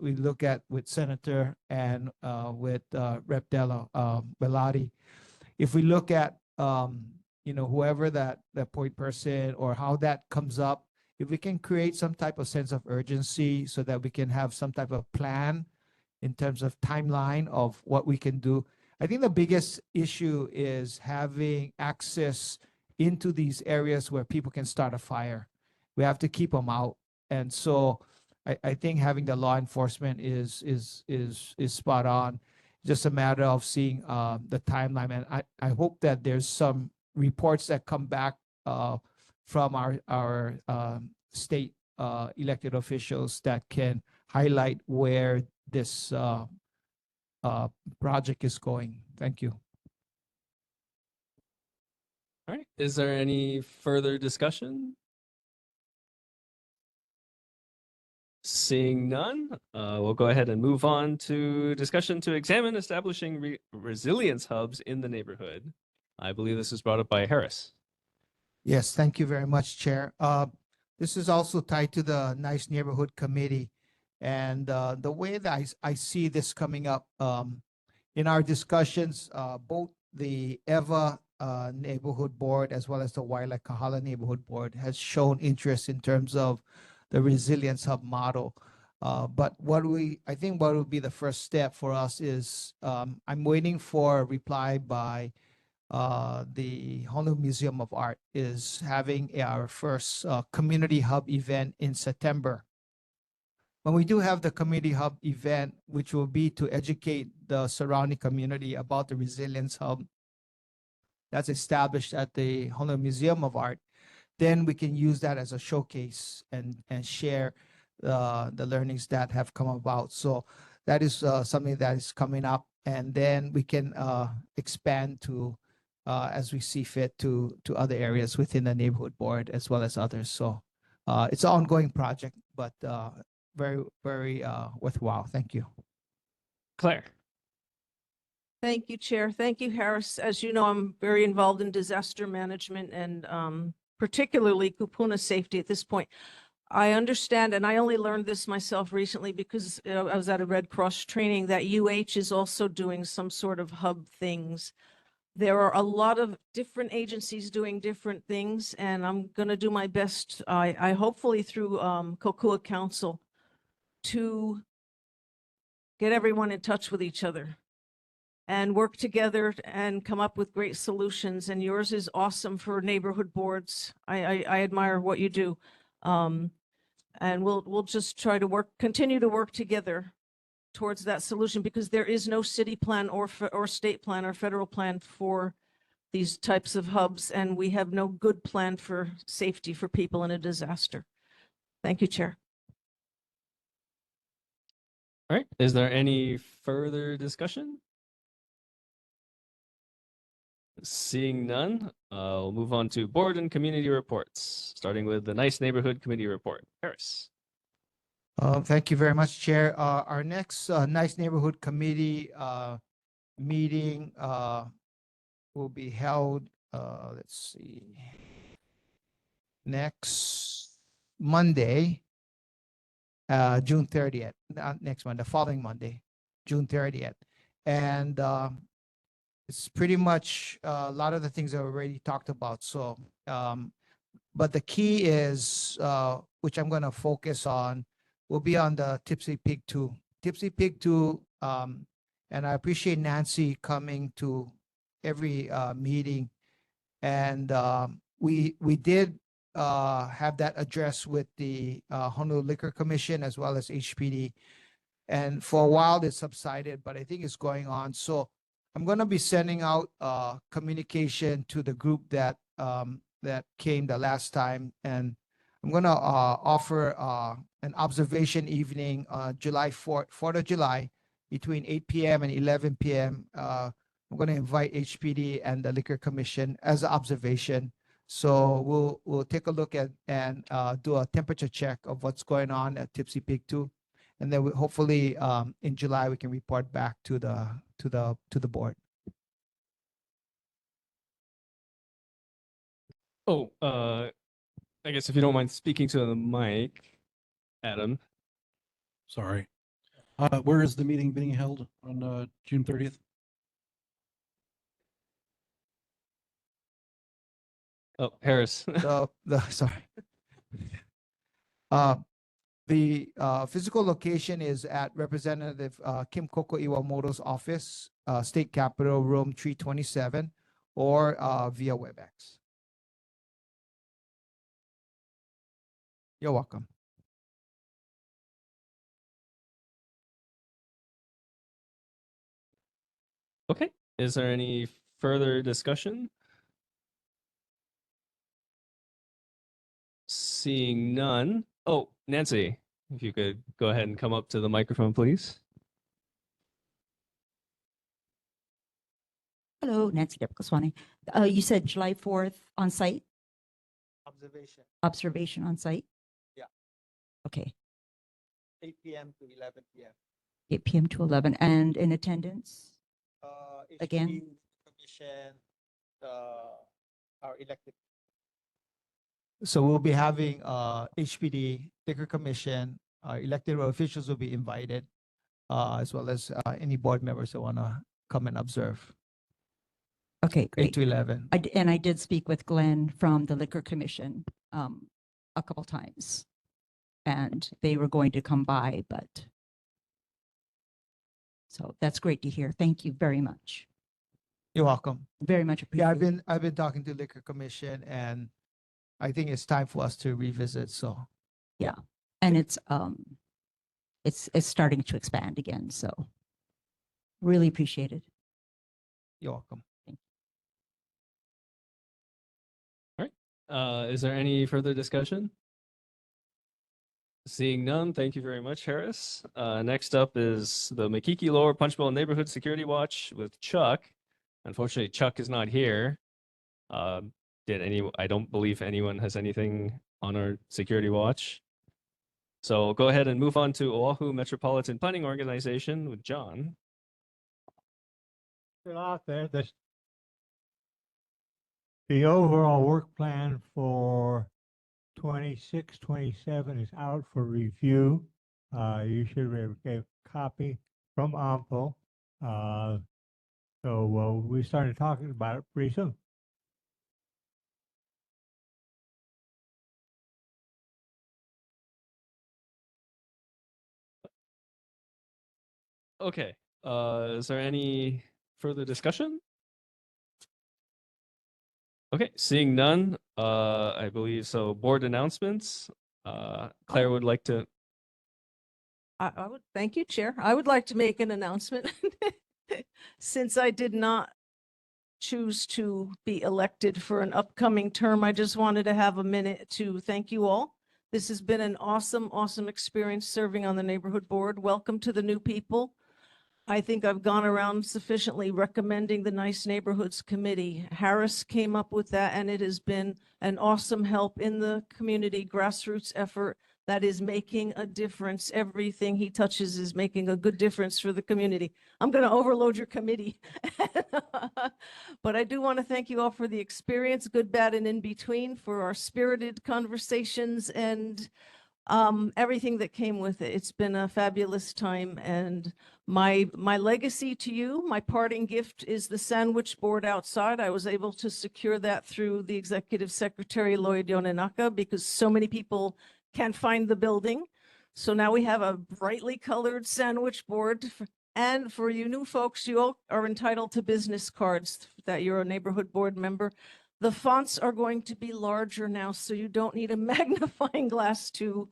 look at with Senator and with Rep Della Bellotti, if we look at whoever that point person or how that comes up, if we can create some type of sense of urgency so that we can have some type of plan in terms of timeline of what we can do. I think the biggest issue is having access into these areas where people can start a fire. We have to keep them out. And so I think having the law enforcement is spot on. Just a matter of seeing the timeline. And I hope that there's some reports that come back from our state elected officials that can highlight where this project is going. Thank you. All right. Is there any further discussion? Seeing none, we'll go ahead and move on to discussion to examine establishing resilience hubs in the neighborhood. I believe this was brought up by Harris. Yes, thank you very much, Chair. This is also tied to the Nice Neighborhood Committee. And the way that I see this coming up in our discussions, both the EVA Neighborhood Board as well as the Waila Kahala Neighborhood Board has shown interest in terms of the resilience hub model. But I think what would be the first step for us is I'm waiting for a reply by the Honolulu Museum of Art is having our first community hub event in September. When we do have the community hub event, which will be to educate the surrounding community about the resilience hub that's established at the Honolulu Museum of Art, then we can use that as a showcase and share the learnings that have come about. So that is something that is coming up, and then we can expand to as we see fit to other areas within the neighborhood board as well as others. So it's an ongoing project, but very, very worthwhile. Thank you. Claire. Thank you, Chair. Thank you, Harris. As you know, I'm very involved in disaster management and particularly kupuna safety at this point. I understand, and I only learned this myself recently because I was at a Red Cross training, that UH is also doing some sort of hub things. There are a lot of different agencies doing different things, and I'm going to do my best, I hopefully through Kokua Council, to get everyone in touch with each other and work together and come up with great solutions. And yours is awesome for neighborhood boards. I admire what you do. And we'll just try to continue to work together towards that solution, because there is no city plan or state plan or federal plan for these types of hubs. And we have no good plan for safety for people in a disaster. Thank you, Chair. All right. Is there any further discussion? Seeing none, we'll move on to board and community reports, starting with the Nice Neighborhood Committee report. Harris. Thank you very much, Chair. Our next Nice Neighborhood Committee meeting will be held, let's see, next Monday, June 30th, not next Monday, the following Monday, June 30th. And it's pretty much a lot of the things that we already talked about. So, but the key is, which I'm going to focus on, will be on the Tipsy Pig 2. Tipsy Pig 2, and I appreciate Nancy coming to every meeting. And we did have that address with the Honolulu Liquor Commission as well as HPD. And for a while it subsided, but I think it's going on. So I'm going to be sending out communication to the group that that came the last time, and I'm going to offer an observation evening July 4th of July between 8 p.m. and 11 p.m. I'm going to invite HPD and the Liquor Commission as an observation. So we'll take a look at and do a temperature check of what's going on at Tipsy Pig 2, and then hopefully in July we can report back to the board. Oh, I guess if you don't mind speaking to the mic, Adam. Sorry. Where is the meeting being held on June 30th? Oh, Harris. Sorry. The physical location is at Representative Kim Koko Iwamoto's office, State Capitol, room 327, or via WebEx. You're welcome. Okay. Is there any further discussion? Seeing none. Oh, Nancy, if you could go ahead and come up to the microphone, please. Hello, Nancy Depkoswani. You said July 4th on site? Observation. Observation on site? Yeah. Okay, 8 p.m. to 11 p.m. 8 p.m. to 11. And in attendance? Again? HPD Commission, our elected. So we'll be having HPD, Liquor Commission, elected officials will be invited, as well as any board members that want to come and observe. Okay, 8 great. to 11. And I did speak with Glenn from the Liquor Commission a couple times, and they were going to come by, but so that's great to hear. Thank you very much. You're welcome. Very much appreciated. Yeah, I've been talking to Liquor Commission, and I think it's time for us to revisit. So Yeah, and it's starting to expand again, so really appreciate it. you're welcome. Is there any further discussion? Seeing none, thank you very much, Harris. Next up is the Makiki Lower Punchbowl Neighborhood Security Watch with Chuck. Unfortunately, Chuck is not here. I don't believe anyone has anything on our security watch. So go ahead and move on to Oahu Metropolitan Planning Organization with John. Still out there, the overall work plan for 26, 27 is out for review. You should get a copy from AMPO. So we started talking about it pretty soon. Okay. Is there any further discussion? Okay, seeing none, I believe so. Board announcements. Claire would like to. I would, thank you, Chair. I would like to make an announcement. Since I did not choose to be elected for an upcoming term, I just wanted to have a minute to thank you all. This has been an awesome, awesome experience serving on the neighborhood board. Welcome to the new people. I think I've gone around sufficiently recommending the Nice Neighborhoods Committee. Harris came up with that, and it has been an awesome help in the community grassroots effort that is making a difference. Everything he touches is making a good difference for the community. I'm going to overload your committee. But I do want to thank you all for the experience, good, bad, and in between, for our spirited conversations, and everything that came with it. It's been a fabulous time, and my legacy to you, my parting gift, is the sandwich board outside. I was able to secure that through the Executive Secretary Lloyd Yonenaka because so many people can't find the building. So now we have a brightly colored sandwich board. And for you new folks, you all are entitled to business cards that you're a neighborhood board member. The fonts are going to be larger now, so you don't need a magnifying glass to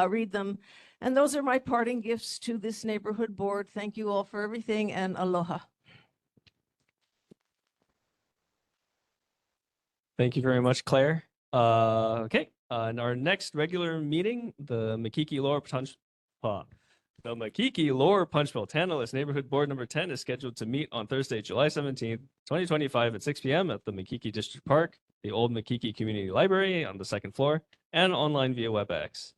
read them. And those are my parting gifts to this neighborhood board. Thank you all for everything, and aloha. Thank you very much, Claire. Okay, in our next regular meeting, the Makiki Lower Punchbowl Tantalus Neighborhood Board number 10 is scheduled to meet on Thursday, July 17th, 2025 at 6 p.m. at the Makiki District Park, the old Makiki Community Library on the second floor, and online via WebEx.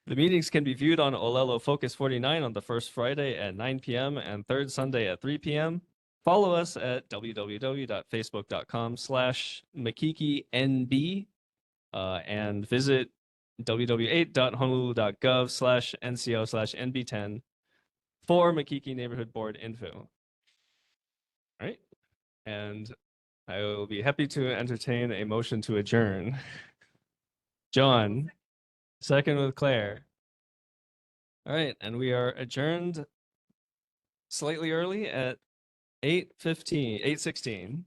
The meetings can be viewed on Olelo Focus 49 on the first Friday at 9 p.m. and third Sunday at 3 p.m. Follow us at www.facebook.com/MakikiNB and visit www.honolulu.gov/NCO/NB10 for Makiki Neighborhood Board info. All right. And I will be happy to entertain a motion to adjourn. John, second with Claire. All right. And we are adjourned slightly early at 8:16.